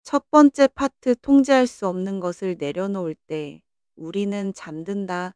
첫 번째 파트 통제할 수 없는 것을 내려놓을 때 우리는 잠든다.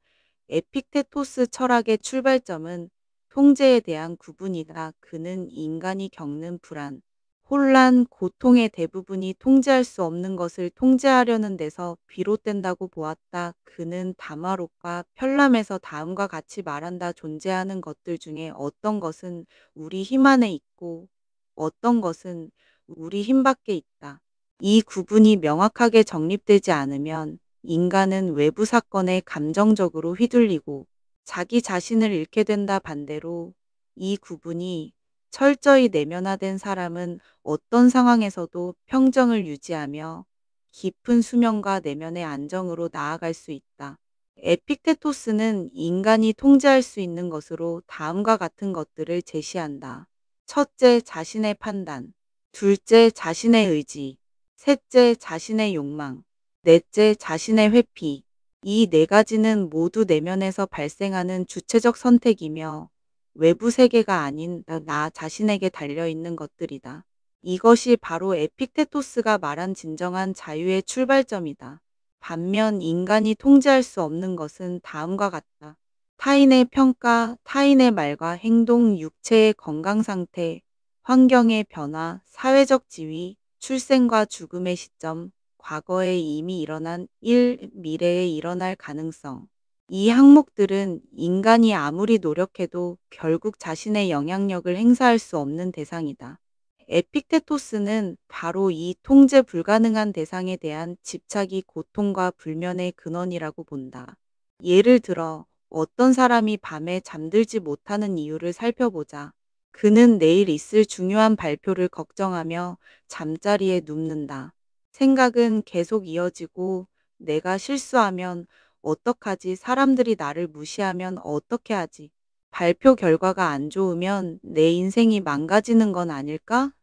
에픽테토스 철학의 출발점은 통제에 대한 구분이다. 그는 인간이 겪는 불안, 혼란, 고통의 대부분이 통제할 수 없는 것을 통제하려는 데서 비롯된다고 보았다. 그는 다마록과 편람에서 다음과 같이 말한다. 존재하는 것들 중에 어떤 것은 우리 힘 안에 있고 어떤 것은 우리 힘 밖에 있다. 이 구분이 명확하게 정립되지 않으면 인간은 외부 사건에 감정적으로 휘둘리고 자기 자신을 잃게 된다. 반대로 이 구분이 철저히 내면화된 사람은 어떤 상황에서도 평정을 유지하며 깊은 수면과 내면의 안정으로 나아갈 수 있다. 에픽테토스는 인간이 통제할 수 있는 것으로 다음과 같은 것들을 제시한다. 첫째, 자신의 판단. 둘째, 자신의 의지. 셋째, 자신의 욕망. 넷째, 자신의 회피. 이 네 가지는 모두 내면에서 발생하는 주체적 선택이며 외부 세계가 아닌 나 자신에게 달려있는 것들이다. 이것이 바로 에픽테토스가 말한 진정한 자유의 출발점이다. 반면 인간이 통제할 수 없는 것은 다음과 같다. 타인의 평가, 타인의 말과 행동, 육체의 건강 상태, 환경의 변화, 사회적 지위, 출생과 죽음의 시점, 과거에 이미 일어난 일, 미래에 일어날 가능성. 이 항목들은 인간이 아무리 노력해도 결국 자신의 영향력을 행사할 수 없는 대상이다. 에픽테토스는 바로 이 통제 불가능한 대상에 대한 집착이 고통과 불면의 근원이라고 본다. 예를 들어 어떤 사람이 밤에 잠들지 못하는 이유를 살펴보자. 그는 내일 있을 중요한 발표를 걱정하며 잠자리에 눕는다. 생각은 계속 이어지고 내가 실수하면 어떡하지? 사람들이 나를 무시하면 어떻게 하지? 발표 결과가 안 좋으면 내 인생이 망가지는 건 아닐까?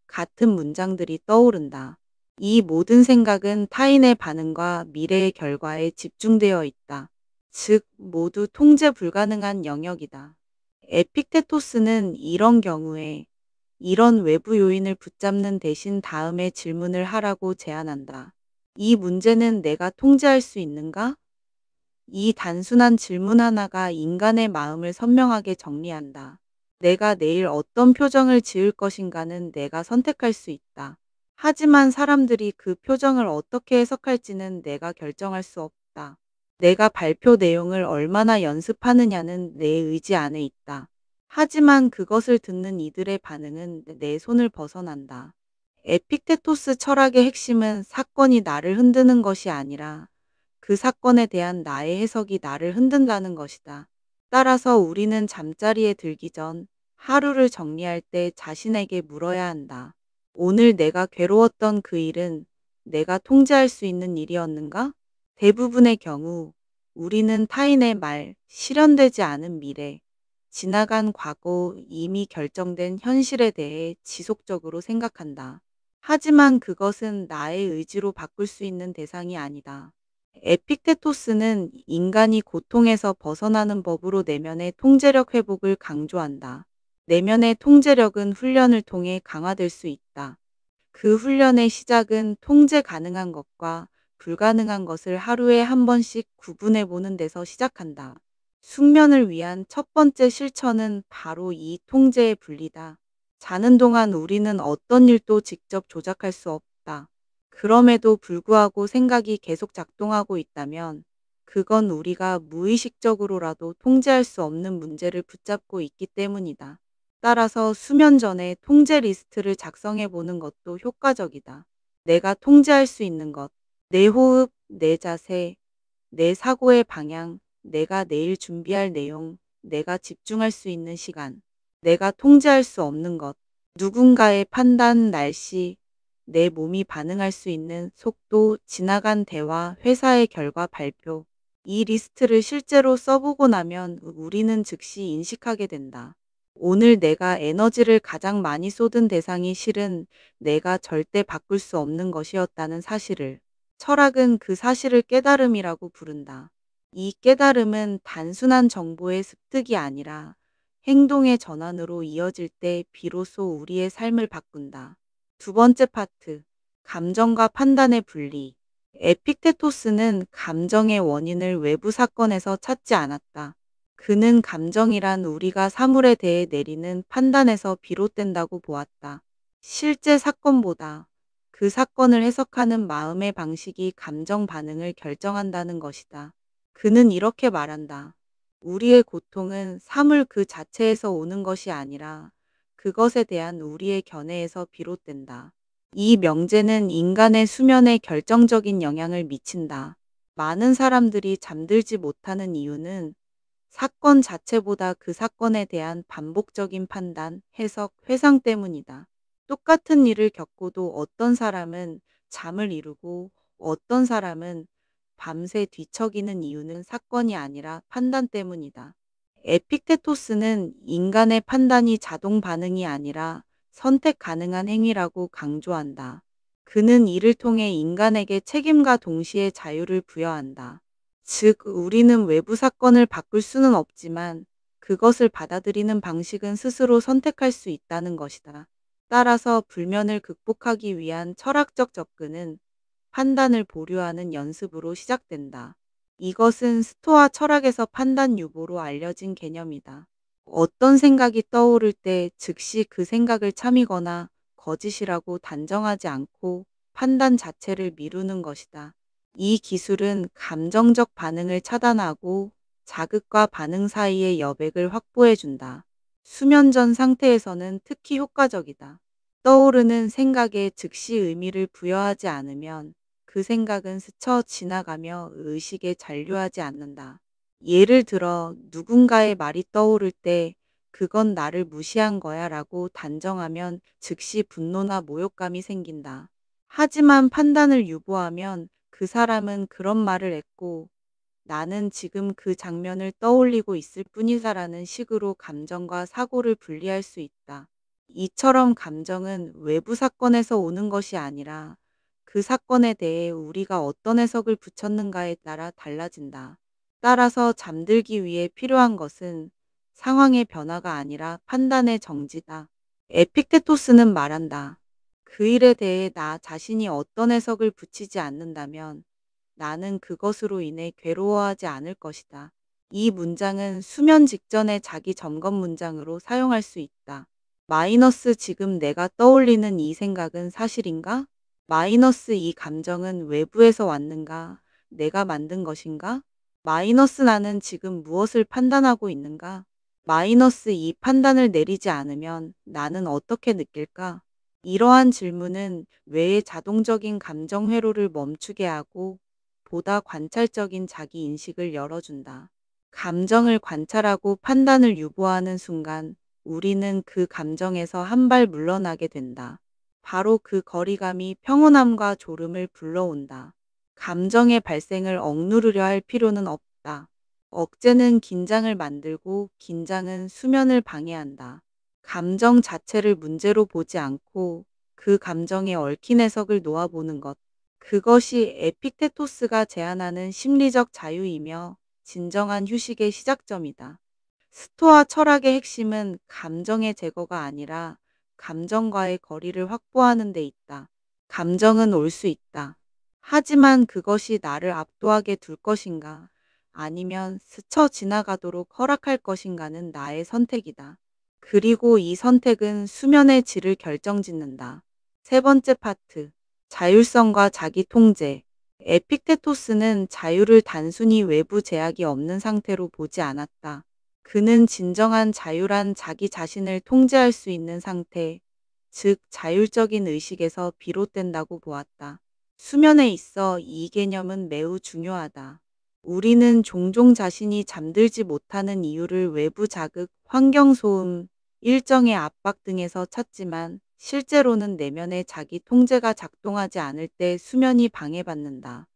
같은 문장들이 떠오른다. 이 모든 생각은 타인의 반응과 미래의 결과에 집중되어 있다. 즉, 모두 통제 불가능한 영역이다. 에픽테토스는 이런 경우에 이런 외부 요인을 붙잡는 대신 다음의 질문을 하라고 제안한다. 이 문제는 내가 통제할 수 있는가? 이 단순한 질문 하나가 인간의 마음을 선명하게 정리한다. 내가 내일 어떤 표정을 지을 것인가는 내가 선택할 수 있다. 하지만 사람들이 그 표정을 어떻게 해석할지는 내가 결정할 수 없다. 내가 발표 내용을 얼마나 연습하느냐는 내 의지 안에 있다. 하지만 그것을 듣는 이들의 반응은 내 손을 벗어난다. 에픽테토스 철학의 핵심은 사건이 나를 흔드는 것이 아니라 그 사건에 대한 나의 해석이 나를 흔든다는 것이다. 따라서 우리는 잠자리에 들기 전 하루를 정리할 때 자신에게 물어야 한다. 오늘 내가 괴로웠던 그 일은 내가 통제할 수 있는 일이었는가? 대부분의 경우 우리는 타인의 말, 실현되지 않은 미래, 지나간 과거, 이미 결정된 현실에 대해 지속적으로 생각한다. 하지만 그것은 나의 의지로 바꿀 수 있는 대상이 아니다. 에픽테토스는 인간이 고통에서 벗어나는 법으로 내면의 통제력 회복을 강조한다. 내면의 통제력은 훈련을 통해 강화될 수 있다. 그 훈련의 시작은 통제 가능한 것과 불가능한 것을 하루에 한 번씩 구분해 보는 데서 시작한다. 숙면을 위한 첫 번째 실천은 바로 이 통제의 분리다. 자는 동안 우리는 어떤 일도 직접 조작할 수 없다. 그럼에도 불구하고 생각이 계속 작동하고 있다면 그건 우리가 무의식적으로라도 통제할 수 없는 문제를 붙잡고 있기 때문이다. 따라서 수면 전에 통제 리스트를 작성해 보는 것도 효과적이다. 내가 통제할 수 있는 것, 내 호흡, 내 자세, 내 사고의 방향, 내가 내일 준비할 내용, 내가 집중할 수 있는 시간, 내가 통제할 수 없는 것, 누군가의 판단, 날씨, 내 몸이 반응할 수 있는 속도, 지나간 대화, 회사의 결과 발표. 이 리스트를 실제로 써보고 나면 우리는 즉시 인식하게 된다. 오늘 내가 에너지를 가장 많이 쏟은 대상이 실은 내가 절대 바꿀 수 없는 것이었다는 사실을. 철학은 그 사실을 깨달음이라고 부른다. 이 깨달음은 단순한 정보의 습득이 아니라 행동의 전환으로 이어질 때 비로소 우리의 삶을 바꾼다. 두 번째 파트. 감정과 판단의 분리. 에픽테토스는 감정의 원인을 외부 사건에서 찾지 않았다. 그는 감정이란 우리가 사물에 대해 내리는 판단에서 비롯된다고 보았다. 실제 사건보다 그 사건을 해석하는 마음의 방식이 감정 반응을 결정한다는 것이다. 그는 이렇게 말한다. 우리의 고통은 사물 그 자체에서 오는 것이 아니라 그것에 대한 우리의 견해에서 비롯된다. 이 명제는 인간의 수면에 결정적인 영향을 미친다. 많은 사람들이 잠들지 못하는 이유는 사건 자체보다 그 사건에 대한 반복적인 판단, 해석, 회상 때문이다. 똑같은 일을 겪고도 어떤 사람은 잠을 이루고 어떤 사람은 밤새 뒤척이는 이유는 사건이 아니라 판단 때문이다. 에픽테토스는 인간의 판단이 자동 반응이 아니라 선택 가능한 행위라고 강조한다. 그는 이를 통해 인간에게 책임과 동시에 자유를 부여한다. 즉, 우리는 외부 사건을 바꿀 수는 없지만 그것을 받아들이는 방식은 스스로 선택할 수 있다는 것이다. 따라서 불면을 극복하기 위한 철학적 접근은 판단을 보류하는 연습으로 시작된다. 이것은 스토아 철학에서 판단 유보로 알려진 개념이다. 어떤 생각이 떠오를 때 즉시 그 생각을 참이거나 거짓이라고 단정하지 않고 판단 자체를 미루는 것이다. 이 기술은 감정적 반응을 차단하고 자극과 반응 사이의 여백을 확보해 준다. 수면 전 상태에서는 특히 효과적이다. 떠오르는 생각에 즉시 의미를 부여하지 않으면 그 생각은 스쳐 지나가며 의식에 잔류하지 않는다. 예를 들어 누군가의 말이 떠오를 때 그건 나를 무시한 거야 라고 단정하면 즉시 분노나 모욕감이 생긴다. 하지만 판단을 유보하면 그 사람은 그런 말을 했고 나는 지금 그 장면을 떠올리고 있을 뿐이다라는 식으로 감정과 사고를 분리할 수 있다. 이처럼 감정은 외부 사건에서 오는 것이 아니라 그 사건에 대해 우리가 어떤 해석을 붙였는가에 따라 달라진다. 따라서 잠들기 위해 필요한 것은 상황의 변화가 아니라 판단의 정지다. 에픽테토스는 말한다. 그 일에 대해 나 자신이 어떤 해석을 붙이지 않는다면 나는 그것으로 인해 괴로워하지 않을 것이다. 이 문장은 수면 직전의 자기 점검 문장으로 사용할 수 있다. 마이너스 지금 내가 떠올리는 이 생각은 사실인가? 마이너스 이 감정은 외부에서 왔는가? 내가 만든 것인가? 마이너스 나는 지금 무엇을 판단하고 있는가? 마이너스 이 판단을 내리지 않으면 나는 어떻게 느낄까? 이러한 질문은 뇌의 자동적인 감정 회로를 멈추게 하고 보다 관찰적인 자기 인식을 열어준다. 감정을 관찰하고 판단을 유보하는 순간 우리는 그 감정에서 한 발 물러나게 된다. 바로 그 거리감이 평온함과 졸음을 불러온다. 감정의 발생을 억누르려 할 필요는 없다. 억제는 긴장을 만들고 긴장은 수면을 방해한다. 감정 자체를 문제로 보지 않고 그 감정에 얽힌 해석을 놓아보는 것. 그것이 에픽테토스가 제안하는 심리적 자유이며 진정한 휴식의 시작점이다. 스토아 철학의 핵심은 감정의 제거가 아니라 감정과의 거리를 확보하는 데 있다. 감정은 올 수 있다. 하지만 그것이 나를 압도하게 둘 것인가 아니면 스쳐 지나가도록 허락할 것인가는 나의 선택이다. 그리고 이 선택은 수면의 질을 결정짓는다. 세 번째 파트. 자율성과 자기 통제. 에픽테토스는 자유를 단순히 외부 제약이 없는 상태로 보지 않았다. 그는 진정한 자유란 자기 자신을 통제할 수 있는 상태, 즉 자율적인 의식에서 비롯된다고 보았다. 수면에 있어 이 개념은 매우 중요하다. 우리는 종종 자신이 잠들지 못하는 이유를 외부 자극, 환경 소음, 일정의 압박 등에서 찾지만 실제로는 내면의 자기 통제가 작동하지 않을 때 수면이 방해받는다.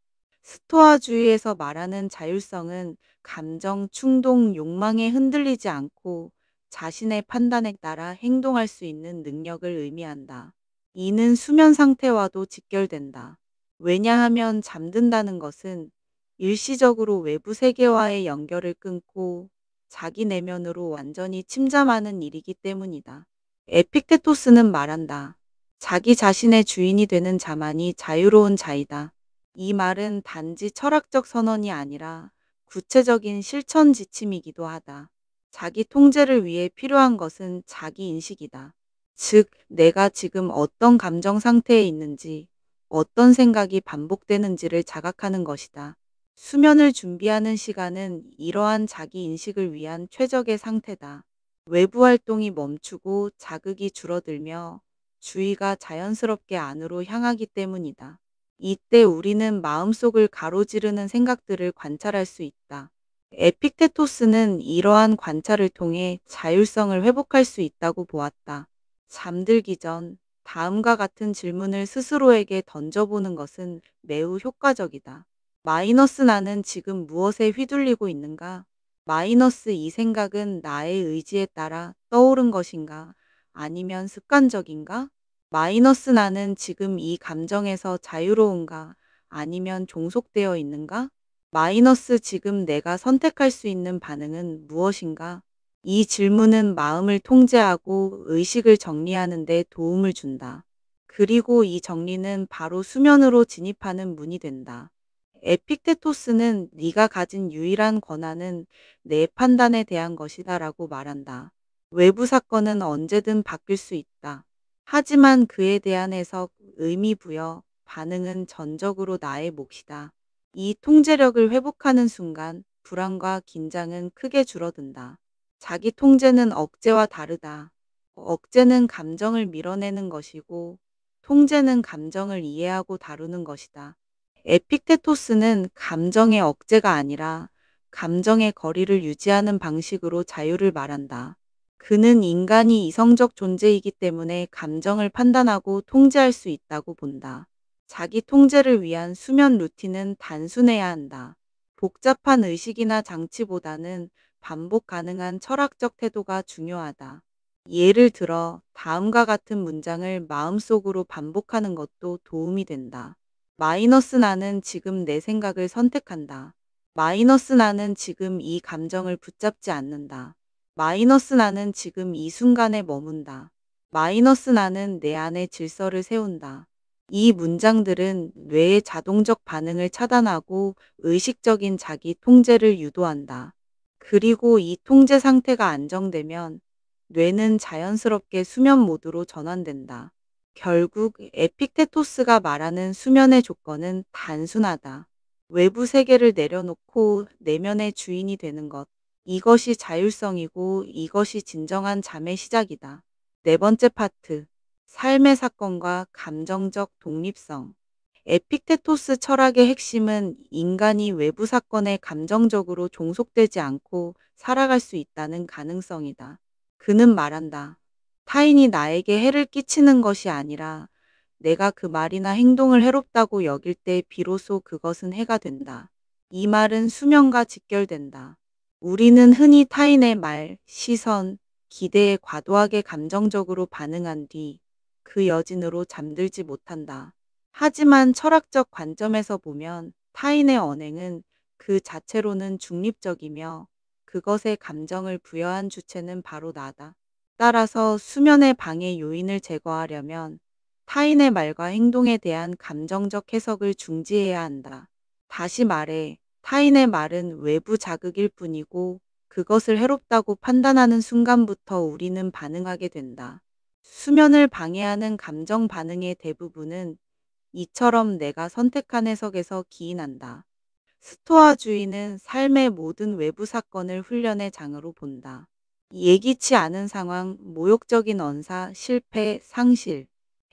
스토아주의에서 말하는 자율성은 감정, 충동, 욕망에 흔들리지 않고 자신의 판단에 따라 행동할 수 있는 능력을 의미한다. 이는 수면 상태와도 직결된다. 왜냐하면 잠든다는 것은 일시적으로 외부 세계와의 연결을 끊고 자기 내면으로 완전히 침잠하는 일이기 때문이다. 에픽테토스는 말한다. 자기 자신의 주인이 되는 자만이 자유로운 자이다. 이 말은 단지 철학적 선언이 아니라 구체적인 실천 지침이기도 하다. 자기 통제를 위해 필요한 것은 자기 인식이다. 즉, 내가 지금 어떤 감정 상태에 있는지, 어떤 생각이 반복되는지를 자각하는 것이다. 수면을 준비하는 시간은 이러한 자기 인식을 위한 최적의 상태다. 외부 활동이 멈추고 자극이 줄어들며 주의가 자연스럽게 안으로 향하기 때문이다. 이때 우리는 마음속을 가로지르는 생각들을 관찰할 수 있다. 에픽테토스는 이러한 관찰을 통해 자율성을 회복할 수 있다고 보았다. 잠들기 전 다음과 같은 질문을 스스로에게 던져보는 것은 매우 효과적이다. 마이너스 나는 지금 무엇에 휘둘리고 있는가? 마이너스 이 생각은 나의 의지에 따라 떠오른 것인가? 아니면 습관적인가? 마이너스 나는 지금 이 감정에서 자유로운가? 아니면 종속되어 있는가? 마이너스 지금 내가 선택할 수 있는 반응은 무엇인가? 이 질문은 마음을 통제하고 의식을 정리하는 데 도움을 준다. 그리고 이 정리는 바로 수면으로 진입하는 문이 된다. 에픽테토스는 네가 가진 유일한 권한은 내 판단에 대한 것이다라고 말한다. 외부 사건은 언제든 바뀔 수 있다. 하지만 그에 대한 해석, 의미 부여, 반응은 전적으로 나의 몫이다. 이 통제력을 회복하는 순간 불안과 긴장은 크게 줄어든다. 자기 통제는 억제와 다르다. 억제는 감정을 밀어내는 것이고 통제는 감정을 이해하고 다루는 것이다. 에픽테토스는 감정의 억제가 아니라 감정의 거리를 유지하는 방식으로 자유를 말한다. 그는 인간이 이성적 존재이기 때문에 감정을 판단하고 통제할 수 있다고 본다. 자기 통제를 위한 수면 루틴은 단순해야 한다. 복잡한 의식이나 장치보다는 반복 가능한 철학적 태도가 중요하다. 예를 들어 다음과 같은 문장을 마음속으로 반복하는 것도 도움이 된다. 마이너스 나는 지금 내 생각을 선택한다. 마이너스 나는 지금 이 감정을 붙잡지 않는다. 마이너스 나는 지금 이 순간에 머문다. 마이너스 나는 내 안에 질서를 세운다. 이 문장들은 뇌의 자동적 반응을 차단하고 의식적인 자기 통제를 유도한다. 그리고 이 통제 상태가 안정되면 뇌는 자연스럽게 수면 모드로 전환된다. 결국 에픽테토스가 말하는 수면의 조건은 단순하다. 외부 세계를 내려놓고 내면의 주인이 되는 것. 이것이 자율성이고 이것이 진정한 잠의 시작이다. 네 번째 파트. 삶의 사건과 감정적 독립성. 에픽테토스 철학의 핵심은 인간이 외부 사건에 감정적으로 종속되지 않고 살아갈 수 있다는 가능성이다. 그는 말한다. 타인이 나에게 해를 끼치는 것이 아니라 내가 그 말이나 행동을 해롭다고 여길 때 비로소 그것은 해가 된다. 이 말은 수면과 직결된다. 우리는 흔히 타인의 말, 시선, 기대에 과도하게 감정적으로 반응한 뒤 그 여진으로 잠들지 못한다. 하지만 철학적 관점에서 보면 타인의 언행은 그 자체로는 중립적이며 그것에 감정을 부여한 주체는 바로 나다. 따라서 수면의 방해 요인을 제거하려면 타인의 말과 행동에 대한 감정적 해석을 중지해야 한다. 다시 말해, 타인의 말은 외부 자극일 뿐이고 그것을 해롭다고 판단하는 순간부터 우리는 반응하게 된다. 수면을 방해하는 감정 반응의 대부분은 이처럼 내가 선택한 해석에서 기인한다. 스토아주의는 삶의 모든 외부 사건을 훈련의 장으로 본다. 예기치 않은 상황, 모욕적인 언사, 실패, 상실.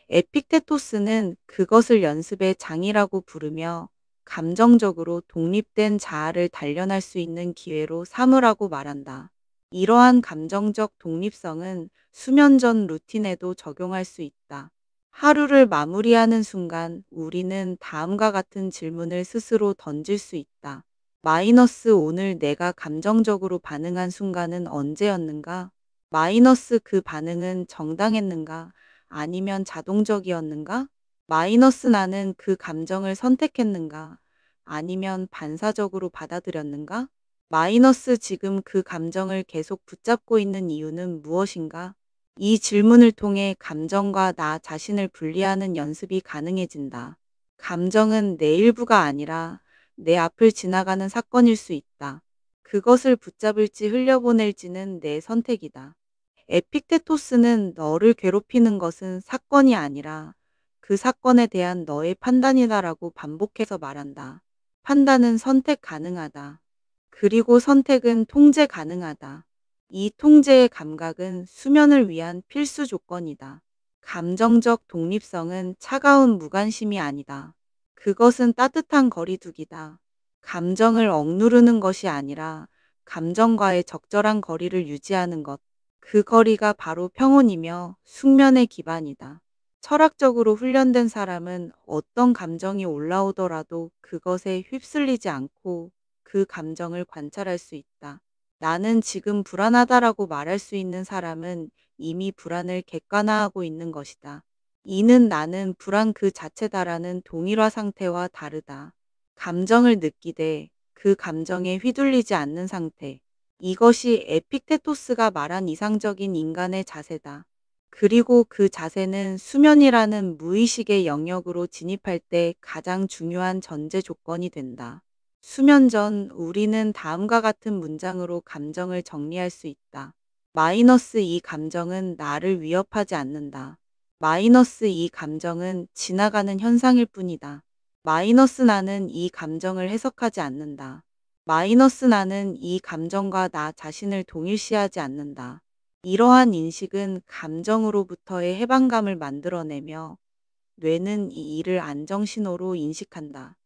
에픽테토스는 그것을 연습의 장이라고 부르며 감정적으로 독립된 자아를 단련할 수 있는 기회로 삼으라고 말한다. 이러한 감정적 독립성은 수면 전 루틴에도 적용할 수 있다. 하루를 마무리하는 순간 우리는 다음과 같은 질문을 스스로 던질 수 있다. 마이너스 오늘 내가 감정적으로 반응한 순간은 언제였는가? 마이너스 그 반응은 정당했는가? 아니면 자동적이었는가? 마이너스 나는 그 감정을 선택했는가? 아니면 반사적으로 받아들였는가? 마이너스 지금 그 감정을 계속 붙잡고 있는 이유는 무엇인가? 이 질문을 통해 감정과 나 자신을 분리하는 연습이 가능해진다. 감정은 내 일부가 아니라 내 앞을 지나가는 사건일 수 있다. 그것을 붙잡을지 흘려보낼지는 내 선택이다. 에픽테토스는 너를 괴롭히는 것은 사건이 아니라 그 사건에 대한 너의 판단이다라고 반복해서 말한다. 판단은 선택 가능하다. 그리고 선택은 통제 가능하다. 이 통제의 감각은 수면을 위한 필수 조건이다. 감정적 독립성은 차가운 무관심이 아니다. 그것은 따뜻한 거리두기다. 감정을 억누르는 것이 아니라 감정과의 적절한 거리를 유지하는 것. 그 거리가 바로 평온이며 숙면의 기반이다. 철학적으로 훈련된 사람은 어떤 감정이 올라오더라도 그것에 휩쓸리지 않고 그 감정을 관찰할 수 있다. 나는 지금 불안하다라고 말할 수 있는 사람은 이미 불안을 객관화하고 있는 것이다. 이는 나는 불안 그 자체다라는 동일화 상태와 다르다. 감정을 느끼되 그 감정에 휘둘리지 않는 상태. 이것이 에픽테토스가 말한 이상적인 인간의 자세다. 그리고 그 자세는 수면이라는 무의식의 영역으로 진입할 때 가장 중요한 전제 조건이 된다. 수면 전 우리는 다음과 같은 문장으로 감정을 정리할 수 있다. 마이너스 이 감정은 나를 위협하지 않는다. 마이너스 이 감정은 지나가는 현상일 뿐이다. 마이너스 나는 이 감정을 해석하지 않는다. 마이너스 나는 이 감정과 나 자신을 동일시하지 않는다. 이러한 인식은 감정으로부터의 해방감을 만들어내며 뇌는 이 일을 안정신호로 인식한다.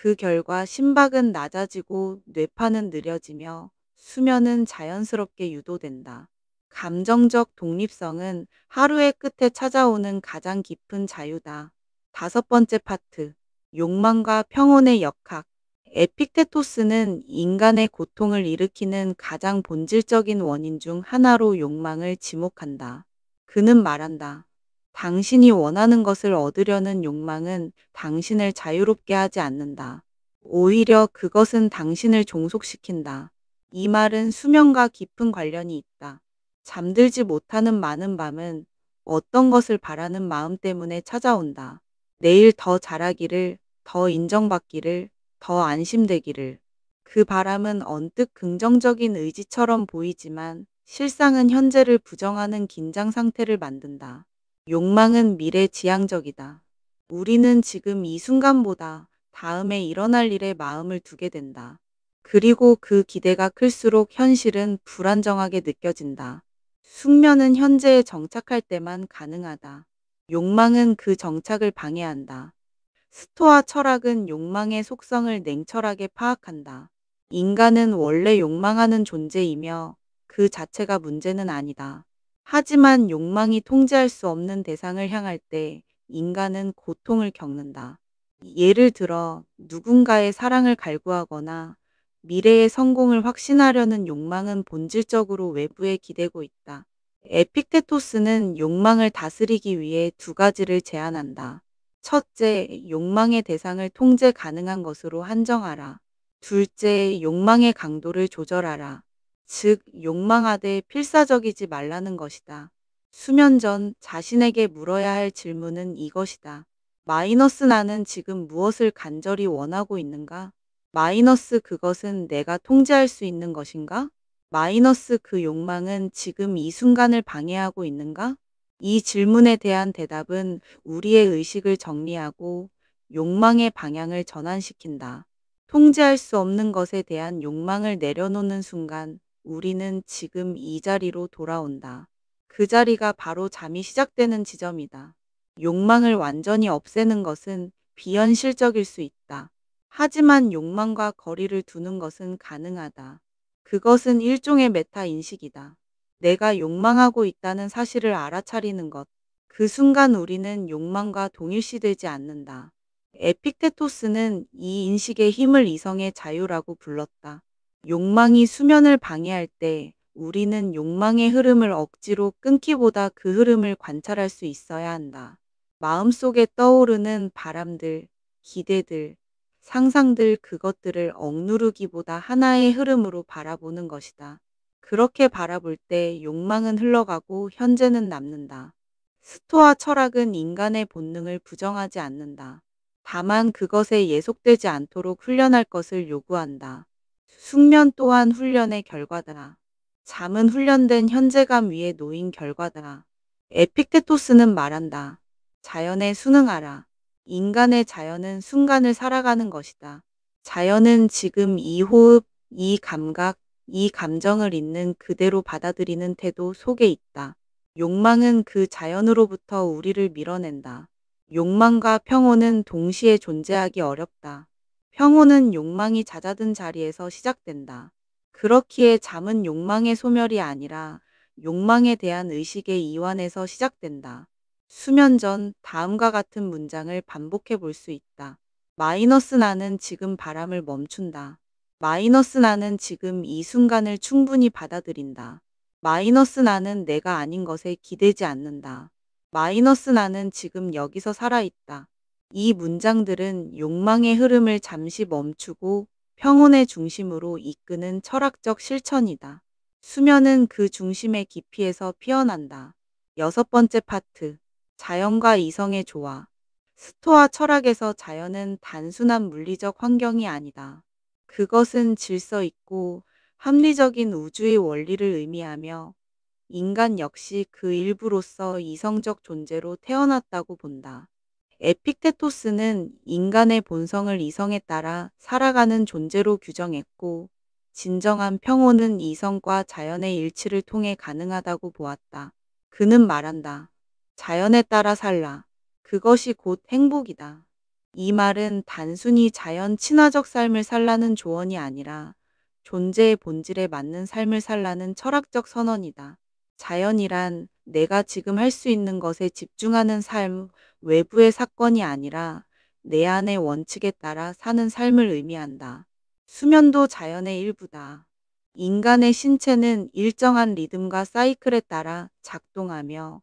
그 결과 심박은 낮아지고 뇌파는 느려지며 수면은 자연스럽게 유도된다. 감정적 독립성은 하루의 끝에 찾아오는 가장 깊은 자유다. 다섯 번째 파트. 욕망과 평온의 역학. 에픽테토스는 인간의 고통을 일으키는 가장 본질적인 원인 중 하나로 욕망을 지목한다. 그는 말한다. 당신이 원하는 것을 얻으려는 욕망은 당신을 자유롭게 하지 않는다. 오히려 그것은 당신을 종속시킨다. 이 말은 수면과 깊은 관련이 있다. 잠들지 못하는 많은 밤은 어떤 것을 바라는 마음 때문에 찾아온다. 내일 더 잘하기를, 더 인정받기를, 더 안심되기를. 그 바람은 언뜻 긍정적인 의지처럼 보이지만 실상은 현재를 부정하는 긴장 상태를 만든다. 욕망은 미래지향적이다. 우리는 지금 이 순간보다 다음에 일어날 일에 마음을 두게 된다. 그리고 그 기대가 클수록 현실은 불안정하게 느껴진다. 숙면은 현재에 정착할 때만 가능하다. 욕망은 그 정착을 방해한다. 스토아 철학은 욕망의 속성을 냉철하게 파악한다. 인간은 원래 욕망하는 존재이며 그 자체가 문제는 아니다. 하지만 욕망이 통제할 수 없는 대상을 향할 때 인간은 고통을 겪는다. 예를 들어 누군가의 사랑을 갈구하거나 미래의 성공을 확신하려는 욕망은 본질적으로 외부에 기대고 있다. 에픽테토스는 욕망을 다스리기 위해 두 가지를 제안한다. 첫째, 욕망의 대상을 통제 가능한 것으로 한정하라. 둘째, 욕망의 강도를 조절하라. 즉, 욕망하되 필사적이지 말라는 것이다. 수면 전 자신에게 물어야 할 질문은 이것이다. 마이너스 나는 지금 무엇을 간절히 원하고 있는가? 마이너스 그것은 내가 통제할 수 있는 것인가? 마이너스 그 욕망은 지금 이 순간을 방해하고 있는가? 이 질문에 대한 대답은 우리의 의식을 정리하고 욕망의 방향을 전환시킨다. 통제할 수 없는 것에 대한 욕망을 내려놓는 순간 우리는 지금 이 자리로 돌아온다. 그 자리가 바로 잠이 시작되는 지점이다. 욕망을 완전히 없애는 것은 비현실적일 수 있다. 하지만 욕망과 거리를 두는 것은 가능하다. 그것은 일종의 메타 인식이다. 내가 욕망하고 있다는 사실을 알아차리는 것. 그 순간 우리는 욕망과 동일시되지 않는다. 에픽테토스는 이 인식의 힘을 이성의 자유라고 불렀다. 욕망이 수면을 방해할 때 우리는 욕망의 흐름을 억지로 끊기보다 그 흐름을 관찰할 수 있어야 한다. 마음속에 떠오르는 바람들, 기대들, 상상들 그것들을 억누르기보다 하나의 흐름으로 바라보는 것이다. 그렇게 바라볼 때 욕망은 흘러가고 현재는 남는다. 스토아 철학은 인간의 본능을 부정하지 않는다. 다만 그것에 예속되지 않도록 훈련할 것을 요구한다. 숙면 또한 훈련의 결과다. 잠은 훈련된 현재감 위에 놓인 결과다. 에픽테토스는 말한다. 자연에 순응하라. 인간의 자연은 순간을 살아가는 것이다. 자연은 지금 이 호흡, 이 감각, 이 감정을 있는 그대로 받아들이는 태도 속에 있다. 욕망은 그 자연으로부터 우리를 밀어낸다. 욕망과 평온은 동시에 존재하기 어렵다. 평온은 욕망이 잦아든 자리에서 시작된다. 그렇기에 잠은 욕망의 소멸이 아니라 욕망에 대한 의식의 이완에서 시작된다. 수면 전 다음과 같은 문장을 반복해 볼 수 있다. 마이너스 나는 지금 바람을 멈춘다. 마이너스 나는 지금 이 순간을 충분히 받아들인다. 마이너스 나는 내가 아닌 것에 기대지 않는다. 마이너스 나는 지금 여기서 살아있다. 이 문장들은 욕망의 흐름을 잠시 멈추고 평온의 중심으로 이끄는 철학적 실천이다. 수면은 그 중심의 깊이에서 피어난다. 여섯 번째 파트. 자연과 이성의 조화. 스토아 철학에서 자연은 단순한 물리적 환경이 아니다. 그것은 질서 있고 합리적인 우주의 원리를 의미하며 인간 역시 그 일부로서 이성적 존재로 태어났다고 본다. 에픽테토스는 인간의 본성을 이성에 따라 살아가는 존재로 규정했고, 진정한 평온은 이성과 자연의 일치를 통해 가능하다고 보았다. 그는 말한다. 자연에 따라 살라. 그것이 곧 행복이다. 이 말은 단순히 자연 친화적 삶을 살라는 조언이 아니라 존재의 본질에 맞는 삶을 살라는 철학적 선언이다. 자연이란 내가 지금 할 수 있는 것에 집중하는 삶, 외부의 사건이 아니라 내 안의 원칙에 따라 사는 삶을 의미한다. 수면도 자연의 일부다. 인간의 신체는 일정한 리듬과 사이클에 따라 작동하며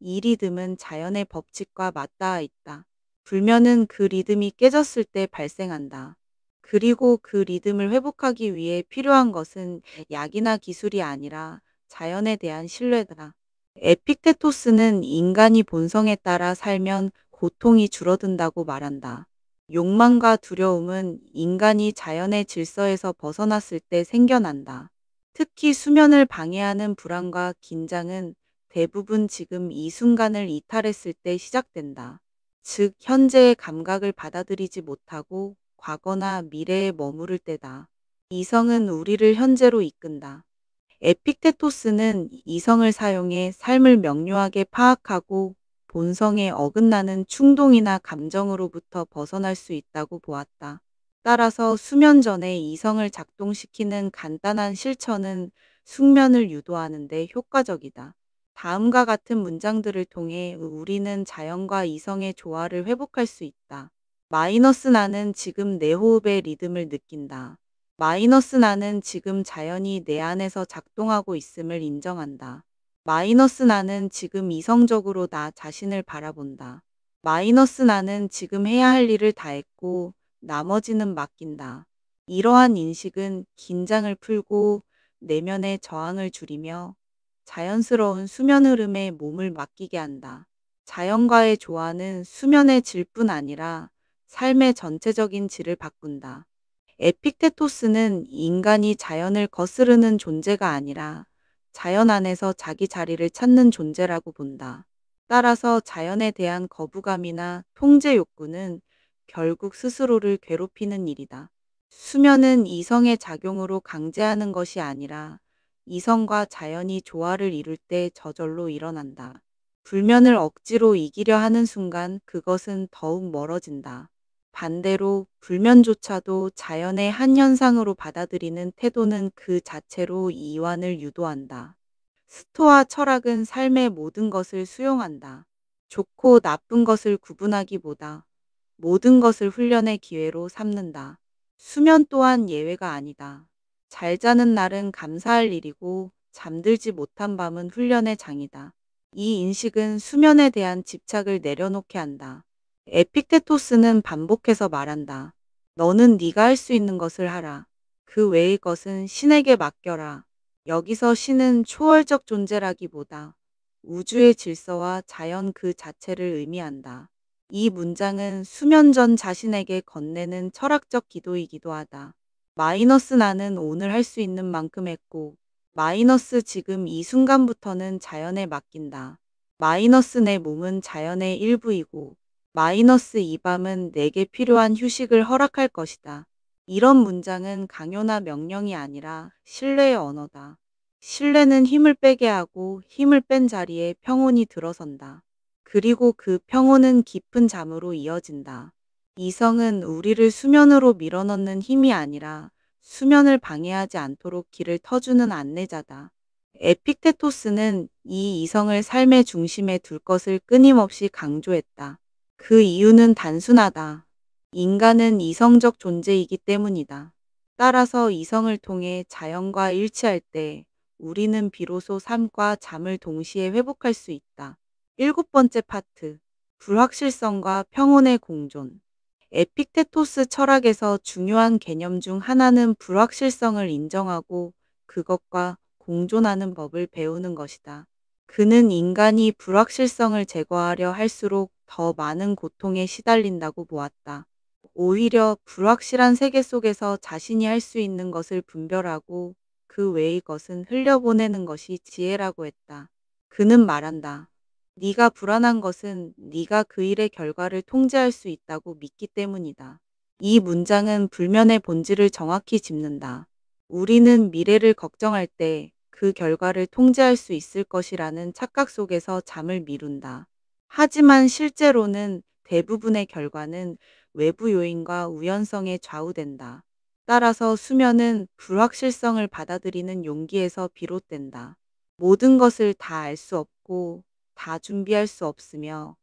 이 리듬은 자연의 법칙과 맞닿아 있다. 불면은 그 리듬이 깨졌을 때 발생한다. 그리고 그 리듬을 회복하기 위해 필요한 것은 약이나 기술이 아니라 자연에 대한 신뢰다. 에픽테토스는 인간이 본성에 따라 살면 고통이 줄어든다고 말한다. 욕망과 두려움은 인간이 자연의 질서에서 벗어났을 때 생겨난다. 특히 수면을 방해하는 불안과 긴장은 대부분 지금 이 순간을 이탈했을 때 시작된다. 즉, 현재의 감각을 받아들이지 못하고 과거나 미래에 머무를 때다. 이성은 우리를 현재로 이끈다. 에픽테토스는 이성을 사용해 삶을 명료하게 파악하고 본성에 어긋나는 충동이나 감정으로부터 벗어날 수 있다고 보았다. 따라서 수면 전에 이성을 작동시키는 간단한 실천은 숙면을 유도하는 데 효과적이다. 다음과 같은 문장들을 통해 우리는 자연과 이성의 조화를 회복할 수 있다. 마이너스 나는 지금 내 호흡의 리듬을 느낀다. 마이너스 나는 지금 자연이 내 안에서 작동하고 있음을 인정한다. 마이너스 나는 지금 이성적으로 나 자신을 바라본다. 마이너스 나는 지금 해야 할 일을 다 했고 나머지는 맡긴다. 이러한 인식은 긴장을 풀고 내면의 저항을 줄이며 자연스러운 수면 흐름에 몸을 맡기게 한다. 자연과의 조화는 수면의 질뿐 아니라 삶의 전체적인 질을 바꾼다. 에픽테토스는 인간이 자연을 거스르는 존재가 아니라 자연 안에서 자기 자리를 찾는 존재라고 본다. 따라서 자연에 대한 거부감이나 통제 욕구는 결국 스스로를 괴롭히는 일이다. 수면은 이성의 작용으로 강제하는 것이 아니라 이성과 자연이 조화를 이룰 때 저절로 일어난다. 불면을 억지로 이기려 하는 순간 그것은 더욱 멀어진다. 반대로 불면조차도 자연의 한 현상으로 받아들이는 태도는 그 자체로 이완을 유도한다. 스토아 철학은 삶의 모든 것을 수용한다. 좋고 나쁜 것을 구분하기보다 모든 것을 훈련의 기회로 삼는다. 수면 또한 예외가 아니다. 잘 자는 날은 감사할 일이고 잠들지 못한 밤은 훈련의 장이다. 이 인식은 수면에 대한 집착을 내려놓게 한다. 에픽테토스는 반복해서 말한다. 너는 네가 할 수 있는 것을 하라. 그 외의 것은 신에게 맡겨라. 여기서 신은 초월적 존재라기보다 우주의 질서와 자연 그 자체를 의미한다. 이 문장은 수면 전 자신에게 건네는 철학적 기도이기도 하다. 마이너스 나는 오늘 할 수 있는 만큼 했고, 마이너스 지금 이 순간부터는 자연에 맡긴다. 마이너스 내 몸은 자연의 일부이고, 마이너스 이 밤은 내게 필요한 휴식을 허락할 것이다. 이런 문장은 강요나 명령이 아니라 신뢰의 언어다. 신뢰는 힘을 빼게 하고 힘을 뺀 자리에 평온이 들어선다. 그리고 그 평온은 깊은 잠으로 이어진다. 이성은 우리를 수면으로 밀어넣는 힘이 아니라 수면을 방해하지 않도록 길을 터주는 안내자다. 에픽테토스는 이 이성을 삶의 중심에 둘 것을 끊임없이 강조했다. 그 이유는 단순하다. 인간은 이성적 존재이기 때문이다. 따라서 이성을 통해 자연과 일치할 때 우리는 비로소 삶과 잠을 동시에 회복할 수 있다. 일곱 번째 파트. 불확실성과 평온의 공존. 에픽테토스 철학에서 중요한 개념 중 하나는 불확실성을 인정하고 그것과 공존하는 법을 배우는 것이다. 그는 인간이 불확실성을 제거하려 할수록 더 많은 고통에 시달린다고 보았다. 오히려 불확실한 세계 속에서 자신이 할 수 있는 것을 분별하고 그 외의 것은 흘려보내는 것이 지혜라고 했다. 그는 말한다. 네가 불안한 것은 네가 그 일의 결과를 통제할 수 있다고 믿기 때문이다. 이 문장은 불면의 본질을 정확히 짚는다. 우리는 미래를 걱정할 때 그 결과를 통제할 수 있을 것이라는 착각 속에서 잠을 미룬다. 하지만 실제로는 대부분의 결과는 외부 요인과 우연성에 좌우된다. 따라서 수면은 불확실성을 받아들이는 용기에서 비롯된다. 모든 것을 다 알 수 없고 다 준비할 수 없으며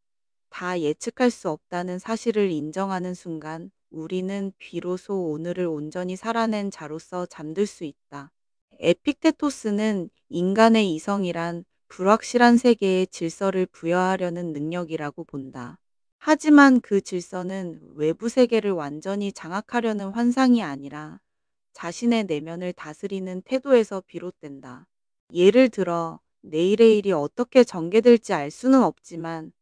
다 예측할 수 없다는 사실을 인정하는 순간 우리는 비로소 오늘을 온전히 살아낸 자로서 잠들 수 있다. 에픽테토스는 인간의 이성이란 불확실한 세계에 질서를 부여하려는 능력이라고 본다. 하지만 그 질서는 외부 세계를 완전히 장악하려는 환상이 아니라 자신의 내면을 다스리는 태도에서 비롯된다. 예를 들어, 내일의 일이 어떻게 전개될지 알 수는 없지만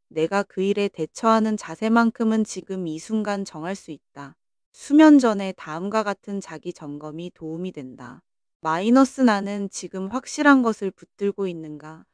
내가 그 일에 대처하는 자세만큼은 지금 이 순간 정할 수 있다. 수면 전에 다음과 같은 자기 점검이 도움이 된다. 마이너스 나는 지금 확실한 것을 붙들고 있는가?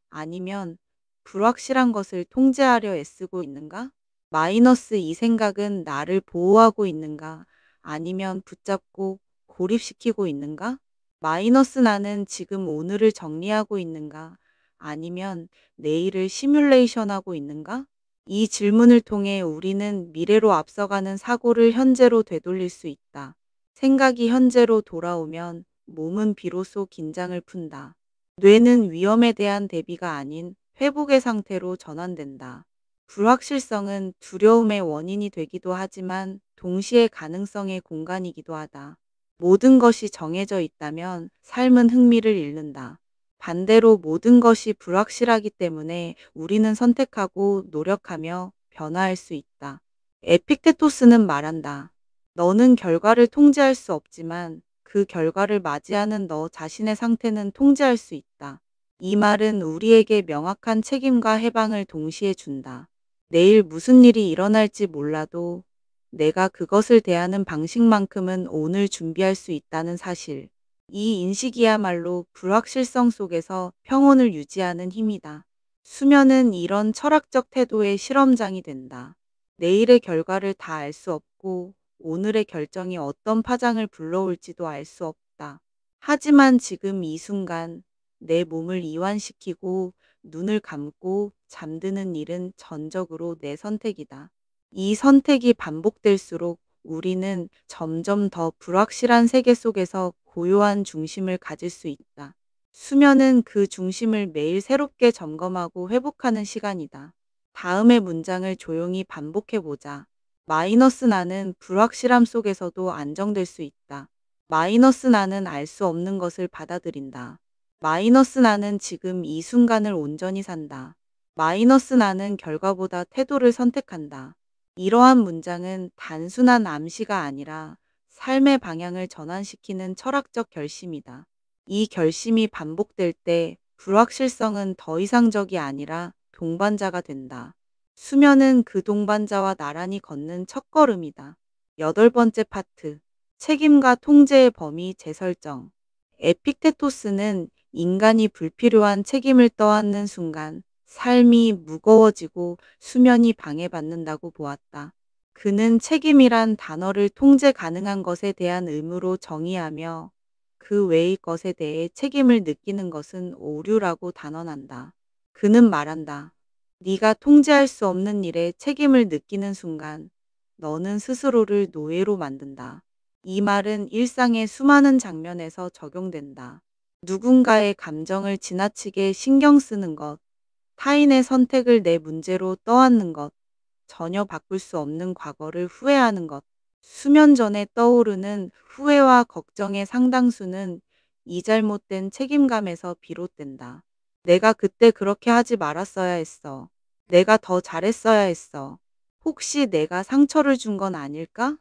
아니면 불확실한 것을 통제하려 애쓰고 있는가? 마이너스 이 생각은 나를 보호하고 있는가? 아니면 붙잡고 고립시키고 있는가? 마이너스 나는 지금 오늘을 정리하고 있는가? 아니면 내일을 시뮬레이션하고 있는가? 이 질문을 통해 우리는 미래로 앞서가는 사고를 현재로 되돌릴 수 있다. 생각이 현재로 돌아오면 몸은 비로소 긴장을 푼다. 뇌는 위험에 대한 대비가 아닌 회복의 상태로 전환된다. 불확실성은 두려움의 원인이 되기도 하지만 동시에 가능성의 공간이기도 하다. 모든 것이 정해져 있다면 삶은 흥미를 잃는다. 반대로 모든 것이 불확실하기 때문에 우리는 선택하고 노력하며 변화할 수 있다. 에픽테토스는 말한다. 너는 결과를 통제할 수 없지만 그 결과를 맞이하는 너 자신의 상태는 통제할 수 있다. 이 말은 우리에게 명확한 책임과 해방을 동시에 준다. 내일 무슨 일이 일어날지 몰라도 내가 그것을 대하는 방식만큼은 오늘 준비할 수 있다는 사실. 이 인식이야말로 불확실성 속에서 평온을 유지하는 힘이다. 수면은 이런 철학적 태도의 실험장이 된다. 내일의 결과를 다 알 수 없고 오늘의 결정이 어떤 파장을 불러올지도 알 수 없다. 하지만 지금 이 순간 내 몸을 이완시키고 눈을 감고 잠드는 일은 전적으로 내 선택이다. 이 선택이 반복될수록 우리는 점점 더 불확실한 세계 속에서 고요한 중심을 가질 수 있다. 수면은 그 중심을 매일 새롭게 점검하고 회복하는 시간이다. 다음의 문장을 조용히 반복해보자. 마이너스 나는 불확실함 속에서도 안정될 수 있다. 마이너스 나는 알 수 없는 것을 받아들인다. 마이너스 나는 지금 이 순간을 온전히 산다. 마이너스 나는 결과보다 태도를 선택한다. 이러한 문장은 단순한 암시가 아니라 삶의 방향을 전환시키는 철학적 결심이다. 이 결심이 반복될 때 불확실성은 더 이상적이 아니라 동반자가 된다. 수면은 그 동반자와 나란히 걷는 첫걸음이다. 여덟 번째 파트. 책임과 통제의 범위 재설정. 에픽테토스는 인간이 불필요한 책임을 떠안는 순간 삶이 무거워지고 수면이 방해받는다고 보았다. 그는 책임이란 단어를 통제 가능한 것에 대한 의무로 정의하며 그 외의 것에 대해 책임을 느끼는 것은 오류라고 단언한다. 그는 말한다. 네가 통제할 수 없는 일에 책임을 느끼는 순간 너는 스스로를 노예로 만든다. 이 말은 일상의 수많은 장면에서 적용된다. 누군가의 감정을 지나치게 신경 쓰는 것, 타인의 선택을 내 문제로 떠안는 것, 전혀 바꿀 수 없는 과거를 후회하는 것. 수면 전에 떠오르는 후회와 걱정의 상당수는 이 잘못된 책임감에서 비롯된다. 내가 그때 그렇게 하지 말았어야 했어. 내가 더 잘했어야 했어. 혹시 내가 상처를 준 건 아닐까?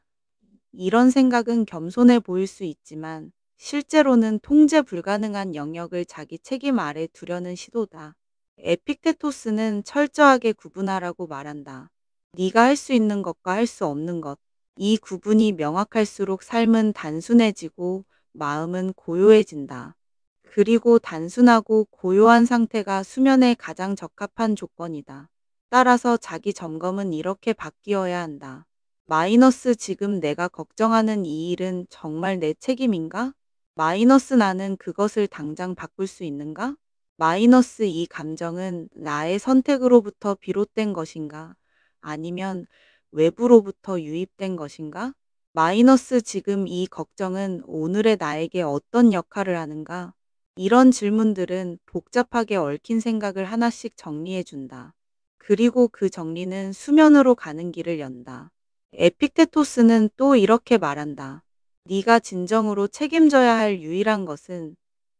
이런 생각은 겸손해 보일 수 있지만 실제로는 통제 불가능한 영역을 자기 책임 아래 두려는 시도다. 에픽테토스는 철저하게 구분하라고 말한다. 네가 할 수 있는 것과 할 수 없는 것. 이 구분이 명확할수록 삶은 단순해지고 마음은 고요해진다. 그리고 단순하고 고요한 상태가 수면에 가장 적합한 조건이다. 따라서 자기 점검은 이렇게 바뀌어야 한다. 마이너스 지금 내가 걱정하는 이 일은 정말 내 책임인가? 마이너스 나는 그것을 당장 바꿀 수 있는가? 마이너스 이 감정은 나의 선택으로부터 비롯된 것인가? 아니면 외부로부터 유입된 것인가? 마이너스 지금 이 걱정은 오늘의 나에게 어떤 역할을 하는가? 이런 질문들은 복잡하게 얽힌 생각을 하나씩 정리해 준다. 그리고 그 정리는 수면으로 가는 길을 연다. 에픽테토스는 또 이렇게 말한다. 네가 진정으로 책임져야 할 유일한 것은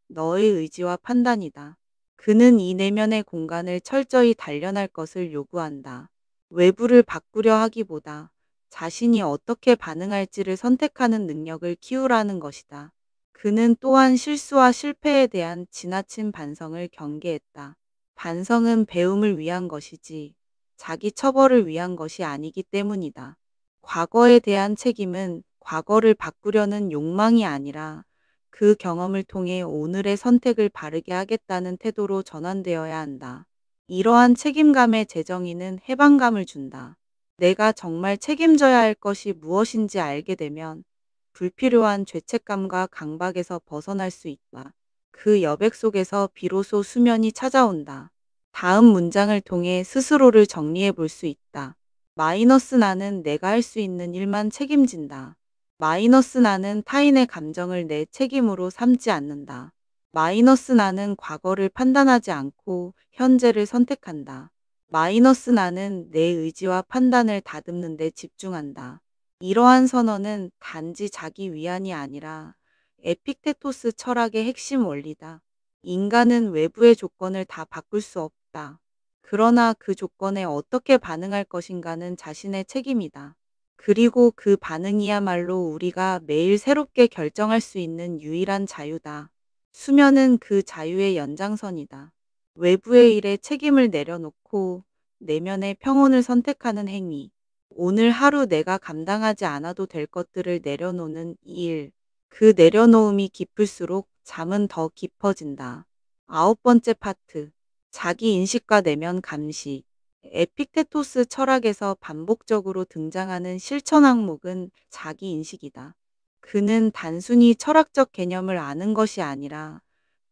너의 의지와 판단이다. 그는 이 내면의 공간을 철저히 단련할 것을 요구한다. 외부를 바꾸려 하기보다 자신이 어떻게 반응할지를 선택하는 능력을 키우라는 것이다. 그는 또한 실수와 실패에 대한 지나친 반성을 경계했다. 반성은 배움을 위한 것이지 자기 처벌을 위한 것이 아니기 때문이다. 과거에 대한 책임은 과거를 바꾸려는 욕망이 아니라 그 경험을 통해 오늘의 선택을 바르게 하겠다는 태도로 전환되어야 한다. 이러한 책임감의 재정의는 해방감을 준다. 내가 정말 책임져야 할 것이 무엇인지 알게 되면 불필요한 죄책감과 강박에서 벗어날 수 있다. 그 여백 속에서 비로소 수면이 찾아온다. 다음 문장을 통해 스스로를 정리해 볼 수 있다. 마이너스 나는 내가 할 수 있는 일만 책임진다. 마이너스 나는 타인의 감정을 내 책임으로 삼지 않는다. 마이너스 나는 과거를 판단하지 않고 현재를 선택한다. 마이너스 나는 내 의지와 판단을 다듬는 데 집중한다. 이러한 선언은 단지 자기 위안이 아니라 에픽테토스 철학의 핵심 원리다. 인간은 외부의 조건을 다 바꿀 수 없다. 그러나 그 조건에 어떻게 반응할 것인가는 자신의 책임이다. 그리고 그 반응이야말로 우리가 매일 새롭게 결정할 수 있는 유일한 자유다. 수면은 그 자유의 연장선이다. 외부의 일에 책임을 내려놓고 내면의 평온을 선택하는 행위. 오늘 하루 내가 감당하지 않아도 될 것들을 내려놓는 일. 그 내려놓음이 깊을수록 잠은 더 깊어진다. 아홉 번째 파트. 자기 인식과 내면 감시. 에픽테토스 철학에서 반복적으로 등장하는 실천 항목은 자기 인식이다. 그는 단순히 철학적 개념을 아는 것이 아니라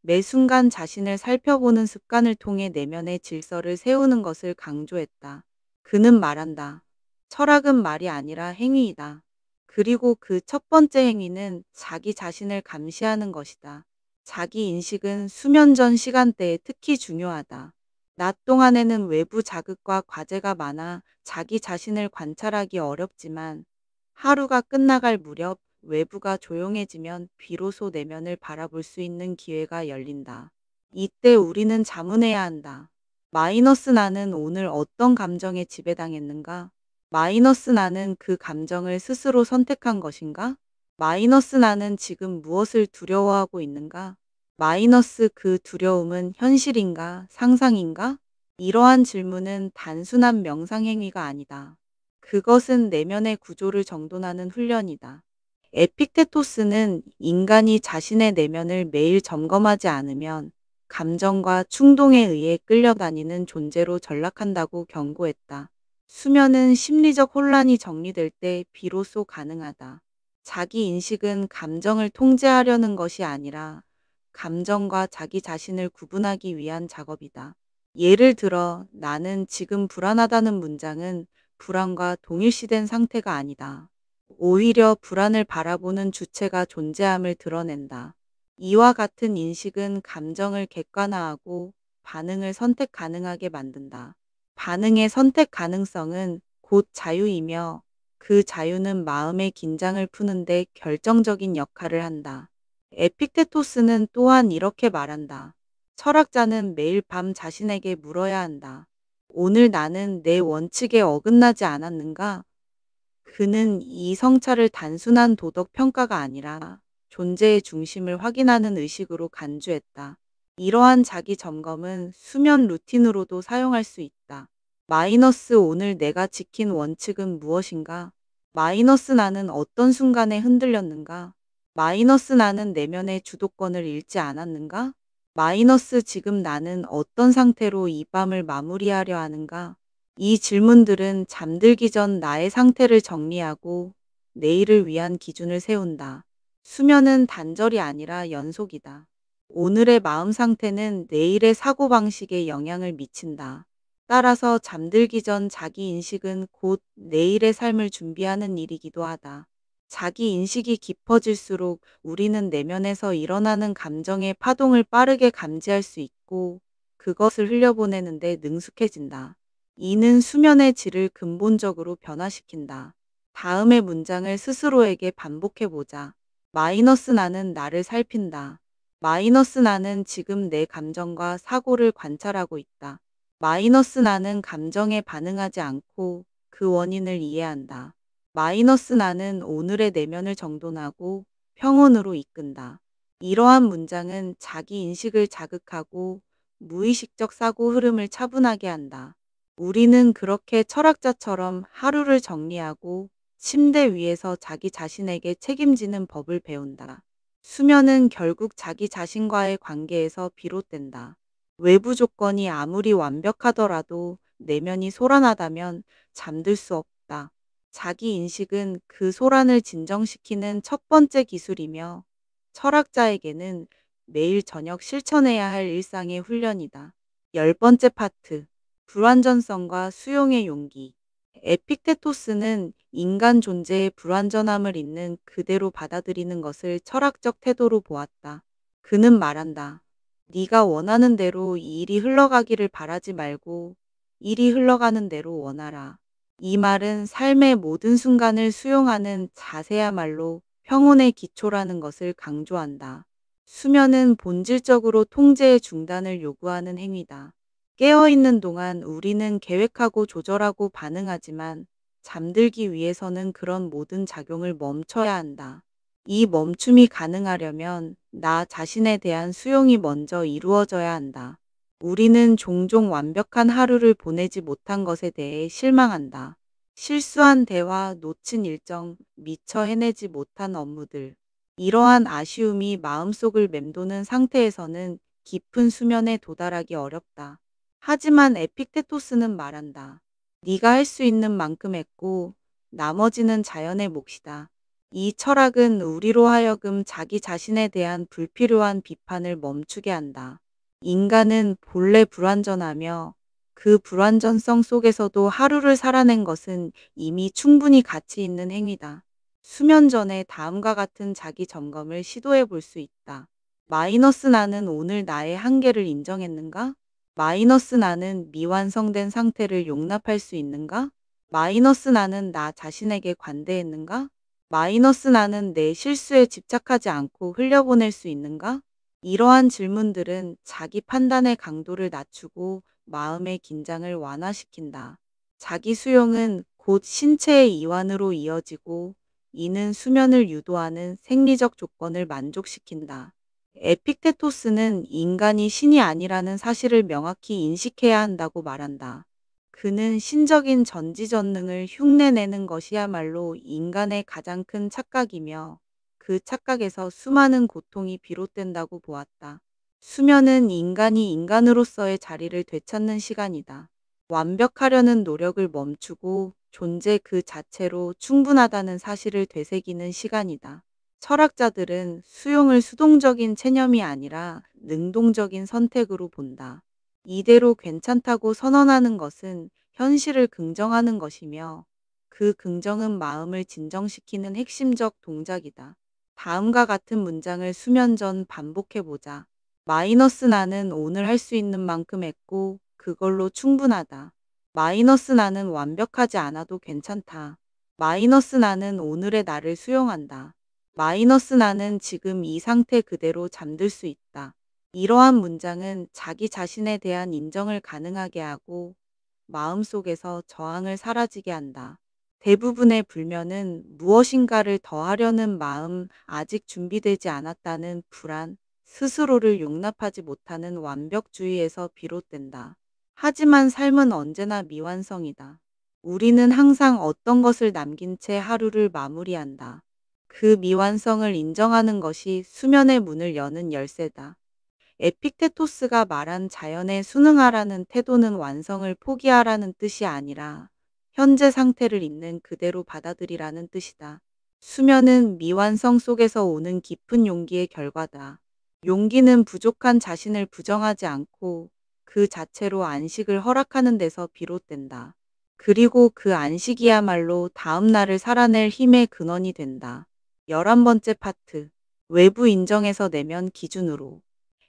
매 순간 자신을 살펴보는 습관을 통해 내면의 질서를 세우는 것을 강조했다. 그는 말한다. 철학은 말이 아니라 행위이다. 그리고 그 첫 번째 행위는 자기 자신을 감시하는 것이다. 자기 인식은 수면 전 시간대에 특히 중요하다. 낮 동안에는 외부 자극과 과제가 많아 자기 자신을 관찰하기 어렵지만 하루가 끝나갈 무렵 외부가 조용해지면 비로소 내면을 바라볼 수 있는 기회가 열린다. 이때 우리는 자문해야 한다. 마이너스 나는 오늘 어떤 감정에 지배당했는가? 마이너스 나는 그 감정을 스스로 선택한 것인가? 마이너스 나는 지금 무엇을 두려워하고 있는가? 마이너스 그 두려움은 현실인가 상상인가? 이러한 질문은 단순한 명상행위가 아니다. 그것은 내면의 구조를 정돈하는 훈련이다. 에픽테토스는 인간이 자신의 내면을 매일 점검하지 않으면 감정과 충동에 의해 끌려다니는 존재로 전락한다고 경고했다. 수면은 심리적 혼란이 정리될 때 비로소 가능하다. 자기 인식은 감정을 통제하려는 것이 아니라 감정과 자기 자신을 구분하기 위한 작업이다. 예를 들어, 나는 지금 불안하다는 문장은 불안과 동일시된 상태가 아니다. 오히려 불안을 바라보는 주체가 존재함을 드러낸다. 이와 같은 인식은 감정을 객관화하고 반응을 선택 가능하게 만든다. 반응의 선택 가능성은 곧 자유이며 그 자유는 마음의 긴장을 푸는데 결정적인 역할을 한다. 에픽테토스는 또한 이렇게 말한다. 철학자는 매일 밤 자신에게 물어야 한다. 오늘 나는 내 원칙에 어긋나지 않았는가? 그는 이 성찰을 단순한 도덕 평가가 아니라 존재의 중심을 확인하는 의식으로 간주했다. 이러한 자기 점검은 수면 루틴으로도 사용할 수 있다. 마이너스 오늘 내가 지킨 원칙은 무엇인가? 마이너스 나는 어떤 순간에 흔들렸는가? 마이너스 나는 내면의 주도권을 잃지 않았는가? 마이너스 지금 나는 어떤 상태로 이 밤을 마무리하려 하는가? 이 질문들은 잠들기 전 나의 상태를 정리하고 내일을 위한 기준을 세운다. 수면은 단절이 아니라 연속이다. 오늘의 마음 상태는 내일의 사고방식에 영향을 미친다. 따라서 잠들기 전 자기 인식은 곧 내일의 삶을 준비하는 일이기도 하다. 자기 인식이 깊어질수록 우리는 내면에서 일어나는 감정의 파동을 빠르게 감지할 수 있고 그것을 흘려보내는데 능숙해진다. 이는 수면의 질을 근본적으로 변화시킨다. 다음의 문장을 스스로에게 반복해보자. 마이너스 나는 나를 살핀다. 마이너스 나는 지금 내 감정과 사고를 관찰하고 있다. 마이너스 나는 감정에 반응하지 않고 그 원인을 이해한다. 마이너스 나는 오늘의 내면을 정돈하고 평온으로 이끈다. 이러한 문장은 자기 인식을 자극하고 무의식적 사고 흐름을 차분하게 한다. 우리는 그렇게 철학자처럼 하루를 정리하고 침대 위에서 자기 자신에게 책임지는 법을 배운다. 수면은 결국 자기 자신과의 관계에서 비롯된다. 외부 조건이 아무리 완벽하더라도 내면이 소란하다면 잠들 수 없다. 자기 인식은 그 소란을 진정시키는 첫 번째 기술이며 철학자에게는 매일 저녁 실천해야 할 일상의 훈련이다. 열 번째 파트. 불완전성과 수용의 용기. 에픽테토스는 인간 존재의 불완전함을 있는 그대로 받아들이는 것을 철학적 태도로 보았다. 그는 말한다. 네가 원하는 대로 이 일이 흘러가기를 바라지 말고 일이 흘러가는 대로 원하라. 이 말은 삶의 모든 순간을 수용하는 자세야말로 평온의 기초라는 것을 강조한다. 수면은 본질적으로 통제의 중단을 요구하는 행위다. 깨어있는 동안 우리는 계획하고 조절하고 반응하지만 잠들기 위해서는 그런 모든 작용을 멈춰야 한다. 이 멈춤이 가능하려면 나 자신에 대한 수용이 먼저 이루어져야 한다. 우리는 종종 완벽한 하루를 보내지 못한 것에 대해 실망한다. 실수한 대화, 놓친 일정, 미처 해내지 못한 업무들. 이러한 아쉬움이 마음속을 맴도는 상태에서는 깊은 수면에 도달하기 어렵다. 하지만 에픽테토스는 말한다. 네가 할 수 있는 만큼 했고 나머지는 자연의 몫이다. 이 철학은 우리로 하여금 자기 자신에 대한 불필요한 비판을 멈추게 한다. 인간은 본래 불완전하며 그 불완전성 속에서도 하루를 살아낸 것은 이미 충분히 가치 있는 행위다. 수면 전에 다음과 같은 자기 점검을 시도해 볼 수 있다. 마이너스 나는 오늘 나의 한계를 인정했는가? 마이너스 나는 미완성된 상태를 용납할 수 있는가? 마이너스 나는 나 자신에게 관대했는가? 마이너스 나는 내 실수에 집착하지 않고 흘려보낼 수 있는가? 이러한 질문들은 자기 판단의 강도를 낮추고 마음의 긴장을 완화시킨다. 자기 수용은 곧 신체의 이완으로 이어지고 이는 수면을 유도하는 생리적 조건을 만족시킨다. 에픽테토스는 인간이 신이 아니라는 사실을 명확히 인식해야 한다고 말한다. 그는 신적인 전지전능을 흉내내는 것이야말로 인간의 가장 큰 착각이며 그 착각에서 수많은 고통이 비롯된다고 보았다. 수면은 인간이 인간으로서의 자리를 되찾는 시간이다. 완벽하려는 노력을 멈추고 존재 그 자체로 충분하다는 사실을 되새기는 시간이다. 철학자들은 수용을 수동적인 체념이 아니라 능동적인 선택으로 본다. 이대로 괜찮다고 선언하는 것은 현실을 긍정하는 것이며 그 긍정은 마음을 진정시키는 핵심적 동작이다. 다음과 같은 문장을 수면 전 반복해 보자. 마이너스 나는 오늘 할 수 있는 만큼 했고 그걸로 충분하다. 마이너스 나는 완벽하지 않아도 괜찮다. 마이너스 나는 오늘의 나를 수용한다. 마이너스 나는 지금 이 상태 그대로 잠들 수 있다. 이러한 문장은 자기 자신에 대한 인정을 가능하게 하고 마음속에서 저항을 사라지게 한다. 대부분의 불면은 무엇인가를 더하려는 마음, 아직 준비되지 않았다는 불안, 스스로를 용납하지 못하는 완벽주의에서 비롯된다. 하지만 삶은 언제나 미완성이다. 우리는 항상 어떤 것을 남긴 채 하루를 마무리한다. 그 미완성을 인정하는 것이 수면의 문을 여는 열쇠다. 에픽테토스가 말한 자연에 순응하라는 태도는 완성을 포기하라는 뜻이 아니라 현재 상태를 있는 그대로 받아들이라는 뜻이다. 수면은 미완성 속에서 오는 깊은 용기의 결과다. 용기는 부족한 자신을 부정하지 않고 그 자체로 안식을 허락하는 데서 비롯된다. 그리고 그 안식이야말로 다음 날을 살아낼 힘의 근원이 된다. 11번째 파트. 외부 인정에서 내면 기준으로.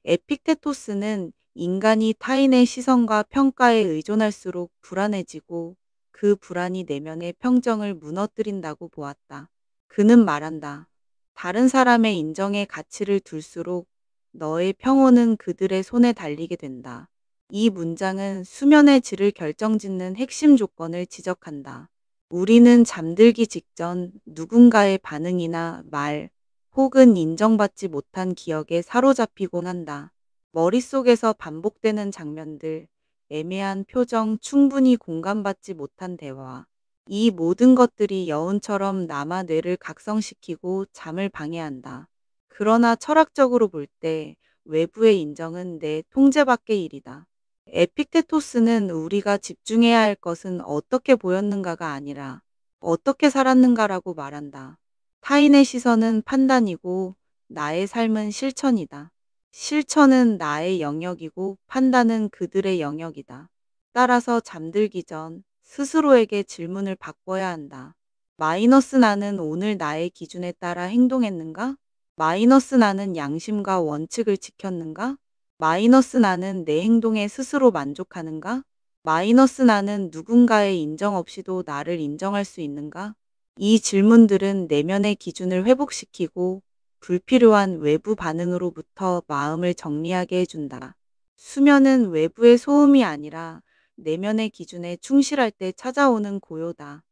에픽테토스는 인간이 타인의 시선과 평가에 의존할수록 불안해지고 그 불안이 내면의 평정을 무너뜨린다고 보았다. 그는 말한다. 다른 사람의 인정에 가치를 둘수록 너의 평온은 그들의 손에 달리게 된다. 이 문장은 수면의 질을 결정짓는 핵심 조건을 지적한다. 우리는 잠들기 직전 누군가의 반응이나 말, 혹은 인정받지 못한 기억에 사로잡히곤 한다. 머릿속에서 반복되는 장면들, 애매한 표정, 충분히 공감받지 못한 대화. 이 모든 것들이 여운처럼 남아 뇌를 각성시키고 잠을 방해한다. 그러나 철학적으로 볼 때 외부의 인정은 내 통제 밖의 일이다. 에픽테토스는 우리가 집중해야 할 것은 어떻게 보였는가가 아니라 어떻게 살았는가라고 말한다. 타인의 시선은 판단이고 나의 삶은 실천이다. 실천은 나의 영역이고 판단은 그들의 영역이다. 따라서 잠들기 전 스스로에게 질문을 바꿔야 한다. 마이너스 나는 오늘 나의 기준에 따라 행동했는가? 마이너스 나는 양심과 원칙을 지켰는가? 마이너스 나는 내 행동에 스스로 만족하는가? 마이너스 나는 누군가의 인정 없이도 나를 인정할 수 있는가? 이 질문들은 내면의 기준을 회복시키고 불필요한 외부 반응으로부터 마음을 정리하게 해준다. 수면은 외부의 소음이 아니라 내면의 기준에 충실할 때 찾아오는 고요다.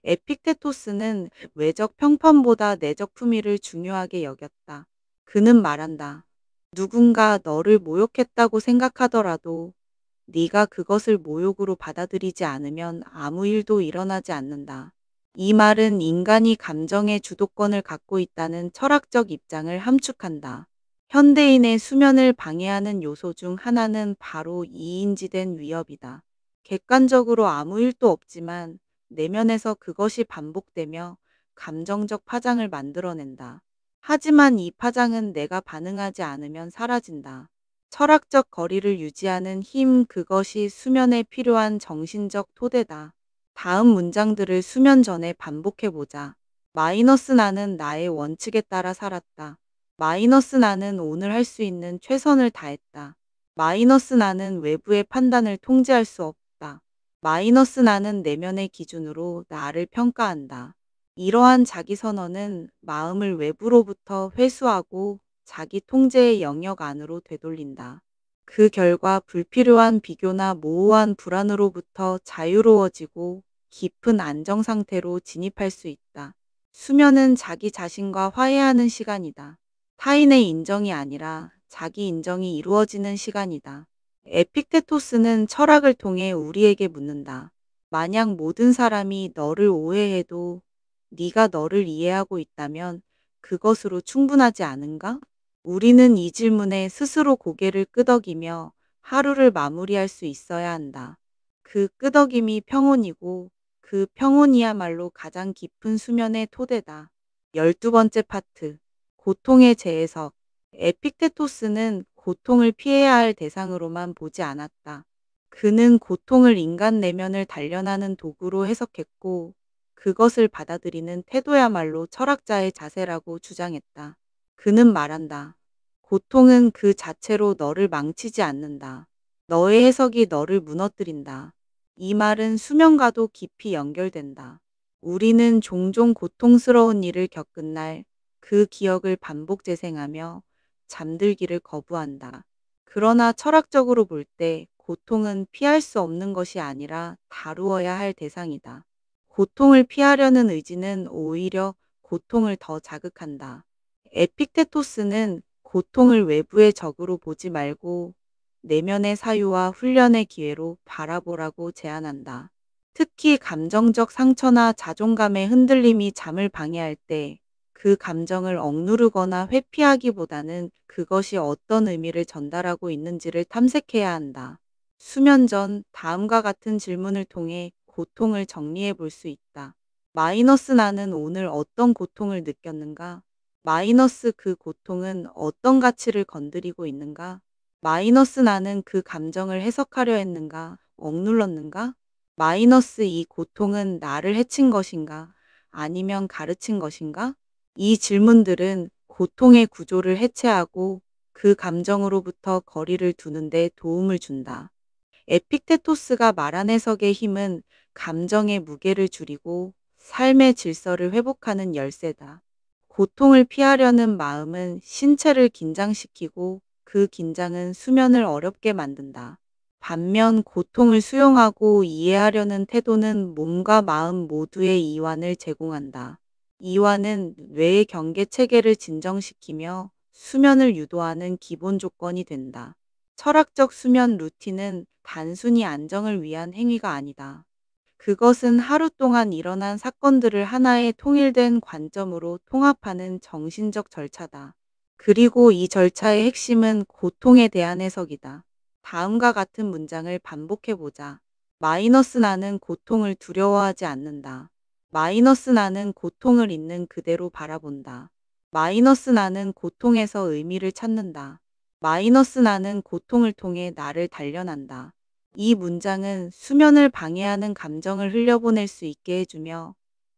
에픽테토스는 외적 평판보다 내적 품위를 중요하게 여겼다. 그는 말한다. 누군가 너를 모욕했다고 생각하더라도 네가 그것을 모욕으로 받아들이지 않으면 아무 일도 일어나지 않는다. 이 말은 인간이 감정의 주도권을 갖고 있다는 철학적 입장을 함축한다. 현대인의 수면을 방해하는 요소 중 하나는 바로 이인지된 위협이다. 객관적으로 아무 일도 없지만 내면에서 그것이 반복되며 감정적 파장을 만들어낸다. 하지만 이 파장은 내가 반응하지 않으면 사라진다. 철학적 거리를 유지하는 힘, 그것이 수면에 필요한 정신적 토대다. 다음 문장들을 수면 전에 반복해보자. 마이너스 나는 나의 원칙에 따라 살았다. 마이너스 나는 오늘 할 수 있는 최선을 다했다. 마이너스 나는 외부의 판단을 통제할 수 없다. 마이너스 나는 내면의 기준으로 나를 평가한다. 이러한 자기선언은 마음을 외부로부터 회수하고 자기 통제의 영역 안으로 되돌린다. 그 결과 불필요한 비교나 모호한 불안으로부터 자유로워지고 깊은 안정 상태로 진입할 수 있다. 수면은 자기 자신과 화해하는 시간이다. 타인의 인정이 아니라 자기 인정이 이루어지는 시간이다. 에픽테토스는 철학을 통해 우리에게 묻는다. 만약 모든 사람이 너를 오해해도 네가 너를 이해하고 있다면 그것으로 충분하지 않은가? 우리는 이 질문에 스스로 고개를 끄덕이며 하루를 마무리할 수 있어야 한다. 그 끄덕임이 평온이고 그 평온이야말로 가장 깊은 수면의 토대다. 12번째 파트. 고통의 재해석. 에픽테토스는 고통을 피해야 할 대상으로만 보지 않았다. 그는 고통을 인간 내면을 단련하는 도구로 해석했고, 그것을 받아들이는 태도야말로 철학자의 자세라고 주장했다. 그는 말한다. 고통은 그 자체로 너를 망치지 않는다. 너의 해석이 너를 무너뜨린다. 이 말은 수면과도 깊이 연결된다. 우리는 종종 고통스러운 일을 겪은 날, 그 기억을 반복 재생하며 잠들기를 거부한다. 그러나 철학적으로 볼 때 고통은 피할 수 없는 것이 아니라 다루어야 할 대상이다. 고통을 피하려는 의지는 오히려 고통을 더 자극한다. 에픽테토스는 고통을 외부의 적으로 보지 말고 내면의 사유와 훈련의 기회로 바라보라고 제안한다. 특히 감정적 상처나 자존감의 흔들림이 잠을 방해할 때 그 감정을 억누르거나 회피하기보다는 그것이 어떤 의미를 전달하고 있는지를 탐색해야 한다. 수면 전 다음과 같은 질문을 통해 고통을 정리해 볼 수 있다. 마이너스 나는 오늘 어떤 고통을 느꼈는가? 마이너스 그 고통은 어떤 가치를 건드리고 있는가? 마이너스 나는 그 감정을 해석하려 했는가? 억눌렀는가? 마이너스 이 고통은 나를 해친 것인가? 아니면 가르친 것인가? 이 질문들은 고통의 구조를 해체하고 그 감정으로부터 거리를 두는데 도움을 준다. 에픽테토스가 말한 해석의 힘은 감정의 무게를 줄이고 삶의 질서를 회복하는 열쇠다. 고통을 피하려는 마음은 신체를 긴장시키고 그 긴장은 수면을 어렵게 만든다. 반면 고통을 수용하고 이해하려는 태도는 몸과 마음 모두의 이완을 제공한다. 이완은 뇌의 경계 체계를 진정시키며 수면을 유도하는 기본 조건이 된다. 철학적 수면 루틴은 단순히 안정을 위한 행위가 아니다. 그것은 하루 동안 일어난 사건들을 하나의 통일된 관점으로 통합하는 정신적 절차다. 그리고 이 절차의 핵심은 고통에 대한 해석이다. 다음과 같은 문장을 반복해보자. 마이너스 나는 고통을 두려워하지 않는다. 마이너스 나는 고통을 있는 그대로 바라본다. 마이너스 나는 고통에서 의미를 찾는다. 마이너스 나는 고통을 통해 나를 단련한다. 이 문장은 수면을 방해하는 감정을 흘려보낼 수 있게 해주며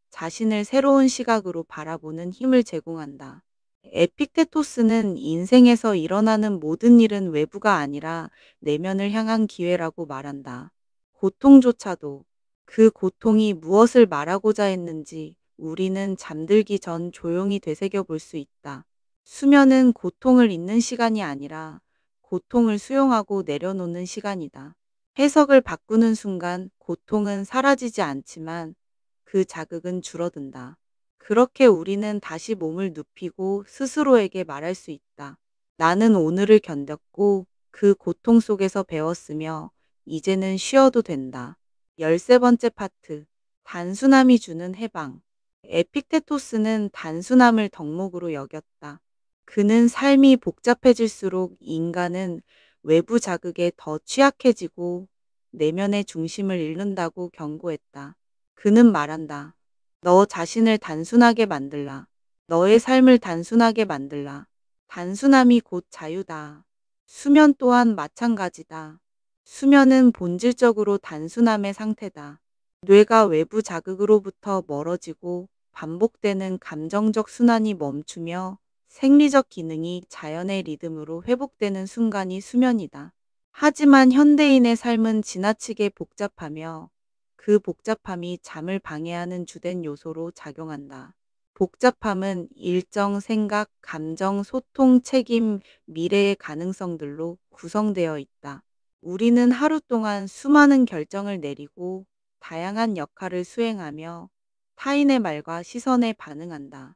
자신을 새로운 시각으로 바라보는 힘을 제공한다. 에픽테토스는 인생에서 일어나는 모든 일은 외부가 아니라 내면을 향한 기회라고 말한다. 고통조차도 그 고통이 무엇을 말하고자 했는지 우리는 잠들기 전 조용히 되새겨 볼 수 있다. 수면은 고통을 잊는 시간이 아니라 고통을 수용하고 내려놓는 시간이다. 해석을 바꾸는 순간 고통은 사라지지 않지만 그 자극은 줄어든다. 그렇게 우리는 다시 몸을 눕히고 스스로에게 말할 수 있다. 나는 오늘을 견뎠고 그 고통 속에서 배웠으며 이제는 쉬어도 된다. 13번째 파트. 단순함이 주는 해방. 에픽테토스는 단순함을 덕목으로 여겼다. 그는 삶이 복잡해질수록 인간은 외부 자극에 더 취약해지고 내면의 중심을 잃는다고 경고했다. 그는 말한다. 너 자신을 단순하게 만들라. 너의 삶을 단순하게 만들라. 단순함이 곧 자유다. 수면 또한 마찬가지다. 수면은 본질적으로 단순함의 상태다. 뇌가 외부 자극으로부터 멀어지고 반복되는 감정적 순환이 멈추며 생리적 기능이 자연의 리듬으로 회복되는 순간이 수면이다. 하지만 현대인의 삶은 지나치게 복잡하며 그 복잡함이 잠을 방해하는 주된 요소로 작용한다. 복잡함은 일정 생각, 감정, 소통, 책임, 미래의 가능성들로 구성되어 있다. 우리는 하루 동안 수많은 결정을 내리고 다양한 역할을 수행하며 타인의 말과 시선에 반응한다.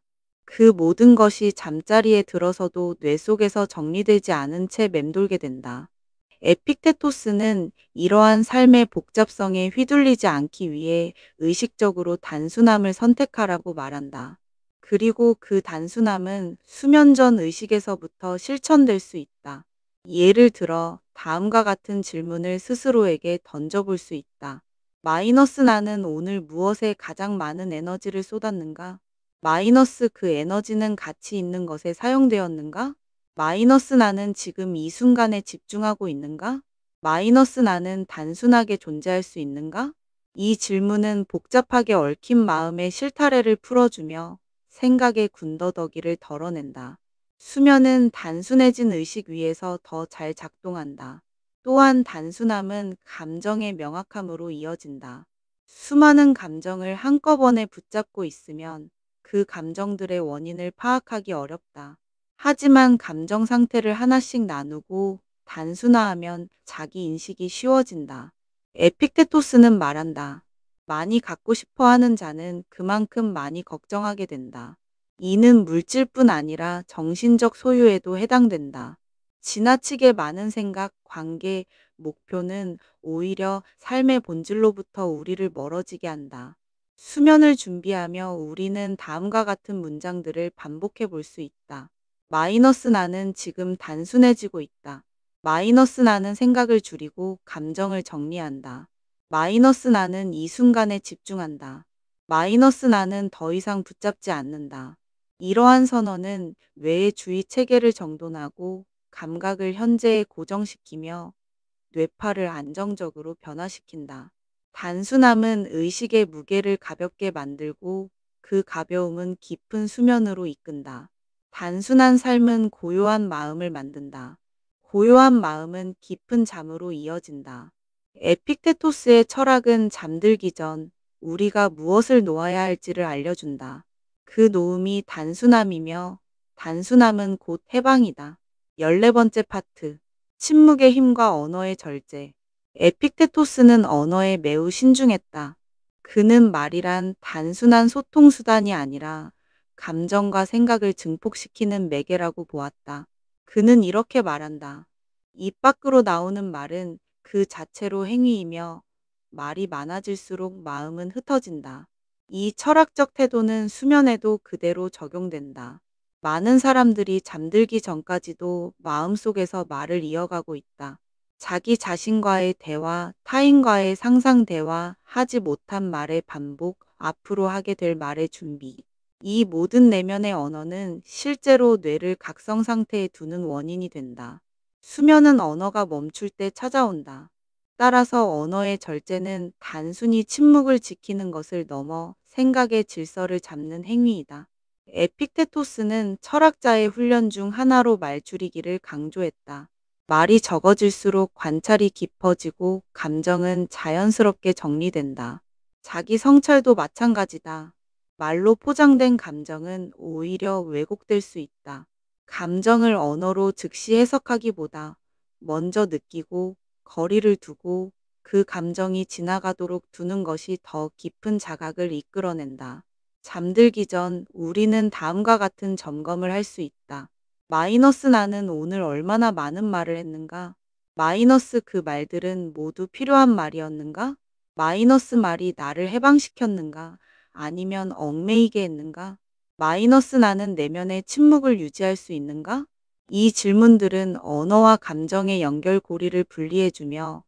그 모든 것이 잠자리에 들어서도 뇌 속에서 정리되지 않은 채 맴돌게 된다. 에픽테토스는 이러한 삶의 복잡성에 휘둘리지 않기 위해 의식적으로 단순함을 선택하라고 말한다. 그리고 그 단순함은 수면 전 의식에서부터 실천될 수 있다. 예를 들어 다음과 같은 질문을 스스로에게 던져볼 수 있다. 마이너스 나는 오늘 무엇에 가장 많은 에너지를 쏟았는가? 마이너스 그 에너지는 가치 있는 것에 사용되었는가? 마이너스 나는 지금 이 순간에 집중하고 있는가? 마이너스 나는 단순하게 존재할 수 있는가? 이 질문은 복잡하게 얽힌 마음의 실타래를 풀어주며 생각의 군더더기를 덜어낸다. 수면은 단순해진 의식 위에서 더 잘 작동한다. 또한 단순함은 감정의 명확함으로 이어진다. 수많은 감정을 한꺼번에 붙잡고 있으면 그 감정들의 원인을 파악하기 어렵다. 하지만 감정 상태를 하나씩 나누고 단순화하면 자기 인식이 쉬워진다. 에픽테토스는 말한다. 많이 갖고 싶어 하는 자는 그만큼 많이 걱정하게 된다. 이는 물질뿐 아니라 정신적 소유에도 해당된다. 지나치게 많은 생각, 관계, 목표는 오히려 삶의 본질로부터 우리를 멀어지게 한다. 수면을 준비하며 우리는 다음과 같은 문장들을 반복해 볼 수 있다. 마이너스 나는 지금 단순해지고 있다. 마이너스 나는 생각을 줄이고 감정을 정리한다. 마이너스 나는 이 순간에 집중한다. 마이너스 나는 더 이상 붙잡지 않는다. 이러한 선언은 뇌의 주의 체계를 정돈하고 감각을 현재에 고정시키며 뇌파를 안정적으로 변화시킨다. 단순함은 의식의 무게를 가볍게 만들고 그 가벼움은 깊은 수면으로 이끈다. 단순한 삶은 고요한 마음을 만든다. 고요한 마음은 깊은 잠으로 이어진다. 에픽테토스의 철학은 잠들기 전 우리가 무엇을 놓아야 할지를 알려준다. 그 놓음이 단순함이며 단순함은 곧 해방이다. 14번째 파트. 침묵의 힘과 언어의 절제. 에픽테토스는 언어에 매우 신중했다. 그는 말이란 단순한 소통 수단이 아니라 감정과 생각을 증폭시키는 매개라고 보았다. 그는 이렇게 말한다. 입 밖으로 나오는 말은 그 자체로 행위이며 말이 많아질수록 마음은 흩어진다. 이 철학적 태도는 수면에도 그대로 적용된다. 많은 사람들이 잠들기 전까지도 마음속에서 말을 이어가고 있다. 자기 자신과의 대화, 타인과의 상상 대화, 하지 못한 말의 반복, 앞으로 하게 될 말의 준비. 이 모든 내면의 언어는 실제로 뇌를 각성 상태에 두는 원인이 된다. 수면은 언어가 멈출 때 찾아온다. 따라서 언어의 절제는 단순히 침묵을 지키는 것을 넘어 생각의 질서를 잡는 행위이다. 에픽테토스는 철학자의 훈련 중 하나로 말 줄이기를 강조했다. 말이 적어질수록 관찰이 깊어지고 감정은 자연스럽게 정리된다. 자기 성찰도 마찬가지다. 말로 포장된 감정은 오히려 왜곡될 수 있다. 감정을 언어로 즉시 해석하기보다 먼저 느끼고 거리를 두고 그 감정이 지나가도록 두는 것이 더 깊은 자각을 이끌어낸다. 잠들기 전 우리는 다음과 같은 점검을 할 수 있다. 마이너스 나는 오늘 얼마나 많은 말을 했는가? 마이너스 그 말들은 모두 필요한 말이었는가? 마이너스 말이 나를 해방시켰는가? 아니면 얽매이게 했는가? 마이너스 나는 내면의 침묵을 유지할 수 있는가? 이 질문들은 언어와 감정의 연결고리를 분리해주며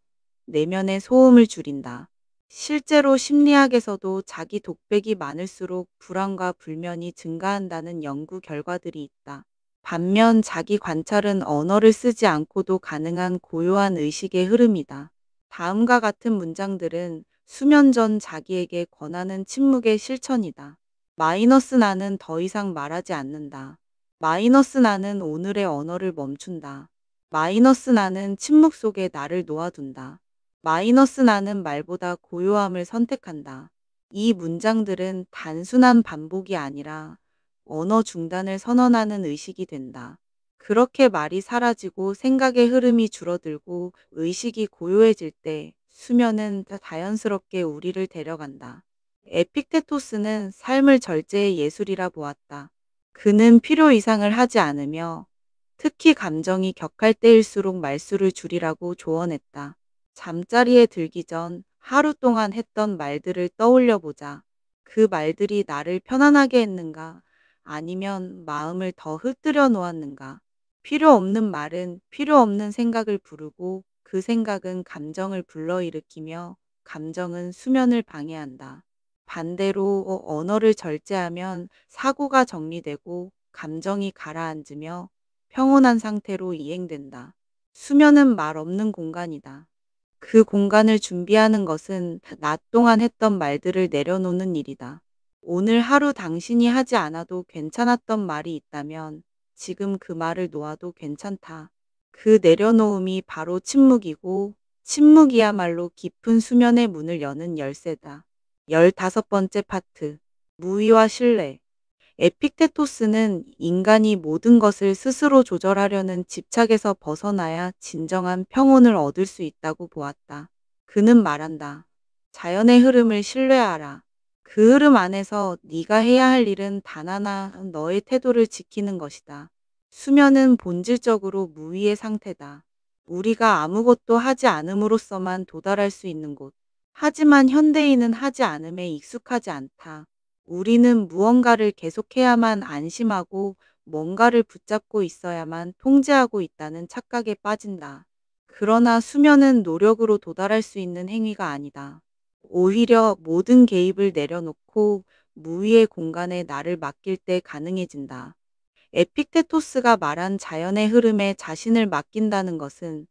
내면의 소음을 줄인다. 실제로 심리학에서도 자기 독백이 많을수록 불안과 불면이 증가한다는 연구 결과들이 있다. 반면 자기 관찰은 언어를 쓰지 않고도 가능한 고요한 의식의 흐름이다. 다음과 같은 문장들은 수면 전 자기에게 권하는 침묵의 실천이다. 마이너스 나는 더 이상 말하지 않는다. 마이너스 나는 오늘의 언어를 멈춘다. 마이너스 나는 침묵 속에 나를 놓아둔다. 마이너스 나는 말보다 고요함을 선택한다. 이 문장들은 단순한 반복이 아니라 언어 중단을 선언하는 의식이 된다. 그렇게 말이 사라지고 생각의 흐름이 줄어들고 의식이 고요해질 때 수면은 자연스럽게 우리를 데려간다. 에픽테토스는 삶을 절제의 예술이라 보았다. 그는 필요 이상을 하지 않으며 특히 감정이 격할 때일수록 말수를 줄이라고 조언했다. 잠자리에 들기 전 하루 동안 했던 말들을 떠올려 보자. 그 말들이 나를 편안하게 했는가? 아니면 마음을 더 흩뜨려 놓았는가? 필요 없는 말은 필요 없는 생각을 부르고 그 생각은 감정을 불러일으키며 감정은 수면을 방해한다. 반대로 언어를 절제하면 사고가 정리되고 감정이 가라앉으며 평온한 상태로 이행된다. 수면은 말 없는 공간이다. 그 공간을 준비하는 것은 낮 동안 했던 말들을 내려놓는 일이다. 오늘 하루 당신이 하지 않아도 괜찮았던 말이 있다면 지금 그 말을 놓아도 괜찮다. 그 내려놓음이 바로 침묵이고 침묵이야말로 깊은 수면의 문을 여는 열쇠다. 15번째 파트. 무의와 신뢰. 에픽테토스는 인간이 모든 것을 스스로 조절하려는 집착에서 벗어나야 진정한 평온을 얻을 수 있다고 보았다. 그는 말한다. 자연의 흐름을 신뢰하라. 그 흐름 안에서 네가 해야 할 일은 단 하나, 너의 태도를 지키는 것이다. 수면은 본질적으로 무의의 상태다. 우리가 아무것도 하지 않음으로써만 도달할 수 있는 곳. 하지만 현대인은 하지 않음에 익숙하지 않다. 우리는 무언가를 계속해야만 안심하고 뭔가를 붙잡고 있어야만 통제하고 있다는 착각에 빠진다. 그러나 수면은 노력으로 도달할 수 있는 행위가 아니다. 오히려 모든 개입을 내려놓고 무의의 공간에 나를 맡길 때 가능해진다. 에픽테토스가 말한 자연의 흐름에 자신을 맡긴다는 것은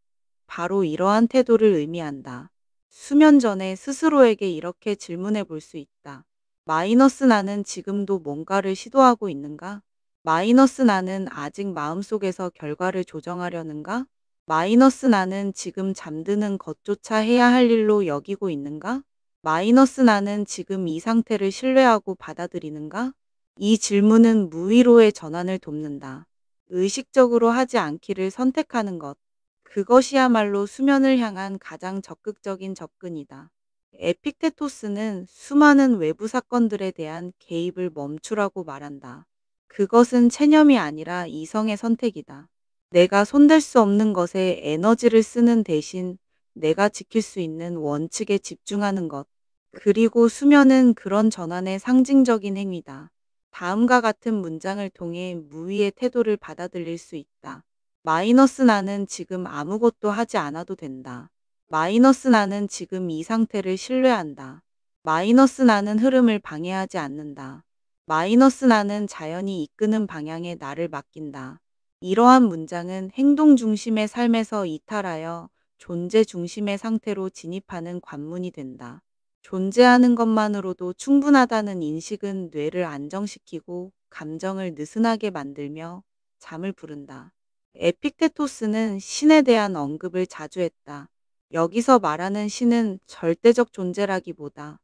바로 이러한 태도를 의미한다. 수면 전에 스스로에게 이렇게 질문해 볼 수 있다. 마이너스 나는 지금도 뭔가를 시도하고 있는가? 마이너스 나는 아직 마음속에서 결과를 조정하려는가? 마이너스 나는 지금 잠드는 것조차 해야 할 일로 여기고 있는가? 마이너스 나는 지금 이 상태를 신뢰하고 받아들이는가? 이 질문은 무의로의 전환을 돕는다. 의식적으로 하지 않기를 선택하는 것. 그것이야말로 수면을 향한 가장 적극적인 접근이다. 에픽테토스는 수많은 외부 사건들에 대한 개입을 멈추라고 말한다. 그것은 체념이 아니라 이성의 선택이다. 내가 손댈 수 없는 것에 에너지를 쓰는 대신 내가 지킬 수 있는 원칙에 집중하는 것. 그리고 수면은 그런 전환의 상징적인 행위다. 다음과 같은 문장을 통해 무의의 태도를 받아들일 수 있다. 마이너스 나는 지금 아무것도 하지 않아도 된다. 마이너스 나는 지금 이 상태를 신뢰한다. 마이너스 나는 흐름을 방해하지 않는다. 마이너스 나는 자연이 이끄는 방향에 나를 맡긴다. 이러한 문장은 행동 중심의 삶에서 이탈하여 존재 중심의 상태로 진입하는 관문이 된다. 존재하는 것만으로도 충분하다는 인식은 뇌를 안정시키고 감정을 느슨하게 만들며 잠을 부른다. 에픽테토스는 신에 대한 언급을 자주 했다. 여기서 말하는 신은 절대적 존재라기보다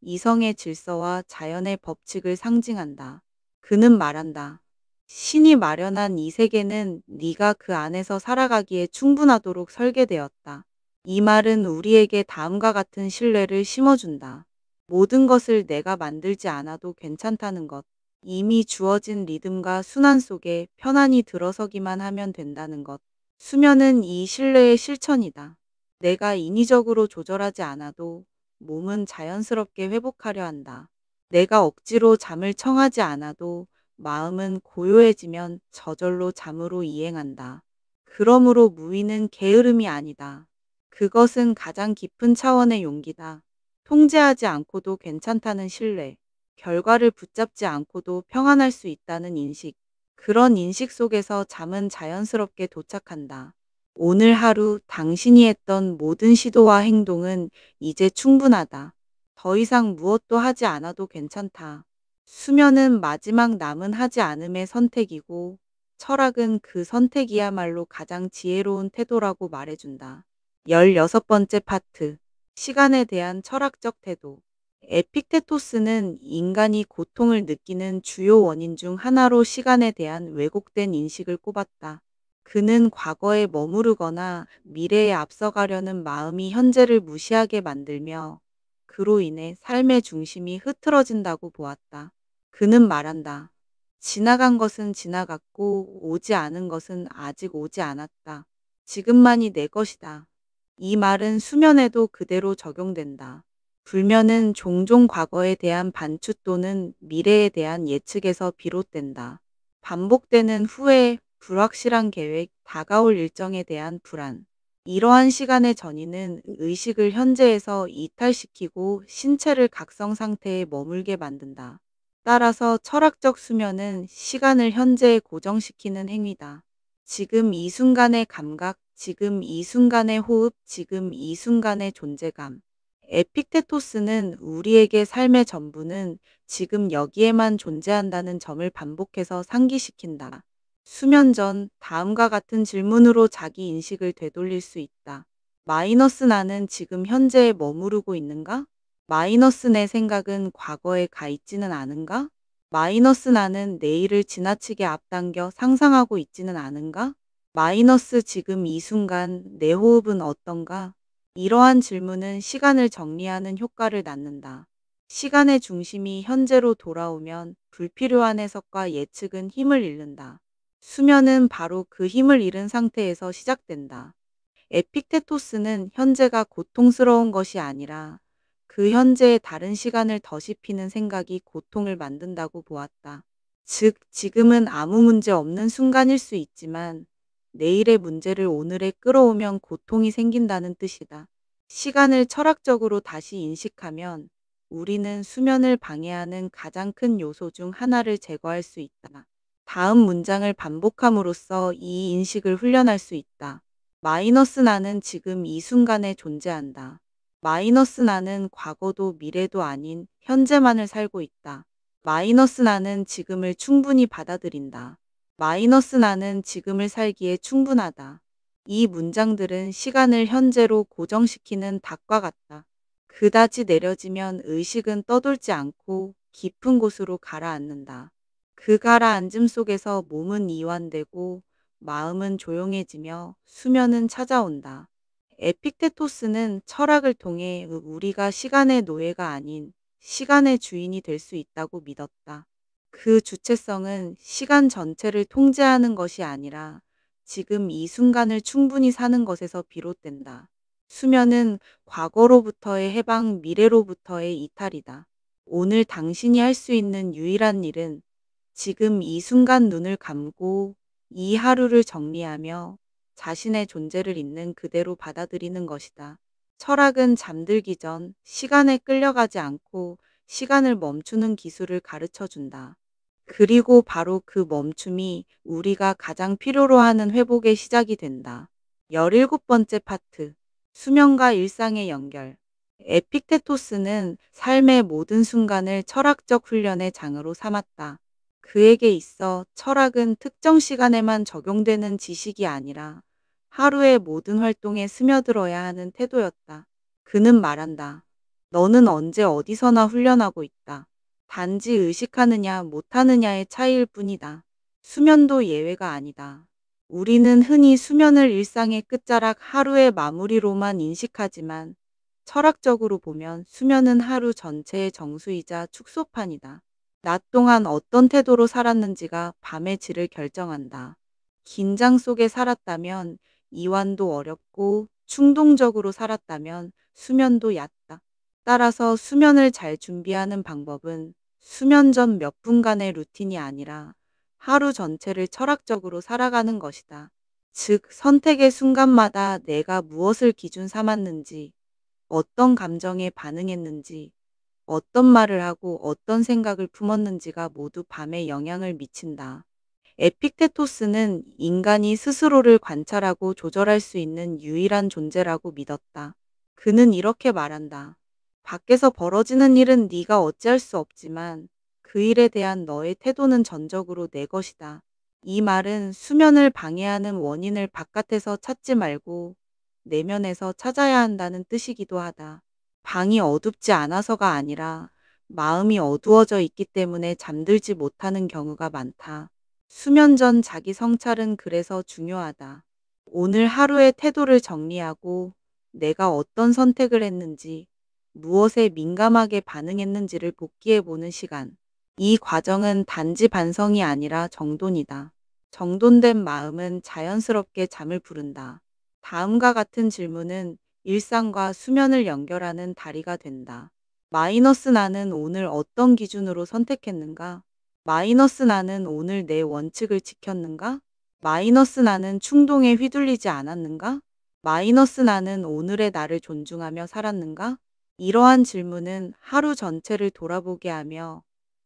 이성의 질서와 자연의 법칙을 상징한다. 그는 말한다. 신이 마련한 이 세계는 네가 그 안에서 살아가기에 충분하도록 설계되었다. 이 말은 우리에게 다음과 같은 신뢰를 심어준다. 모든 것을 내가 만들지 않아도 괜찮다는 것. 이미 주어진 리듬과 순환 속에 편안히 들어서기만 하면 된다는 것. 수면은 이 신뢰의 실천이다. 내가 인위적으로 조절하지 않아도 몸은 자연스럽게 회복하려 한다. 내가 억지로 잠을 청하지 않아도 마음은 고요해지면 저절로 잠으로 이행한다. 그러므로 무의는 게으름이 아니다. 그것은 가장 깊은 차원의 용기다. 통제하지 않고도 괜찮다는 신뢰. 결과를 붙잡지 않고도 평안할 수 있다는 인식. 그런 인식 속에서 잠은 자연스럽게 도착한다. 오늘 하루 당신이 했던 모든 시도와 행동은 이제 충분하다. 더 이상 무엇도 하지 않아도 괜찮다. 수면은 마지막 남은 하지 않음의 선택이고 철학은 그 선택이야말로 가장 지혜로운 태도라고 말해준다. 16번째 파트. 시간에 대한 철학적 태도. 에픽테토스는 인간이 고통을 느끼는 주요 원인 중 하나로 시간에 대한 왜곡된 인식을 꼽았다. 그는 과거에 머무르거나 미래에 앞서가려는 마음이 현재를 무시하게 만들며 그로 인해 삶의 중심이 흐트러진다고 보았다. 그는 말한다. 지나간 것은 지나갔고 오지 않은 것은 아직 오지 않았다. 지금만이 내 것이다. 이 말은 수면에도 그대로 적용된다. 불면은 종종 과거에 대한 반추 또는 미래에 대한 예측에서 비롯된다. 반복되는 후회, 불확실한 계획, 다가올 일정에 대한 불안. 이러한 시간의 전이는 의식을 현재에서 이탈시키고 신체를 각성 상태에 머물게 만든다. 따라서 철학적 수면은 시간을 현재에 고정시키는 행위다. 지금 이 순간의 감각, 지금 이 순간의 호흡, 지금 이 순간의 존재감. 에픽테토스는 우리에게 삶의 전부는 지금 여기에만 존재한다는 점을 반복해서 상기시킨다. 수면 전 다음과 같은 질문으로 자기 인식을 되돌릴 수 있다. 마이너스 나는 지금 현재에 머무르고 있는가? 마이너스 내 생각은 과거에 가 있지는 않은가? 마이너스 나는 내일을 지나치게 앞당겨 상상하고 있지는 않은가? 마이너스 지금 이 순간 내 호흡은 어떤가? 이러한 질문은 시간을 정리하는 효과를 낳는다. 시간의 중심이 현재로 돌아오면 불필요한 해석과 예측은 힘을 잃는다. 수면은 바로 그 힘을 잃은 상태에서 시작된다. 에픽테토스는 현재가 고통스러운 것이 아니라 그 현재의 다른 시간을 더씹히는 생각이 고통을 만든다고 보았다. 즉, 지금은 아무 문제 없는 순간일 수 있지만 내일의 문제를 오늘에 끌어오면 고통이 생긴다는 뜻이다. 시간을 철학적으로 다시 인식하면 우리는 수면을 방해하는 가장 큰 요소 중 하나를 제거할 수 있다. 다음 문장을 반복함으로써 이 인식을 훈련할 수 있다. 마이너스 나는 지금 이 순간에 존재한다. 마이너스 나는 과거도 미래도 아닌 현재만을 살고 있다. 마이너스 나는 지금을 충분히 받아들인다. 마이너스 나는 지금을 살기에 충분하다. 이 문장들은 시간을 현재로 고정시키는 닭과 같다. 그다지 내려지면 의식은 떠돌지 않고 깊은 곳으로 가라앉는다. 그 가라앉음 속에서 몸은 이완되고 마음은 조용해지며 수면은 찾아온다. 에픽테토스는 철학을 통해 우리가 시간의 노예가 아닌 시간의 주인이 될 수 있다고 믿었다. 그 주체성은 시간 전체를 통제하는 것이 아니라 지금 이 순간을 충분히 사는 것에서 비롯된다. 수면은 과거로부터의 해방, 미래로부터의 이탈이다. 오늘 당신이 할 수 있는 유일한 일은 지금 이 순간 눈을 감고 이 하루를 정리하며 자신의 존재를 있는 그대로 받아들이는 것이다. 철학은 잠들기 전 시간에 끌려가지 않고 시간을 멈추는 기술을 가르쳐 준다. 그리고 바로 그 멈춤이 우리가 가장 필요로 하는 회복의 시작이 된다. 17번째 파트. 수면과 일상의 연결. 에픽테토스는 삶의 모든 순간을 철학적 훈련의 장으로 삼았다. 그에게 있어 철학은 특정 시간에만 적용되는 지식이 아니라 하루의 모든 활동에 스며들어야 하는 태도였다. 그는 말한다. 너는 언제 어디서나 훈련하고 있다. 단지 의식하느냐 못하느냐의 차이일 뿐이다. 수면도 예외가 아니다. 우리는 흔히 수면을 일상의 끝자락 하루의 마무리로만 인식하지만 철학적으로 보면 수면은 하루 전체의 정수이자 축소판이다. 낮 동안 어떤 태도로 살았는지가 밤의 질을 결정한다. 긴장 속에 살았다면 이완도 어렵고 충동적으로 살았다면 수면도 얕다. 따라서 수면을 잘 준비하는 방법은 수면 전 몇 분간의 루틴이 아니라 하루 전체를 철학적으로 살아가는 것이다. 즉, 선택의 순간마다 내가 무엇을 기준 삼았는지, 어떤 감정에 반응했는지, 어떤 말을 하고 어떤 생각을 품었는지가 모두 밤에 영향을 미친다. 에픽테토스는 인간이 스스로를 관찰하고 조절할 수 있는 유일한 존재라고 믿었다. 그는 이렇게 말한다. 밖에서 벌어지는 일은 네가 어찌할 수 없지만 그 일에 대한 너의 태도는 전적으로 내 것이다. 이 말은 수면을 방해하는 원인을 바깥에서 찾지 말고 내면에서 찾아야 한다는 뜻이기도 하다. 방이 어둡지 않아서가 아니라 마음이 어두워져 있기 때문에 잠들지 못하는 경우가 많다. 수면 전 자기 성찰은 그래서 중요하다. 오늘 하루의 태도를 정리하고 내가 어떤 선택을 했는지, 무엇에 민감하게 반응했는지를 복기해 보는 시간. 이 과정은 단지 반성이 아니라 정돈이다. 정돈된 마음은 자연스럽게 잠을 부른다. 다음과 같은 질문은 일상과 수면을 연결하는 다리가 된다. 마이너스 나는 오늘 어떤 기준으로 선택했는가? 마이너스 나는 오늘 내 원칙을 지켰는가? 마이너스 나는 충동에 휘둘리지 않았는가? 마이너스 나는 오늘의 나를 존중하며 살았는가? 이러한 질문은 하루 전체를 돌아보게 하며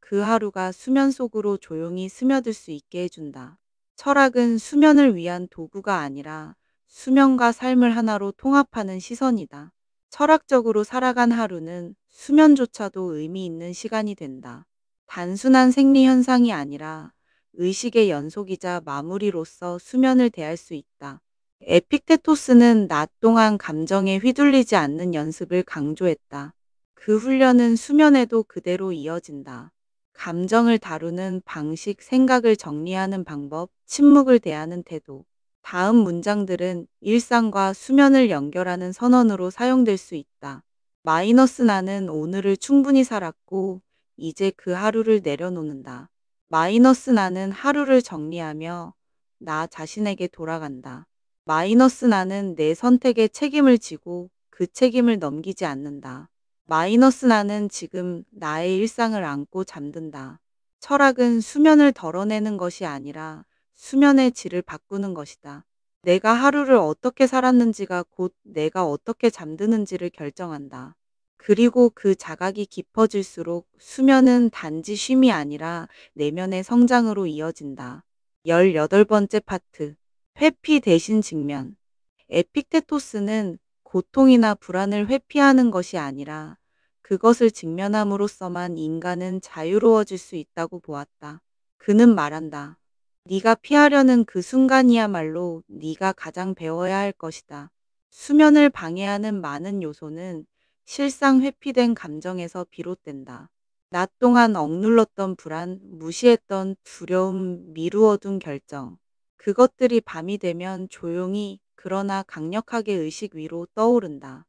그 하루가 수면 속으로 조용히 스며들 수 있게 해준다. 철학은 수면을 위한 도구가 아니라 수면과 삶을 하나로 통합하는 시선이다. 철학적으로 살아간 하루는 수면조차도 의미 있는 시간이 된다. 단순한 생리 현상이 아니라 의식의 연속이자 마무리로서 수면을 대할 수 있다. 에픽테토스는 낮 동안 감정에 휘둘리지 않는 연습을 강조했다. 그 훈련은 수면에도 그대로 이어진다. 감정을 다루는 방식, 생각을 정리하는 방법, 침묵을 대하는 태도. 다음 문장들은 일상과 수면을 연결하는 선언으로 사용될 수 있다. 마이너스 나는 오늘을 충분히 살았고, 이제 그 하루를 내려놓는다. 마이너스 나는 하루를 정리하며 나 자신에게 돌아간다. 마이너스 나는 내 선택에 책임을 지고 그 책임을 넘기지 않는다. 마이너스 나는 지금 나의 일상을 안고 잠든다. 철학은 수면을 덜어내는 것이 아니라 수면의 질을 바꾸는 것이다. 내가 하루를 어떻게 살았는지가 곧 내가 어떻게 잠드는지를 결정한다. 그리고 그 자각이 깊어질수록 수면은 단지 쉼이 아니라 내면의 성장으로 이어진다. 18번째 파트. 회피 대신 직면. 에픽테토스는 고통이나 불안을 회피하는 것이 아니라 그것을 직면함으로써만 인간은 자유로워질 수 있다고 보았다. 그는 말한다. 네가 피하려는 그 순간이야말로 네가 가장 배워야 할 것이다. 수면을 방해하는 많은 요소는 실상 회피된 감정에서 비롯된다. 낮 동안 억눌렀던 불안, 무시했던 두려움, 미루어둔 결정. 그것들이 밤이 되면 조용히 그러나 강력하게 의식 위로 떠오른다.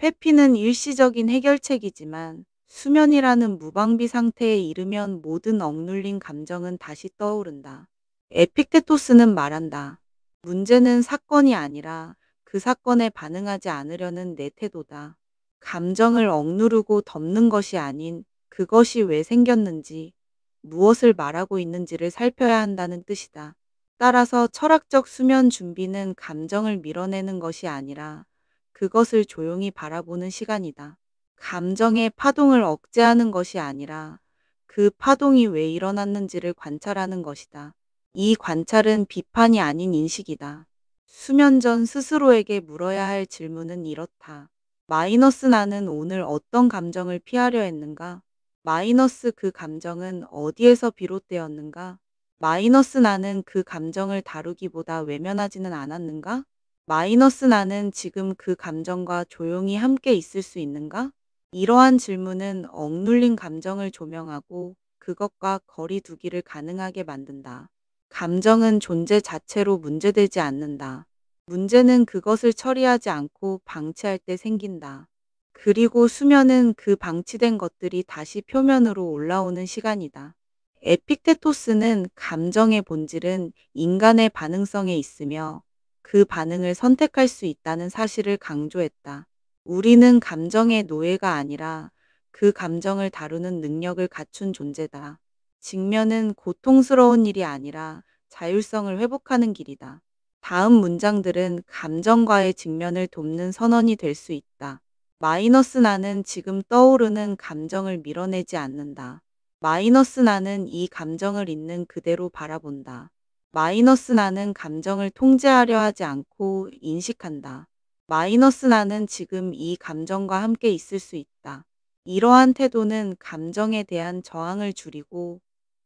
회피는 일시적인 해결책이지만 수면이라는 무방비 상태에 이르면 모든 억눌린 감정은 다시 떠오른다. 에픽테토스는 말한다. 문제는 사건이 아니라 그 사건에 반응하지 않으려는 내 태도다. 감정을 억누르고 덮는 것이 아닌 그것이 왜 생겼는지, 무엇을 말하고 있는지를 살펴야 한다는 뜻이다. 따라서 철학적 수면 준비는 감정을 밀어내는 것이 아니라 그것을 조용히 바라보는 시간이다. 감정의 파동을 억제하는 것이 아니라 그 파동이 왜 일어났는지를 관찰하는 것이다. 이 관찰은 비판이 아닌 인식이다. 수면 전 스스로에게 물어야 할 질문은 이렇다. 마이너스 나는 오늘 어떤 감정을 피하려 했는가? 마이너스 그 감정은 어디에서 비롯되었는가? 마이너스 나는 그 감정을 다루기보다 외면하지는 않았는가? 마이너스 나는 지금 그 감정과 조용히 함께 있을 수 있는가? 이러한 질문은 억눌린 감정을 조명하고 그것과 거리 두기를 가능하게 만든다. 감정은 존재 자체로 문제되지 않는다. 문제는 그것을 처리하지 않고 방치할 때 생긴다. 그리고 수면은 그 방치된 것들이 다시 표면으로 올라오는 시간이다. 에픽테토스는 감정의 본질은 인간의 반응성에 있으며 그 반응을 선택할 수 있다는 사실을 강조했다. 우리는 감정의 노예가 아니라 그 감정을 다루는 능력을 갖춘 존재다. 직면은 고통스러운 일이 아니라 자율성을 회복하는 길이다. 다음 문장들은 감정과의 직면을 돕는 선언이 될 수 있다. 마이너스 나는 지금 떠오르는 감정을 밀어내지 않는다. 마이너스 나는 이 감정을 있는 그대로 바라본다. 마이너스 나는 감정을 통제하려 하지 않고 인식한다. 마이너스 나는 지금 이 감정과 함께 있을 수 있다. 이러한 태도는 감정에 대한 저항을 줄이고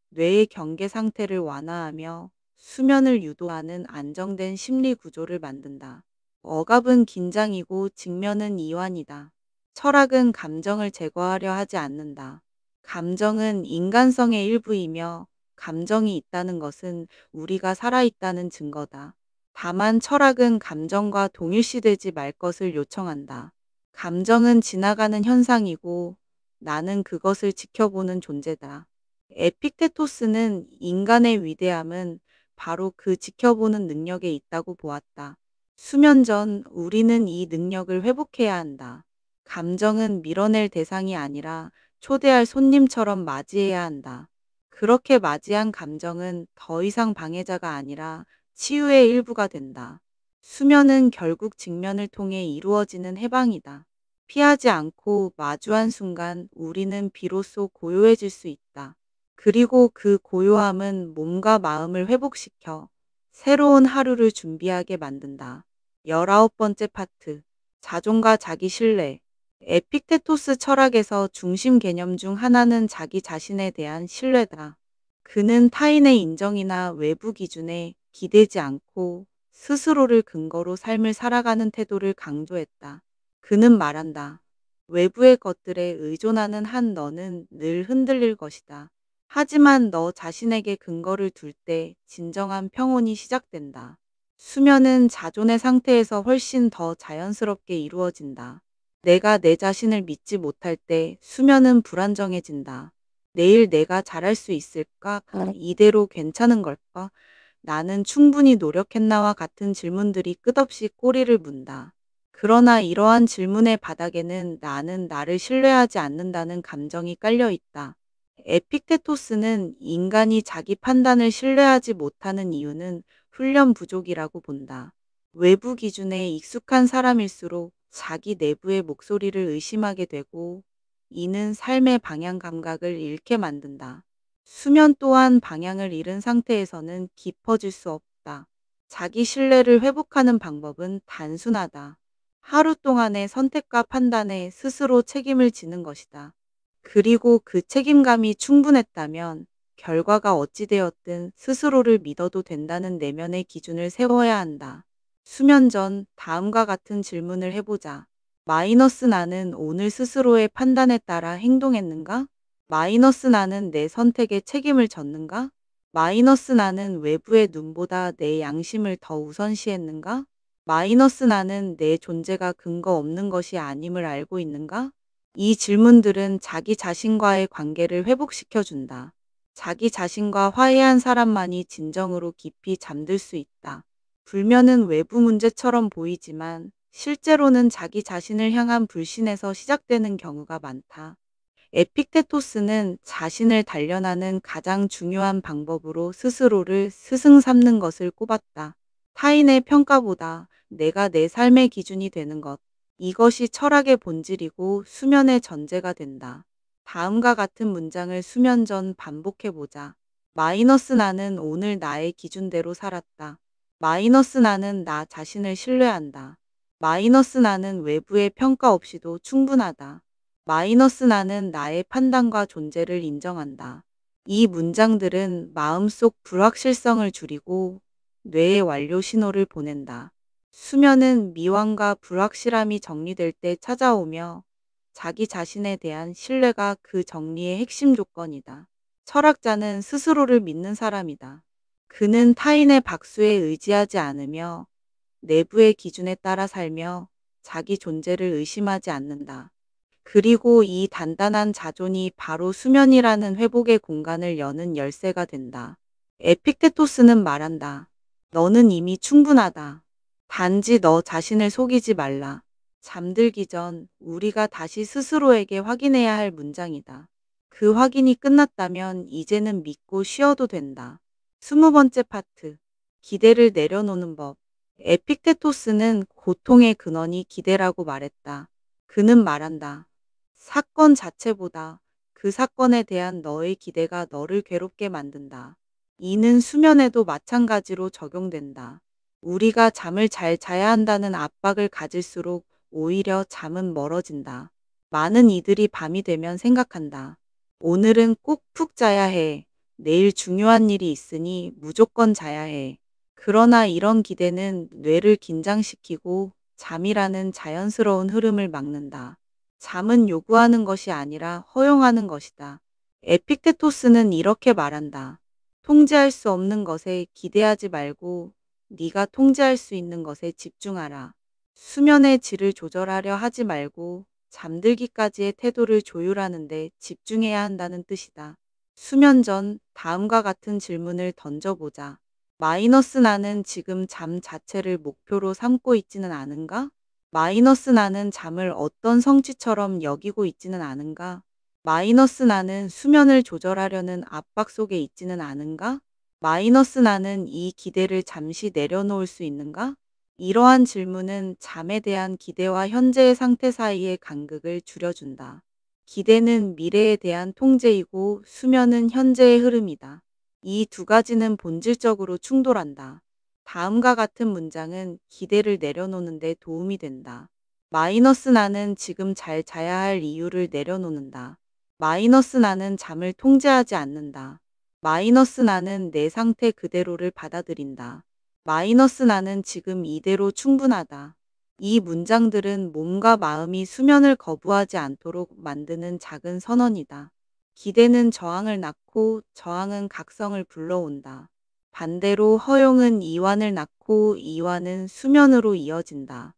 뇌의 경계 상태를 완화하며 수면을 유도하는 안정된 심리 구조를 만든다. 억압은 긴장이고 직면은 이완이다. 철학은 감정을 제거하려 하지 않는다. 감정은 인간성의 일부이며 감정이 있다는 것은 우리가 살아있다는 증거다. 다만 철학은 감정과 동일시되지 말 것을 요청한다. 감정은 지나가는 현상이고 나는 그것을 지켜보는 존재다. 에픽테토스는 인간의 위대함은 바로 그 지켜보는 능력에 있다고 보았다. 수면 전 우리는 이 능력을 회복해야 한다. 감정은 밀어낼 대상이 아니라 초대할 손님처럼 맞이해야 한다. 그렇게 맞이한 감정은 더 이상 방해자가 아니라 치유의 일부가 된다. 수면은 결국 직면을 통해 이루어지는 해방이다. 피하지 않고 마주한 순간 우리는 비로소 고요해질 수 있다. 그리고 그 고요함은 몸과 마음을 회복시켜 새로운 하루를 준비하게 만든다. 19번째 파트. 자존과 자기 신뢰. 에픽테토스 철학에서 중심 개념 중 하나는 자기 자신에 대한 신뢰다. 그는 타인의 인정이나 외부 기준에 기대지 않고 스스로를 근거로 삶을 살아가는 태도를 강조했다. 그는 말한다. 외부의 것들에 의존하는 한 너는 늘 흔들릴 것이다. 하지만 너 자신에게 근거를 둘 때 진정한 평온이 시작된다. 수면은 자존의 상태에서 훨씬 더 자연스럽게 이루어진다. 내가 내 자신을 믿지 못할 때 수면은 불안정해진다. 내일 내가 잘할 수 있을까? 이대로 괜찮은 걸까? 나는 충분히 노력했나와 같은 질문들이 끝없이 꼬리를 문다. 그러나 이러한 질문의 바닥에는 나는 나를 신뢰하지 않는다는 감정이 깔려 있다. 에픽테토스는 인간이 자기 판단을 신뢰하지 못하는 이유는 훈련 부족이라고 본다. 외부 기준에 익숙한 사람일수록 자기 내부의 목소리를 의심하게 되고 이는 삶의 방향 감각을 잃게 만든다. 수면 또한 방향을 잃은 상태에서는 깊어질 수 없다. 자기 신뢰를 회복하는 방법은 단순하다. 하루 동안의 선택과 판단에 스스로 책임을 지는 것이다. 그리고 그 책임감이 충분했다면 결과가 어찌되었든 스스로를 믿어도 된다는 내면의 기준을 세워야 한다. 수면 전 다음과 같은 질문을 해보자. 마이너스 나는 오늘 스스로의 판단에 따라 행동했는가? 마이너스 나는 내 선택에 책임을 졌는가? 마이너스 나는 외부의 눈보다 내 양심을 더 우선시했는가? 마이너스 나는 내 존재가 근거 없는 것이 아님을 알고 있는가? 이 질문들은 자기 자신과의 관계를 회복시켜 준다. 자기 자신과 화해한 사람만이 진정으로 깊이 잠들 수 있다. 불면은 외부 문제처럼 보이지만 실제로는 자기 자신을 향한 불신에서 시작되는 경우가 많다. 에픽테토스는 자신을 단련하는 가장 중요한 방법으로 스스로를 스승 삼는 것을 꼽았다. 타인의 평가보다 내가 내 삶의 기준이 되는 것. 이것이 철학의 본질이고 수면의 전제가 된다. 다음과 같은 문장을 수면 전 반복해보자. 마이너스 나는 오늘 나의 기준대로 살았다. 마이너스 나는 나 자신을 신뢰한다. 마이너스 나는 외부의 평가 없이도 충분하다. 마이너스 나는 나의 판단과 존재를 인정한다. 이 문장들은 마음속 불확실성을 줄이고 뇌에 완료 신호를 보낸다. 수면은 미완과 불확실함이 정리될 때 찾아오며 자기 자신에 대한 신뢰가 그 정리의 핵심 조건이다. 철학자는 스스로를 믿는 사람이다. 그는 타인의 박수에 의지하지 않으며 내부의 기준에 따라 살며 자기 존재를 의심하지 않는다. 그리고 이 단단한 자존이 바로 수면이라는 회복의 공간을 여는 열쇠가 된다. 에픽테토스는 말한다. 너는 이미 충분하다. 단지 너 자신을 속이지 말라. 잠들기 전 우리가 다시 스스로에게 확인해야 할 문장이다. 그 확인이 끝났다면 이제는 믿고 쉬어도 된다. 20번째 파트. 기대를 내려놓는 법. 에픽테토스는 고통의 근원이 기대라고 말했다. 그는 말한다. 사건 자체보다 그 사건에 대한 너의 기대가 너를 괴롭게 만든다. 이는 수면에도 마찬가지로 적용된다. 우리가 잠을 잘 자야 한다는 압박을 가질수록 오히려 잠은 멀어진다. 많은 이들이 밤이 되면 생각한다. 오늘은 꼭 푹 자야 해. 내일 중요한 일이 있으니 무조건 자야 해. 그러나 이런 기대는 뇌를 긴장시키고 잠이라는 자연스러운 흐름을 막는다. 잠은 요구하는 것이 아니라 허용하는 것이다. 에픽테토스는 이렇게 말한다. 통제할 수 없는 것에 기대하지 말고 네가 통제할 수 있는 것에 집중하라. 수면의 질을 조절하려 하지 말고 잠들기까지의 태도를 조율하는 데 집중해야 한다는 뜻이다. 수면 전 다음과 같은 질문을 던져보자. 마이너스 나는 지금 잠 자체를 목표로 삼고 있지는 않은가? 마이너스 나는 잠을 어떤 성취처럼 여기고 있지는 않은가? 마이너스 나는 수면을 조절하려는 압박 속에 있지는 않은가? 마이너스 나는 이 기대를 잠시 내려놓을 수 있는가? 이러한 질문은 잠에 대한 기대와 현재의 상태 사이의 간극을 줄여준다. 기대는 미래에 대한 통제이고 수면은 현재의 흐름이다. 이 두 가지는 본질적으로 충돌한다. 다음과 같은 문장은 기대를 내려놓는 데 도움이 된다. 마이너스 나는 지금 잘 자야 할 이유를 내려놓는다. 마이너스 나는 잠을 통제하지 않는다. 마이너스 나는 내 상태 그대로를 받아들인다. 마이너스 나는 지금 이대로 충분하다. 이 문장들은 몸과 마음이 수면을 거부하지 않도록 만드는 작은 선언이다. 기대는 저항을 낳고 저항은 각성을 불러온다. 반대로 허용은 이완을 낳고 이완은 수면으로 이어진다.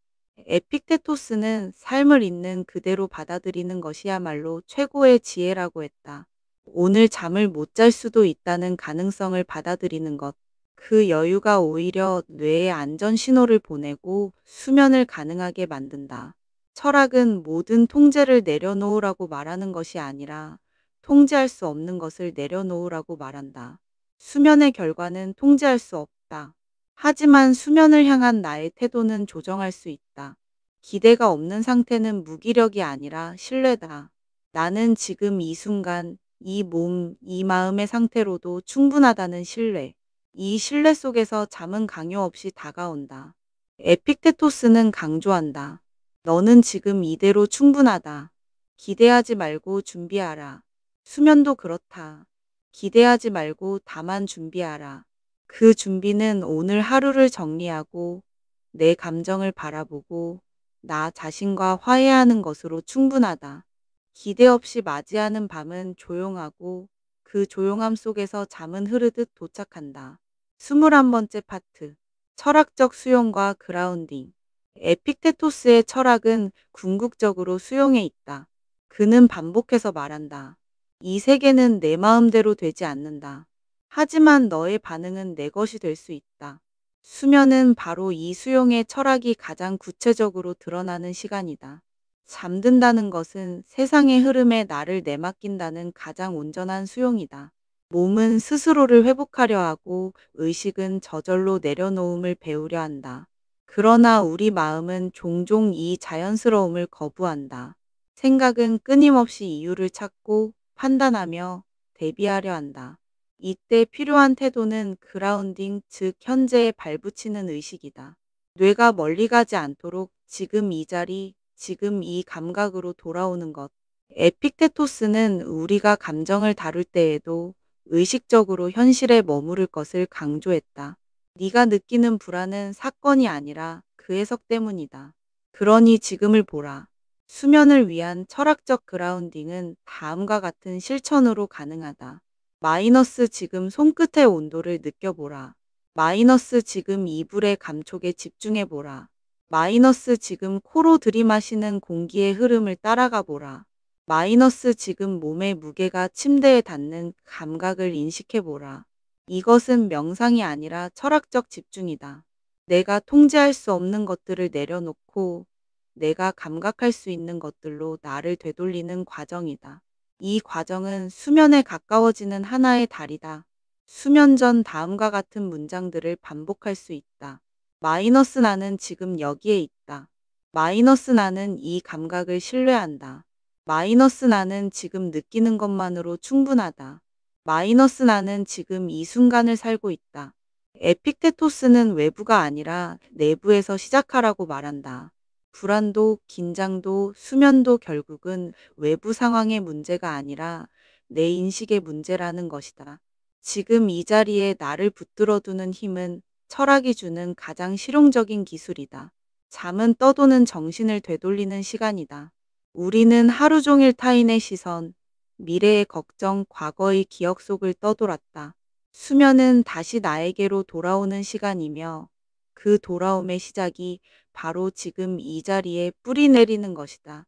에픽테토스는 삶을 있는 그대로 받아들이는 것이야말로 최고의 지혜라고 했다. 오늘 잠을 못 잘 수도 있다는 가능성을 받아들이는 것. 그 여유가 오히려 뇌에 안전 신호를 보내고 수면을 가능하게 만든다. 철학은 모든 통제를 내려놓으라고 말하는 것이 아니라 통제할 수 없는 것을 내려놓으라고 말한다. 수면의 결과는 통제할 수 없다. 하지만 수면을 향한 나의 태도는 조정할 수 있다. 기대가 없는 상태는 무기력이 아니라 신뢰다. 나는 지금 이 순간, 이 몸, 이 마음의 상태로도 충분하다는 신뢰. 이 신뢰 속에서 잠은 강요 없이 다가온다. 에픽테토스는 강조한다. 너는 지금 이대로 충분하다. 기대하지 말고 준비하라. 수면도 그렇다. 기대하지 말고 다만 준비하라. 그 준비는 오늘 하루를 정리하고 내 감정을 바라보고 나 자신과 화해하는 것으로 충분하다. 기대 없이 맞이하는 밤은 조용하고 그 조용함 속에서 잠은 흐르듯 도착한다. 21번째 파트. 철학적 수용과 그라운딩. 에픽테토스의 철학은 궁극적으로 수용에 있다. 그는 반복해서 말한다. 이 세계는 내 마음대로 되지 않는다. 하지만 너의 반응은 내 것이 될 수 있다. 수면은 바로 이 수용의 철학이 가장 구체적으로 드러나는 시간이다. 잠든다는 것은 세상의 흐름에 나를 내맡긴다는 가장 온전한 수용이다. 몸은 스스로를 회복하려 하고 의식은 저절로 내려놓음을 배우려 한다. 그러나 우리 마음은 종종 이 자연스러움을 거부한다. 생각은 끊임없이 이유를 찾고 판단하며 대비하려 한다. 이때 필요한 태도는 그라운딩, 즉 현재에 발붙이는 의식이다. 뇌가 멀리 가지 않도록 지금 이 자리, 지금 이 감각으로 돌아오는 것. 에픽테토스는 우리가 감정을 다룰 때에도 의식적으로 현실에 머무를 것을 강조했다. 네가 느끼는 불안은 사건이 아니라 그 해석 때문이다. 그러니 지금을 보라. 수면을 위한 철학적 그라운딩은 다음과 같은 실천으로 가능하다. 마이너스 지금 손끝의 온도를 느껴보라. 마이너스 지금 이불의 감촉에 집중해보라. 마이너스 지금 코로 들이마시는 공기의 흐름을 따라가 보라. 마이너스 지금 몸의 무게가 침대에 닿는 감각을 인식해보라. 이것은 명상이 아니라 철학적 집중이다. 내가 통제할 수 없는 것들을 내려놓고 내가 감각할 수 있는 것들로 나를 되돌리는 과정이다. 이 과정은 수면에 가까워지는 하나의 달이다. 수면 전 다음과 같은 문장들을 반복할 수 있다. 마이너스 나는 지금 여기에 있다. 마이너스 나는 이 감각을 신뢰한다. 마이너스 나는 지금 느끼는 것만으로 충분하다. 마이너스 나는 지금 이 순간을 살고 있다. 에픽테토스는 외부가 아니라 내부에서 시작하라고 말한다. 불안도, 긴장도, 수면도 결국은 외부 상황의 문제가 아니라 내 인식의 문제라는 것이다. 지금 이 자리에 나를 붙들어 두는 힘은 철학이 주는 가장 실용적인 기술이다. 잠은 떠도는 정신을 되돌리는 시간이다. 우리는 하루 종일 타인의 시선, 미래의 걱정, 과거의 기억 속을 떠돌았다. 수면은 다시 나에게로 돌아오는 시간이며 그 돌아옴의 시작이 바로 지금 이 자리에 뿌리 내리는 것이다.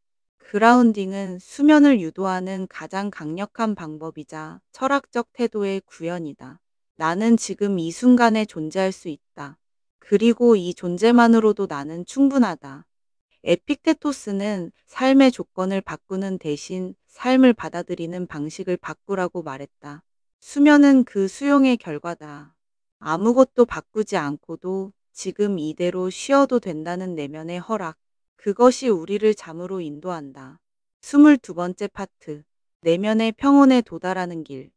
그라운딩은 수면을 유도하는 가장 강력한 방법이자 철학적 태도의 구현이다. 나는 지금 이 순간에 존재할 수 있다. 그리고 이 존재만으로도 나는 충분하다. 에픽테토스는 삶의 조건을 바꾸는 대신 삶을 받아들이는 방식을 바꾸라고 말했다. 수면은 그 수용의 결과다. 아무것도 바꾸지 않고도 지금 이대로 쉬어도 된다는 내면의 허락. 그것이 우리를 잠으로 인도한다. 22번째 파트. 내면의 평온에 도달하는 길.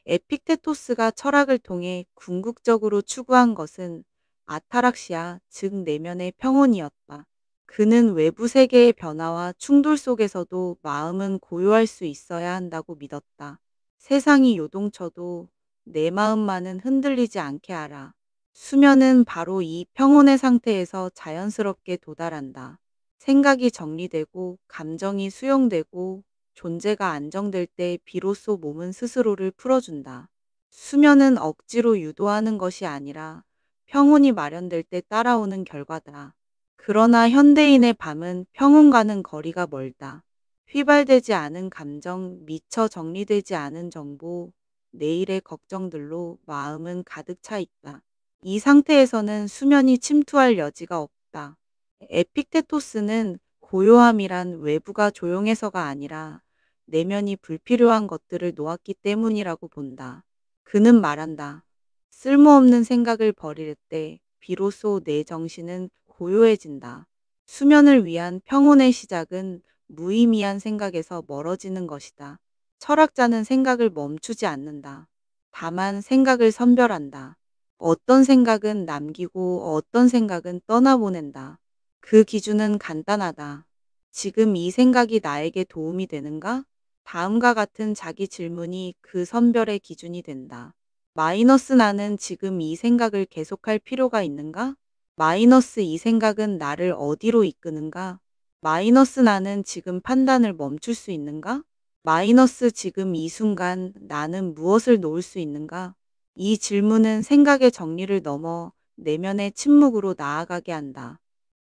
에픽테토스가 철학을 통해 궁극적으로 추구한 것은 아타락시아, 즉 내면의 평온이었다. 그는 외부 세계의 변화와 충돌 속에서도 마음은 고요할 수 있어야 한다고 믿었다. 세상이 요동쳐도 내 마음만은 흔들리지 않게 하라. 수면은 바로 이 평온의 상태에서 자연스럽게 도달한다. 생각이 정리되고 감정이 수용되고 존재가 안정될 때 비로소 몸은 스스로를 풀어준다. 수면은 억지로 유도하는 것이 아니라 평온이 마련될 때 따라오는 결과다. 그러나 현대인의 밤은 평온과는 거리가 멀다. 휘발되지 않은 감정, 미처 정리되지 않은 정보, 내일의 걱정들로 마음은 가득 차 있다. 이 상태에서는 수면이 침투할 여지가 없다. 에픽테토스는 고요함이란 외부가 조용해서가 아니라 내면이 불필요한 것들을 놓았기 때문이라고 본다. 그는 말한다. 쓸모없는 생각을 버릴 때 비로소 내 정신은 고요해진다. 수면을 위한 평온의 시작은 무의미한 생각에서 멀어지는 것이다. 철학자는 생각을 멈추지 않는다. 다만 생각을 선별한다. 어떤 생각은 남기고 어떤 생각은 떠나보낸다. 그 기준은 간단하다. 지금 이 생각이 나에게 도움이 되는가? 다음과 같은 자기 질문이 그 선별의 기준이 된다. 마이너스 나는 지금 이 생각을 계속할 필요가 있는가? 마이너스 이 생각은 나를 어디로 이끄는가? 마이너스 나는 지금 판단을 멈출 수 있는가? 마이너스 지금 이 순간 나는 무엇을 놓을 수 있는가? 이 질문은 생각의 정리를 넘어 내면의 침묵으로 나아가게 한다.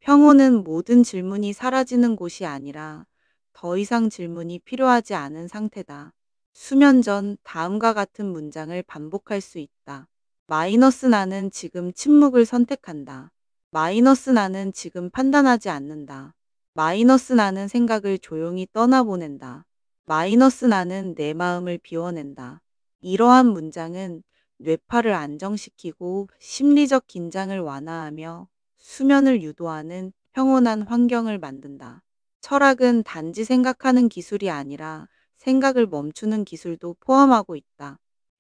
평온은 모든 질문이 사라지는 곳이 아니라 더 이상 질문이 필요하지 않은 상태다. 수면 전 다음과 같은 문장을 반복할 수 있다. 마이너스 나는 지금 침묵을 선택한다. 마이너스 나는 지금 판단하지 않는다. 마이너스 나는 생각을 조용히 떠나보낸다. 마이너스 나는 내 마음을 비워낸다. 이러한 문장은 뇌파를 안정시키고 심리적 긴장을 완화하며 수면을 유도하는 평온한 환경을 만든다. 철학은 단지 생각하는 기술이 아니라 생각을 멈추는 기술도 포함하고 있다.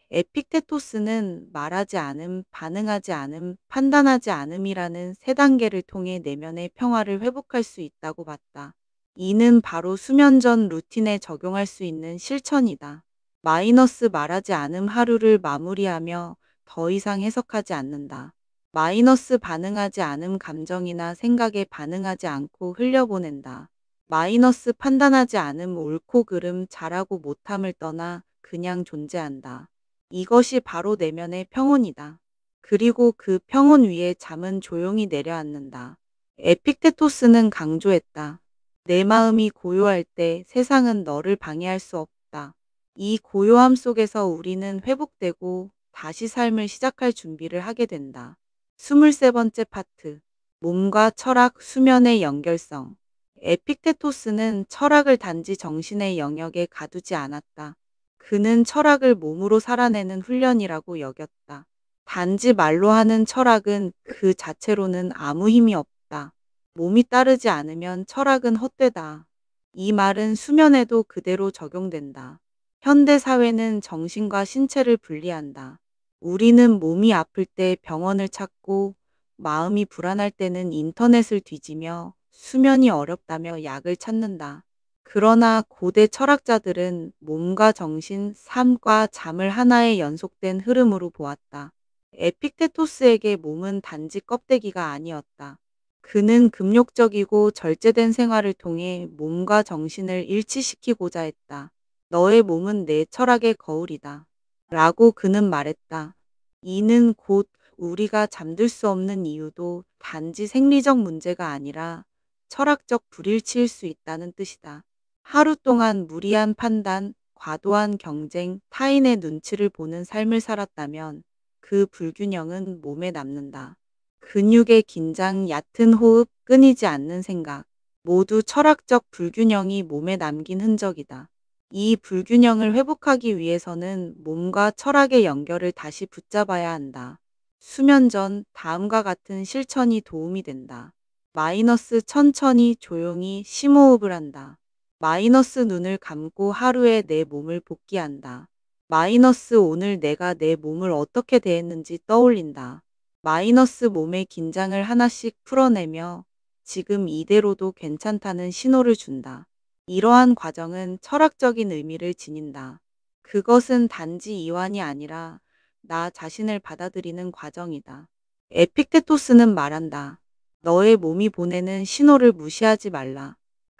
에픽테토스는 말하지 않음, 반응하지 않음, 판단하지 않음이라는 세 단계를 통해 내면의 평화를 회복할 수 있다고 봤다. 이는 바로 수면 전 루틴에 적용할 수 있는 실천이다. 마이너스 말하지 않음 하루를 마무리하며 더 이상 해석하지 않는다. 마이너스 반응하지 않음 감정이나 생각에 반응하지 않고 흘려보낸다. 마이너스 판단하지 않음 옳고 그름 잘하고 못함을 떠나 그냥 존재한다. 이것이 바로 내면의 평온이다. 그리고 그 평온 위에 잠은 조용히 내려앉는다. 에픽테토스는 강조했다. 내 마음이 고요할 때 세상은 너를 방해할 수 없다. 이 고요함 속에서 우리는 회복되고 다시 삶을 시작할 준비를 하게 된다. 23번째 파트. 몸과 철학, 수면의 연결성. 에픽테토스는 철학을 단지 정신의 영역에 가두지 않았다. 그는 철학을 몸으로 살아내는 훈련이라고 여겼다. 단지 말로 하는 철학은 그 자체로는 아무 힘이 없다. 몸이 따르지 않으면 철학은 헛되다. 이 말은 수면에도 그대로 적용된다. 현대 사회는 정신과 신체를 분리한다. 우리는 몸이 아플 때 병원을 찾고 마음이 불안할 때는 인터넷을 뒤지며 수면이 어렵다며 약을 찾는다. 그러나 고대 철학자들은 몸과 정신, 삶과 잠을 하나의 연속된 흐름으로 보았다. 에픽테토스에게 몸은 단지 껍데기가 아니었다. 그는 금욕적이고 절제된 생활을 통해 몸과 정신을 일치시키고자 했다. 너의 몸은 내 철학의 거울이다. 라고 그는 말했다. 이는 곧 우리가 잠들 수 없는 이유도 단지 생리적 문제가 아니라 철학적 불일치일 수 있다는 뜻이다. 하루 동안 무리한 판단, 과도한 경쟁, 타인의 눈치를 보는 삶을 살았다면 그 불균형은 몸에 남는다. 근육의 긴장, 얕은 호흡, 끊이지 않는 생각, 모두 철학적 불균형이 몸에 남긴 흔적이다. 이 불균형을 회복하기 위해서는 몸과 철학의 연결을 다시 붙잡아야 한다. 수면 전 다음과 같은 실천이 도움이 된다. 마이너스 천천히 조용히 심호흡을 한다. 마이너스 눈을 감고 하루에 내 몸을 복귀한다. 마이너스 오늘 내가 내 몸을 어떻게 대했는지 떠올린다. 마이너스 몸의 긴장을 하나씩 풀어내며 지금 이대로도 괜찮다는 신호를 준다. 이러한 과정은 철학적인 의미를 지닌다. 그것은 단지 이완이 아니라 나 자신을 받아들이는 과정이다. 에픽테토스는 말한다. 너의 몸이 보내는 신호를 무시하지 말라.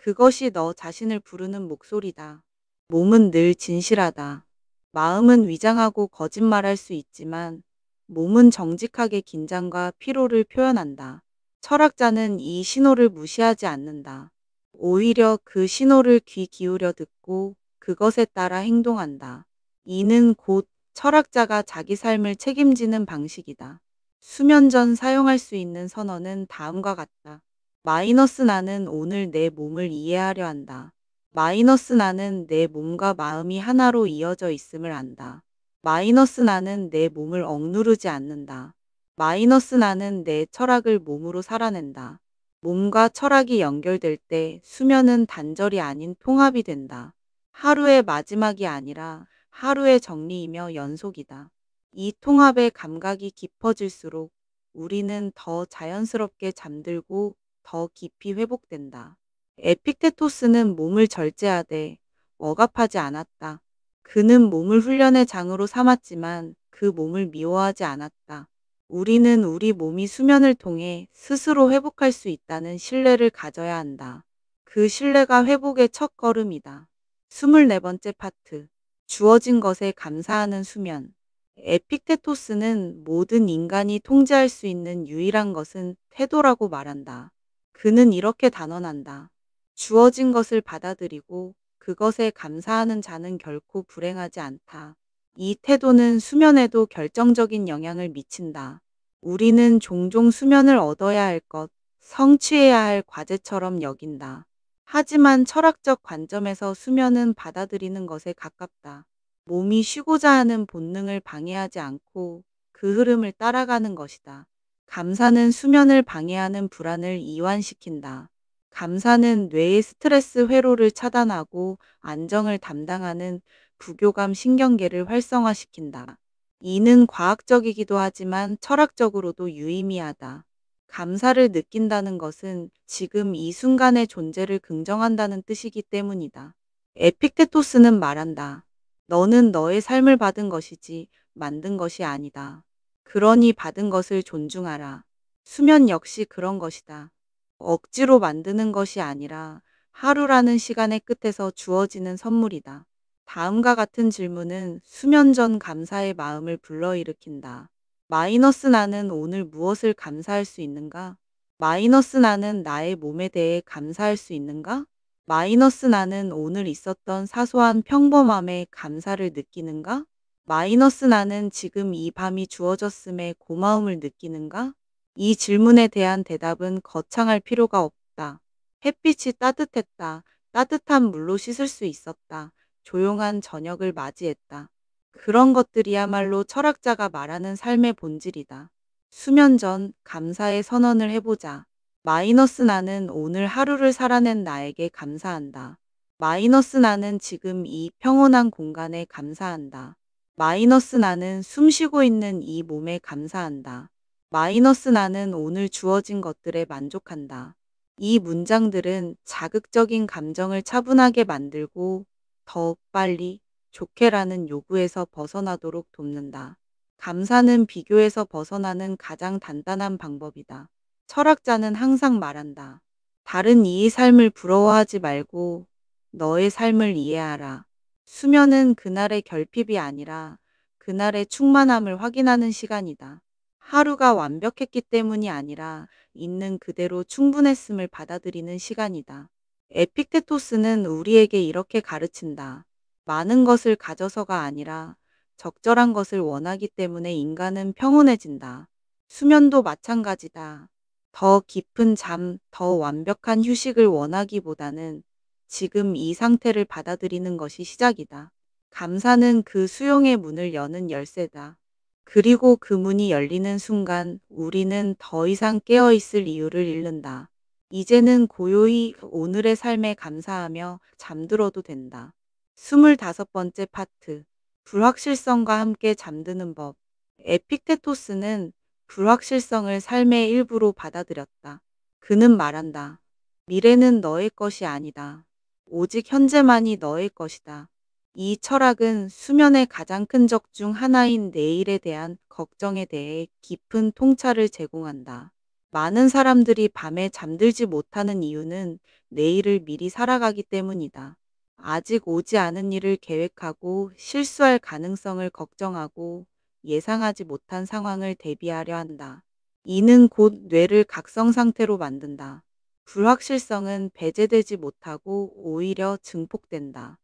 그것이 너 자신을 부르는 목소리다. 몸은 늘 진실하다. 마음은 위장하고 거짓말할 수 있지만 몸은 정직하게 긴장과 피로를 표현한다. 철학자는 이 신호를 무시하지 않는다. 오히려 그 신호를 귀 기울여 듣고 그것에 따라 행동한다. 이는 곧 철학자가 자기 삶을 책임지는 방식이다. 수면 전 사용할 수 있는 선언은 다음과 같다. 마이너스 나는 오늘 내 몸을 이해하려 한다. 마이너스 나는 내 몸과 마음이 하나로 이어져 있음을 안다. 마이너스 나는 내 몸을 억누르지 않는다. 마이너스 나는 내 철학을 몸으로 살아낸다. 몸과 철학이 연결될 때 수면은 단절이 아닌 통합이 된다. 하루의 마지막이 아니라 하루의 정리이며 연속이다. 이 통합의 감각이 깊어질수록 우리는 더 자연스럽게 잠들고 더 깊이 회복된다. 에픽테토스는 몸을 절제하되 억압하지 않았다. 그는 몸을 훈련의 장으로 삼았지만 그 몸을 미워하지 않았다. 우리는 우리 몸이 수면을 통해 스스로 회복할 수 있다는 신뢰를 가져야 한다. 그 신뢰가 회복의 첫 걸음이다. 24번째 파트. 주어진 것에 감사하는 수면. 에픽테토스는 모든 인간이 통제할 수 있는 유일한 것은 태도라고 말한다. 그는 이렇게 단언한다. 주어진 것을 받아들이고 그것에 감사하는 자는 결코 불행하지 않다. 이 태도는 수면에도 결정적인 영향을 미친다. 우리는 종종 수면을 얻어야 할 것, 성취해야 할 과제처럼 여긴다. 하지만 철학적 관점에서 수면은 받아들이는 것에 가깝다. 몸이 쉬고자 하는 본능을 방해하지 않고 그 흐름을 따라가는 것이다. 감사는 수면을 방해하는 불안을 이완시킨다. 감사는 뇌의 스트레스 회로를 차단하고 안정을 담당하는 부교감 신경계를 활성화시킨다. 이는 과학적이기도 하지만 철학적으로도 유의미하다. 감사를 느낀다는 것은 지금 이 순간의 존재를 긍정한다는 뜻이기 때문이다. 에픽테토스는 말한다. 너는 너의 삶을 받은 것이지 만든 것이 아니다. 그러니 받은 것을 존중하라. 수면 역시 그런 것이다. 억지로 만드는 것이 아니라 하루라는 시간의 끝에서 주어지는 선물이다. 다음과 같은 질문은 수면 전 감사의 마음을 불러일으킨다. 마이너스 나는 오늘 무엇을 감사할 수 있는가? 마이너스 나는 나의 몸에 대해 감사할 수 있는가? 마이너스 나는 오늘 있었던 사소한 평범함에 감사를 느끼는가? 마이너스 나는 지금 이 밤이 주어졌음에 고마움을 느끼는가? 이 질문에 대한 대답은 거창할 필요가 없다. 햇빛이 따뜻했다. 따뜻한 물로 씻을 수 있었다. 조용한 저녁을 맞이했다. 그런 것들이야말로 철학자가 말하는 삶의 본질이다. 수면 전 감사의 선언을 해보자. 마이너스 나는 오늘 하루를 살아낸 나에게 감사한다. 마이너스 나는 지금 이 평온한 공간에 감사한다. 마이너스 나는 숨 쉬고 있는 이 몸에 감사한다. 마이너스 나는 오늘 주어진 것들에 만족한다. 이 문장들은 자극적인 감정을 차분하게 만들고 더욱 빨리 좋게라는 요구에서 벗어나도록 돕는다. 감사는 비교에서 벗어나는 가장 단단한 방법이다. 철학자는 항상 말한다. 다른 이의 삶을 부러워하지 말고 너의 삶을 이해하라. 수면은 그날의 결핍이 아니라 그날의 충만함을 확인하는 시간이다. 하루가 완벽했기 때문이 아니라 있는 그대로 충분했음을 받아들이는 시간이다. 에픽테토스는 우리에게 이렇게 가르친다. 많은 것을 가져서가 아니라 적절한 것을 원하기 때문에 인간은 평온해진다. 수면도 마찬가지다. 더 깊은 잠, 더 완벽한 휴식을 원하기보다는 지금 이 상태를 받아들이는 것이 시작이다. 감사는 그 수용의 문을 여는 열쇠다. 그리고 그 문이 열리는 순간 우리는 더 이상 깨어 있을 이유를 잃는다. 이제는 고요히 오늘의 삶에 감사하며 잠들어도 된다. 25번째 파트. 불확실성과 함께 잠드는 법. 에픽테토스는 불확실성을 삶의 일부로 받아들였다. 그는 말한다. 미래는 너의 것이 아니다. 오직 현재만이 너의 것이다. 이 철학은 수면의 가장 큰 적 중 하나인 내일에 대한 걱정에 대해 깊은 통찰을 제공한다. 많은 사람들이 밤에 잠들지 못하는 이유는 내일을 미리 살아가기 때문이다. 아직 오지 않은 일을 계획하고 실수할 가능성을 걱정하고 예상하지 못한 상황을 대비하려 한다. 이는 곧 뇌를 각성 상태로 만든다. 불확실성은 배제되지 못하고 오히려 증폭된다.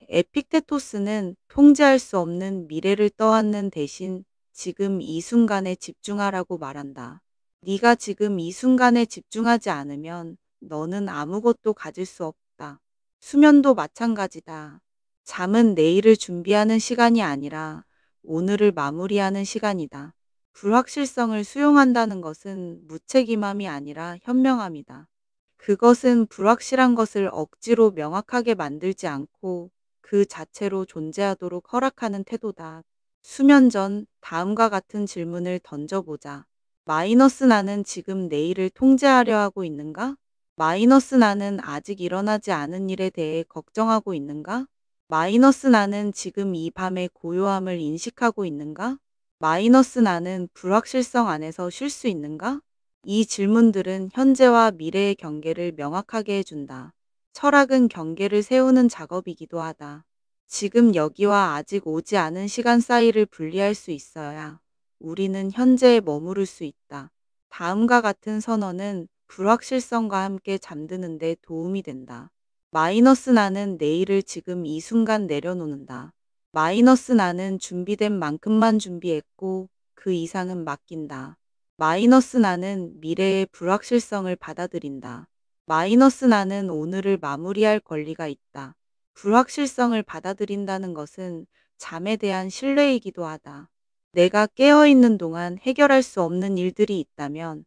에픽테토스는 통제할 수 없는 미래를 떠안는 대신 지금 이 순간에 집중하라고 말한다. 네가 지금 이 순간에 집중하지 않으면 너는 아무것도 가질 수 없다. 수면도 마찬가지다. 잠은 내일을 준비하는 시간이 아니라 오늘을 마무리하는 시간이다. 불확실성을 수용한다는 것은 무책임함이 아니라 현명함이다. 그것은 불확실한 것을 억지로 명확하게 만들지 않고 그 자체로 존재하도록 허락하는 태도다. 수면 전 다음과 같은 질문을 던져보자. 마이너스 나는 지금 내일을 통제하려 하고 있는가? 마이너스 나는 아직 일어나지 않은 일에 대해 걱정하고 있는가? 마이너스 나는 지금 이 밤의 고요함을 인식하고 있는가? 마이너스 나는 불확실성 안에서 쉴 수 있는가? 이 질문들은 현재와 미래의 경계를 명확하게 해준다. 철학은 경계를 세우는 작업이기도 하다. 지금 여기와 아직 오지 않은 시간 사이를 분리할 수 있어야 우리는 현재에 머무를 수 있다. 다음과 같은 선언은 불확실성과 함께 잠드는 데 도움이 된다. 마이너스 나는 내일을 지금 이 순간 내려놓는다. 마이너스 나는 준비된 만큼만 준비했고 그 이상은 맡긴다. 마이너스 나는 미래의 불확실성을 받아들인다. 마이너스 나는 오늘을 마무리할 권리가 있다. 불확실성을 받아들인다는 것은 잠에 대한 신뢰이기도 하다. 내가 깨어있는 동안 해결할 수 없는 일들이 있다면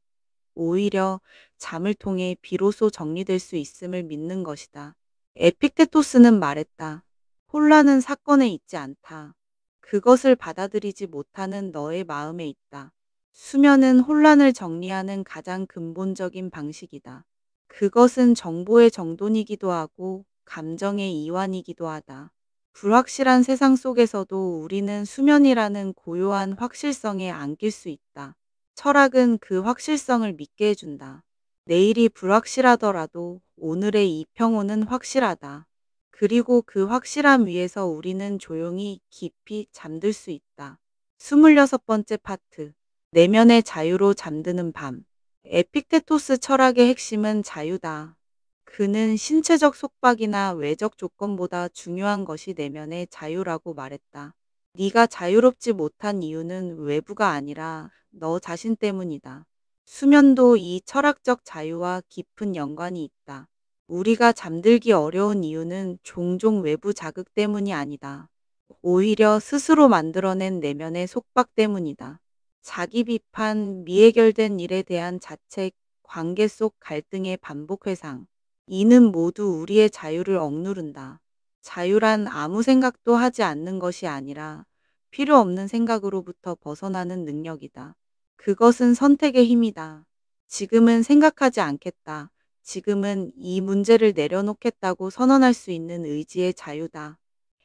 오히려 잠을 통해 비로소 정리될 수 있음을 믿는 것이다. 에픽테토스는 말했다. 혼란은 사건에 있지 않다. 그것을 받아들이지 못하는 너의 마음에 있다. 수면은 혼란을 정리하는 가장 근본적인 방식이다. 그것은 정보의 정돈이기도 하고 감정의 이완이기도 하다. 불확실한 세상 속에서도 우리는 수면이라는 고요한 확실성에 안길 수 있다. 철학은 그 확실성을 믿게 해준다. 내일이 불확실하더라도 오늘의 이 평온은 확실하다. 그리고 그 확실함 위에서 우리는 조용히 깊이 잠들 수 있다. 26번째 파트. 내면의 자유로 잠드는 밤. 에픽테토스 철학의 핵심은 자유다. 그는 신체적 속박이나 외적 조건보다 중요한 것이 내면의 자유라고 말했다. 네가 자유롭지 못한 이유는 외부가 아니라 너 자신 때문이다. 수면도 이 철학적 자유와 깊은 연관이 있다. 우리가 잠들기 어려운 이유는 종종 외부 자극 때문이 아니다. 오히려 스스로 만들어낸 내면의 속박 때문이다. 자기 비판, 미해결된 일에 대한 자책, 관계 속 갈등의 반복 회상. 이는 모두 우리의 자유를 억누른다. 자유란 아무 생각도 하지 않는 것이 아니라 필요 없는 생각으로부터 벗어나는 능력이다. 그것은 선택의 힘이다. 지금은 생각하지 않겠다. 지금은 이 문제를 내려놓겠다고 선언할 수 있는 의지의 자유다.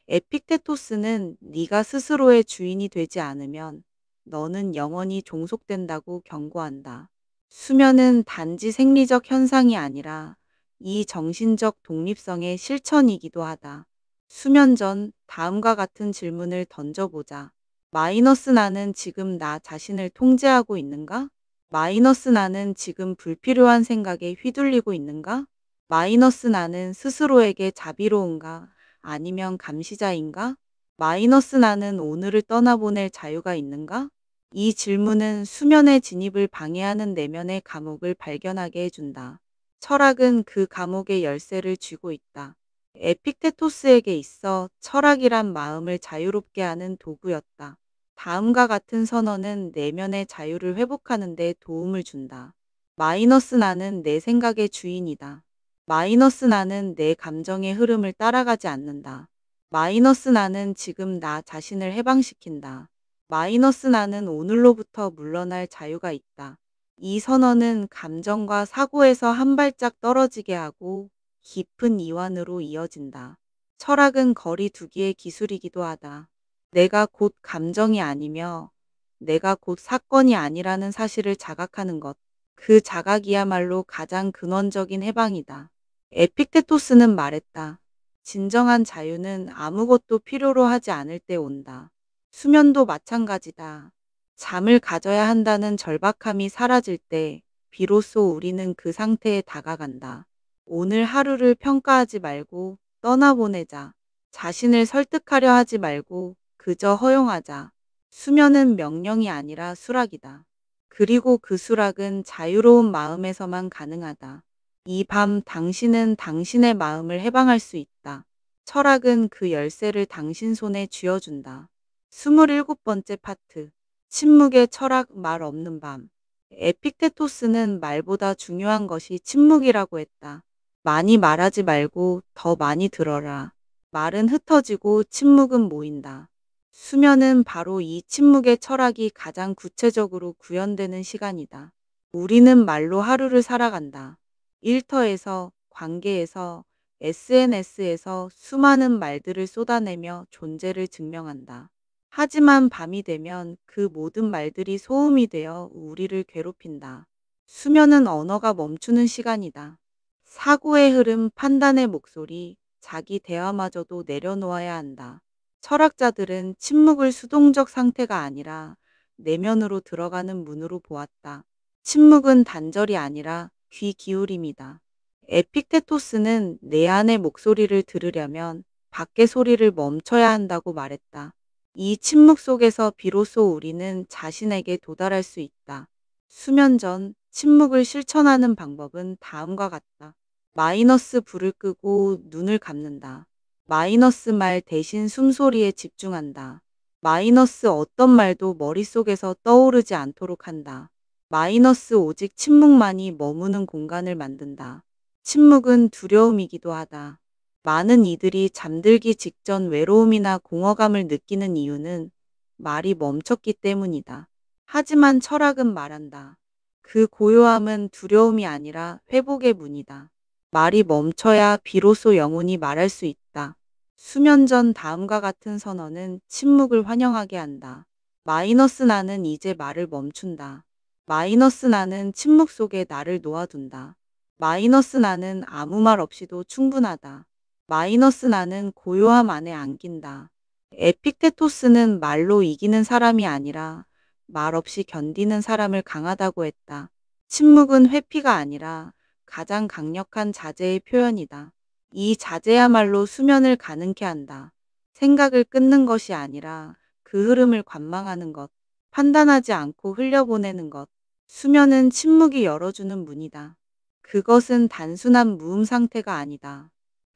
에픽테토스는 네가 스스로의 주인이 되지 않으면 너는 영원히 종속된다고 경고한다. 수면은 단지 생리적 현상이 아니라 이 정신적 독립성의 실천이기도 하다. 수면 전 다음과 같은 질문을 던져보자. 마이너스 나는 지금 나 자신을 통제하고 있는가? 마이너스 나는 지금 불필요한 생각에 휘둘리고 있는가? 마이너스 나는 스스로에게 자비로운가? 아니면 감시자인가? 마이너스 나는 오늘을 떠나보낼 자유가 있는가? 이 질문은 수면의 진입을 방해하는 내면의 감옥을 발견하게 해준다. 철학은 그 감옥의 열쇠를 쥐고 있다. 에픽테토스에게 있어 철학이란 마음을 자유롭게 하는 도구였다. 다음과 같은 선언은 내면의 자유를 회복하는 데 도움을 준다. 마이너스 나는 내 생각의 주인이다. 마이너스 나는 내 감정의 흐름을 따라가지 않는다. 마이너스 나는 지금 나 자신을 해방시킨다. 마이너스 나는 오늘로부터 물러날 자유가 있다. 이 선언은 감정과 사고에서 한 발짝 떨어지게 하고 깊은 이완으로 이어진다. 철학은 거리 두기의 기술이기도 하다. 내가 곧 감정이 아니며 내가 곧 사건이 아니라는 사실을 자각하는 것. 그 자각이야말로 가장 근원적인 해방이다. 에픽테토스는 말했다. 진정한 자유는 아무것도 필요로 하지 않을 때 온다. 수면도 마찬가지다. 잠을 가져야 한다는 절박함이 사라질 때 비로소 우리는 그 상태에 다가간다. 오늘 하루를 평가하지 말고 떠나보내자. 자신을 설득하려 하지 말고 그저 허용하자. 수면은 명령이 아니라 수락이다. 그리고 그 수락은 자유로운 마음에서만 가능하다. 이 밤 당신은 당신의 마음을 해방할 수 있다. 철학은 그 열쇠를 당신 손에 쥐어준다. 27번째 파트. 침묵의 철학 말 없는 밤. 에픽테토스는 말보다 중요한 것이 침묵이라고 했다. 많이 말하지 말고 더 많이 들어라. 말은 흩어지고 침묵은 모인다. 수면은 바로 이 침묵의 철학이 가장 구체적으로 구현되는 시간이다. 우리는 말로 하루를 살아간다. 일터에서, 관계에서, SNS에서 수많은 말들을 쏟아내며 존재를 증명한다. 하지만 밤이 되면 그 모든 말들이 소음이 되어 우리를 괴롭힌다. 수면은 언어가 멈추는 시간이다. 사고의 흐름, 판단의 목소리, 자기 대화마저도 내려놓아야 한다. 철학자들은 침묵을 수동적 상태가 아니라 내면으로 들어가는 문으로 보았다. 침묵은 단절이 아니라 귀 기울임이다. 에픽테토스는 내 안의 목소리를 들으려면 밖의 소리를 멈춰야 한다고 말했다. 이 침묵 속에서 비로소 우리는 자신에게 도달할 수 있다. 수면 전 침묵을 실천하는 방법은 다음과 같다. 마이너스 불을 끄고 눈을 감는다. 마이너스 말 대신 숨소리에 집중한다. 마이너스 어떤 말도 머릿속에서 떠오르지 않도록 한다. 마이너스 오직 침묵만이 머무는 공간을 만든다. 침묵은 두려움이기도 하다. 많은 이들이 잠들기 직전 외로움이나 공허감을 느끼는 이유는 말이 멈췄기 때문이다. 하지만 철학은 말한다. 그 고요함은 두려움이 아니라 회복의 문이다. 말이 멈춰야 비로소 영혼이 말할 수 있다. 수면 전 다음과 같은 선언은 침묵을 환영하게 한다. 마이너스 나는 이제 말을 멈춘다. 마이너스 나는 침묵 속에 나를 놓아둔다. 마이너스 나는 아무 말 없이도 충분하다. 마이너스 나는 고요함 안에 안긴다. 에픽테토스는 말로 이기는 사람이 아니라 말 없이 견디는 사람을 강하다고 했다. 침묵은 회피가 아니라 가장 강력한 자제의 표현이다. 이 자제야말로 수면을 가능케 한다. 생각을 끊는 것이 아니라 그 흐름을 관망하는 것, 판단하지 않고 흘려보내는 것. 수면은 침묵이 열어주는 문이다. 그것은 단순한 무음 상태가 아니다.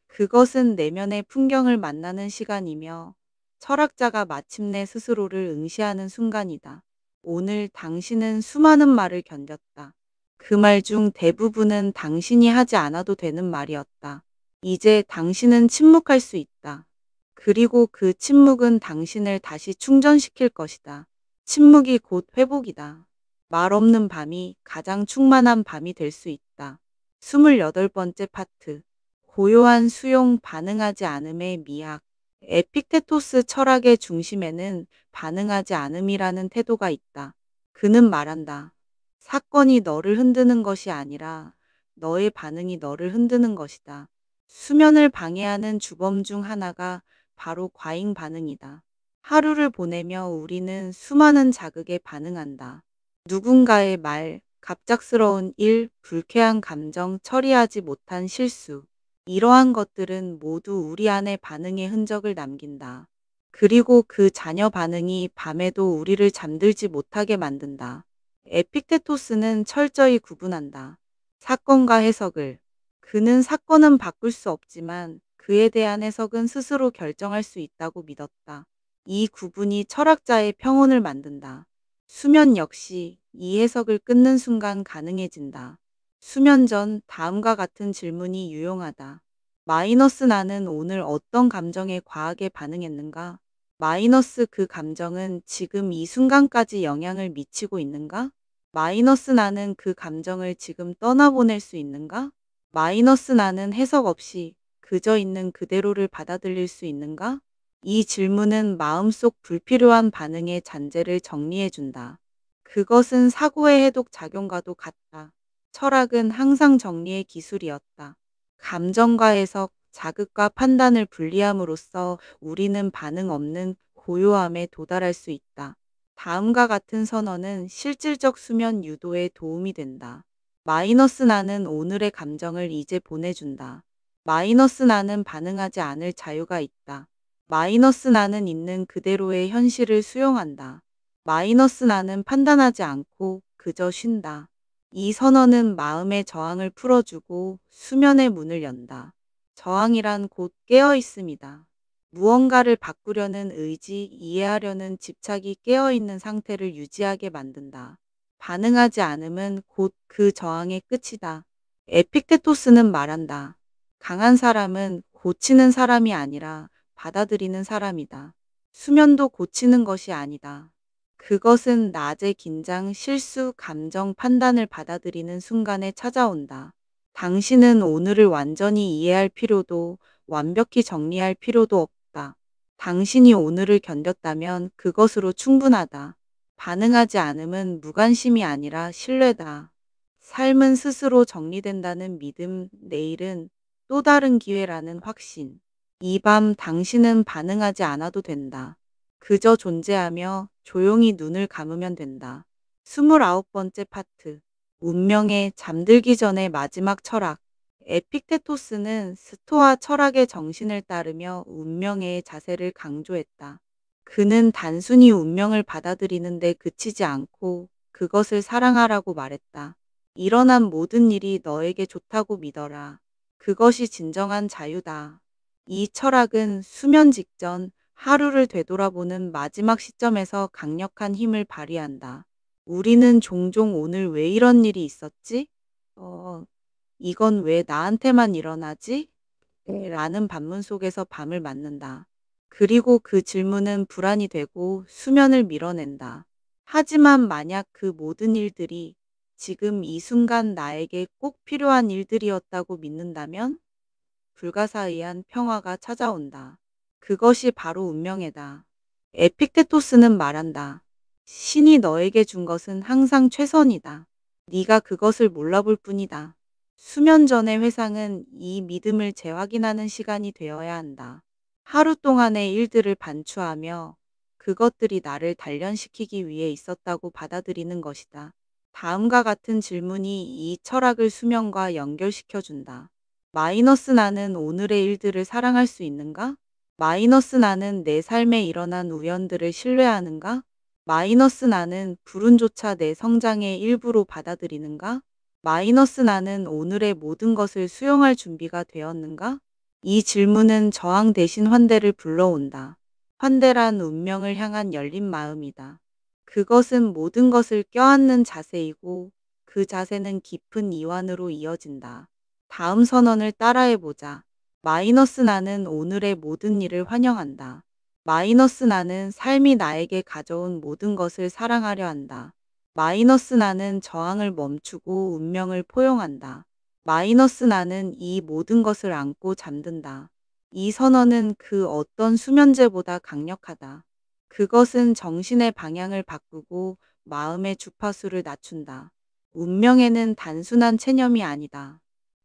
그것은 내면의 풍경을 만나는 시간이며 철학자가 마침내 스스로를 응시하는 순간이다. 오늘 당신은 수많은 말을 견뎠다. 그 말 중 대부분은 당신이 하지 않아도 되는 말이었다. 이제 당신은 침묵할 수 있다. 그리고 그 침묵은 당신을 다시 충전시킬 것이다. 침묵이 곧 회복이다. 말 없는 밤이 가장 충만한 밤이 될 수 있다. 28번째 파트. 고요한 수용 반응하지 않음의 미학. 에픽테토스 철학의 중심에는 반응하지 않음이라는 태도가 있다. 그는 말한다. 사건이 너를 흔드는 것이 아니라 너의 반응이 너를 흔드는 것이다. 수면을 방해하는 주범 중 하나가 바로 과잉 반응이다. 하루를 보내며 우리는 수많은 자극에 반응한다. 누군가의 말, 갑작스러운 일, 불쾌한 감정, 처리하지 못한 실수. 이러한 것들은 모두 우리 안에 반응의 흔적을 남긴다. 그리고 그 잔여 반응이 밤에도 우리를 잠들지 못하게 만든다. 에픽테토스는 철저히 구분한다. 사건과 해석을. 그는 사건은 바꿀 수 없지만 그에 대한 해석은 스스로 결정할 수 있다고 믿었다. 이 구분이 철학자의 평온을 만든다. 수면 역시 이 해석을 끊는 순간 가능해진다. 수면 전 다음과 같은 질문이 유용하다. 마이너스 나는 오늘 어떤 감정에 과하게 반응했는가? 마이너스 그 감정은 지금 이 순간까지 영향을 미치고 있는가? 마이너스 나는 그 감정을 지금 떠나보낼 수 있는가? 마이너스 나는 해석 없이 그저 있는 그대로를 받아들일 수 있는가? 이 질문은 마음속 불필요한 반응의 잔재를 정리해준다. 그것은 사고의 해독 작용과도 같다. 철학은 항상 정리의 기술이었다. 감정과 해석, 자극과 판단을 분리함으로써 우리는 반응 없는 고요함에 도달할 수 있다. 다음과 같은 선언은 실질적 수면 유도에 도움이 된다. 마이너스 나는 오늘의 감정을 이제 보내준다. 마이너스 나는 반응하지 않을 자유가 있다. 마이너스 나는 있는 그대로의 현실을 수용한다. 마이너스 나는 판단하지 않고 그저 쉰다. 이 선언은 마음의 저항을 풀어주고 수면의 문을 연다. 저항이란 곧 깨어 있음이다. 무언가를 바꾸려는 의지, 이해하려는 집착이 깨어 있는 상태를 유지하게 만든다. 반응하지 않음은 곧 그 저항의 끝이다. 에픽테토스는 말한다. 강한 사람은 고치는 사람이 아니라 받아들이는 사람이다. 수면도 고치는 것이 아니다. 그것은 낮의 긴장, 실수, 감정, 판단을 받아들이는 순간에 찾아온다. 당신은 오늘을 완전히 이해할 필요도 완벽히 정리할 필요도 없다. 당신이 오늘을 견뎠다면 그것으로 충분하다. 반응하지 않음은 무관심이 아니라 신뢰다. 삶은 스스로 정리된다는 믿음, 내일은 또 다른 기회라는 확신. 이 밤 당신은 반응하지 않아도 된다. 그저 존재하며 조용히 눈을 감으면 된다. 29번째 파트. 운명의 잠들기 전의 마지막 철학. 에픽테토스는 스토아 철학의 정신을 따르며 운명의 자세를 강조했다. 그는 단순히 운명을 받아들이는 데 그치지 않고 그것을 사랑하라고 말했다. 일어난 모든 일이 너에게 좋다고 믿어라. 그것이 진정한 자유다. 이 철학은 수면 직전 하루를 되돌아보는 마지막 시점에서 강력한 힘을 발휘한다. 우리는 종종 오늘 왜 이런 일이 있었지? 이건 왜 나한테만 일어나지? 라는 반문 속에서 밤을 맞는다. 그리고 그 질문은 불안이 되고 수면을 밀어낸다. 하지만 만약 그 모든 일들이 지금 이 순간 나에게 꼭 필요한 일들이었다고 믿는다면 불가사의한 평화가 찾아온다. 그것이 바로 운명이다. 에픽테토스는 말한다. 신이 너에게 준 것은 항상 최선이다. 네가 그것을 몰라볼 뿐이다. 수면 전의 회상은 이 믿음을 재확인하는 시간이 되어야 한다. 하루 동안의 일들을 반추하며 그것들이 나를 단련시키기 위해 있었다고 받아들이는 것이다. 다음과 같은 질문이 이 철학을 수면과 연결시켜준다. 마이너스 나는 오늘의 일들을 사랑할 수 있는가? 마이너스 나는 내 삶에 일어난 우연들을 신뢰하는가? 마이너스 나는 불운조차 내 성장의 일부로 받아들이는가? 마이너스 나는 오늘의 모든 것을 수용할 준비가 되었는가? 이 질문은 저항 대신 환대를 불러온다. 환대란 운명을 향한 열린 마음이다. 그것은 모든 것을 껴안는 자세이고 그 자세는 깊은 이완으로 이어진다. 다음 선언을 따라해보자. 마이너스 나는 오늘의 모든 일을 환영한다. 마이너스 나는 삶이 나에게 가져온 모든 것을 사랑하려 한다. 마이너스 나는 저항을 멈추고 운명을 포용한다. 마이너스 나는 이 모든 것을 안고 잠든다. 이 선언은 그 어떤 수면제보다 강력하다. 그것은 정신의 방향을 바꾸고 마음의 주파수를 낮춘다. 운명에는 단순한 체념이 아니다.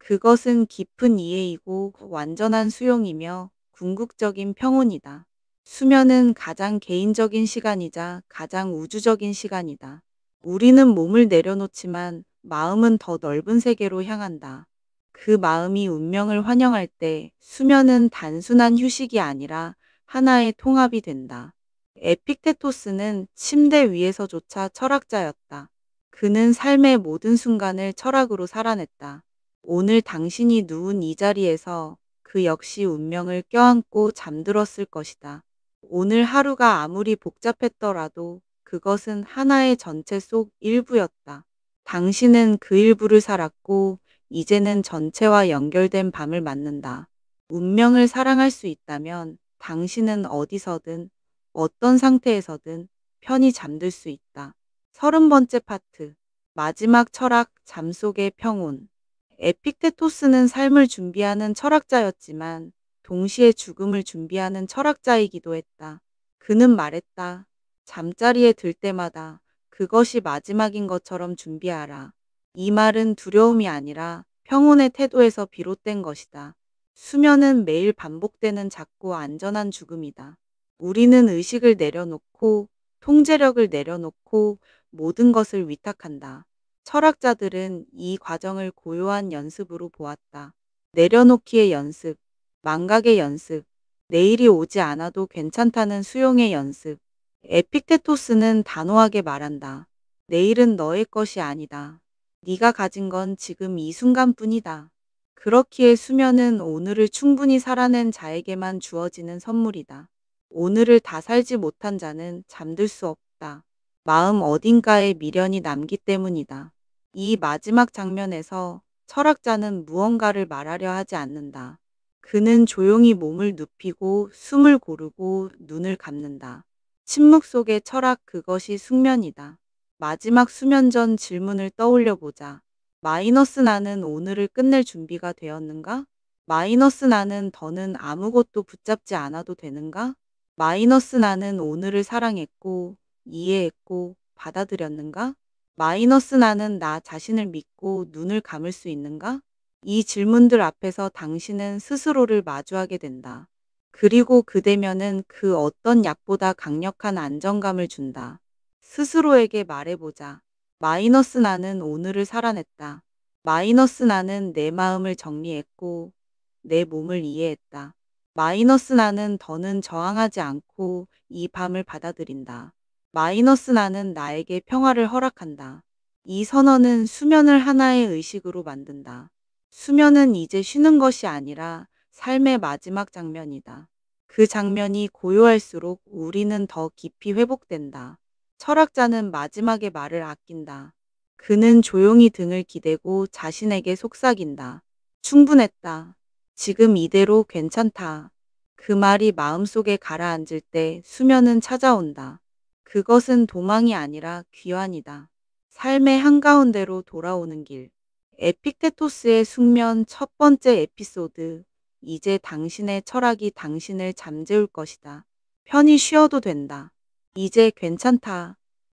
그것은 깊은 이해이고 완전한 수용이며 궁극적인 평온이다. 수면은 가장 개인적인 시간이자 가장 우주적인 시간이다. 우리는 몸을 내려놓지만 마음은 더 넓은 세계로 향한다. 그 마음이 운명을 환영할 때 수면은 단순한 휴식이 아니라 하나의 통합이 된다. 에픽테토스는 침대 위에서조차 철학자였다. 그는 삶의 모든 순간을 철학으로 살아냈다. 오늘 당신이 누운 이 자리에서 그 역시 운명을 껴안고 잠들었을 것이다. 오늘 하루가 아무리 복잡했더라도 그것은 하나의 전체 속 일부였다. 당신은 그 일부를 살았고 이제는 전체와 연결된 밤을 맞는다. 운명을 사랑할 수 있다면 당신은 어디서든 어떤 상태에서든 편히 잠들 수 있다. 30번째 파트. 마지막 철학, 잠 속의 평온. 에픽테토스는 삶을 준비하는 철학자였지만 동시에 죽음을 준비하는 철학자이기도 했다. 그는 말했다. 잠자리에 들 때마다 그것이 마지막인 것처럼 준비하라. 이 말은 두려움이 아니라 평온의 태도에서 비롯된 것이다. 수면은 매일 반복되는 작고 안전한 죽음이다. 우리는 의식을 내려놓고 통제력을 내려놓고 모든 것을 위탁한다. 철학자들은 이 과정을 고요한 연습으로 보았다. 내려놓기의 연습, 망각의 연습, 내일이 오지 않아도 괜찮다는 수용의 연습. 에픽테토스는 단호하게 말한다. 내일은 너의 것이 아니다. 네가 가진 건 지금 이 순간뿐이다. 그렇기에 수면은 오늘을 충분히 살아낸 자에게만 주어지는 선물이다. 오늘을 다 살지 못한 자는 잠들 수 없다. 마음 어딘가에 미련이 남기 때문이다. 이 마지막 장면에서 철학자는 무언가를 말하려 하지 않는다. 그는 조용히 몸을 눕히고 숨을 고르고 눈을 감는다. 침묵 속의 철학, 그것이 숙면이다. 마지막 수면 전 질문을 떠올려 보자. 마이너스 나는 오늘을 끝낼 준비가 되었는가? 마이너스 나는 더는 아무것도 붙잡지 않아도 되는가? 마이너스 나는 오늘을 사랑했고 이해했고 받아들였는가? 마이너스 나는 나 자신을 믿고 눈을 감을 수 있는가? 이 질문들 앞에서 당신은 스스로를 마주하게 된다. 그리고 그 대면은 그 어떤 약보다 강력한 안정감을 준다. 스스로에게 말해보자. 마이너스 나는 오늘을 살아냈다. 마이너스 나는 내 마음을 정리했고 내 몸을 이해했다. 마이너스 나는 더는 저항하지 않고 이 밤을 받아들인다. 마이너스 나는 나에게 평화를 허락한다. 이 선언은 수면을 하나의 의식으로 만든다. 수면은 이제 쉬는 것이 아니라 삶의 마지막 장면이다. 그 장면이 고요할수록 우리는 더 깊이 회복된다. 철학자는 마지막에 말을 아낀다. 그는 조용히 등을 기대고 자신에게 속삭인다. 충분했다. 지금 이대로 괜찮다. 그 말이 마음속에 가라앉을 때 수면은 찾아온다. 그것은 도망이 아니라 귀환이다. 삶의 한가운데로 돌아오는 길. 에픽테토스의 숙면 첫 번째 에피소드. 이제 당신의 철학이 당신을 잠재울 것이다. 편히 쉬어도 된다. 이제 괜찮다.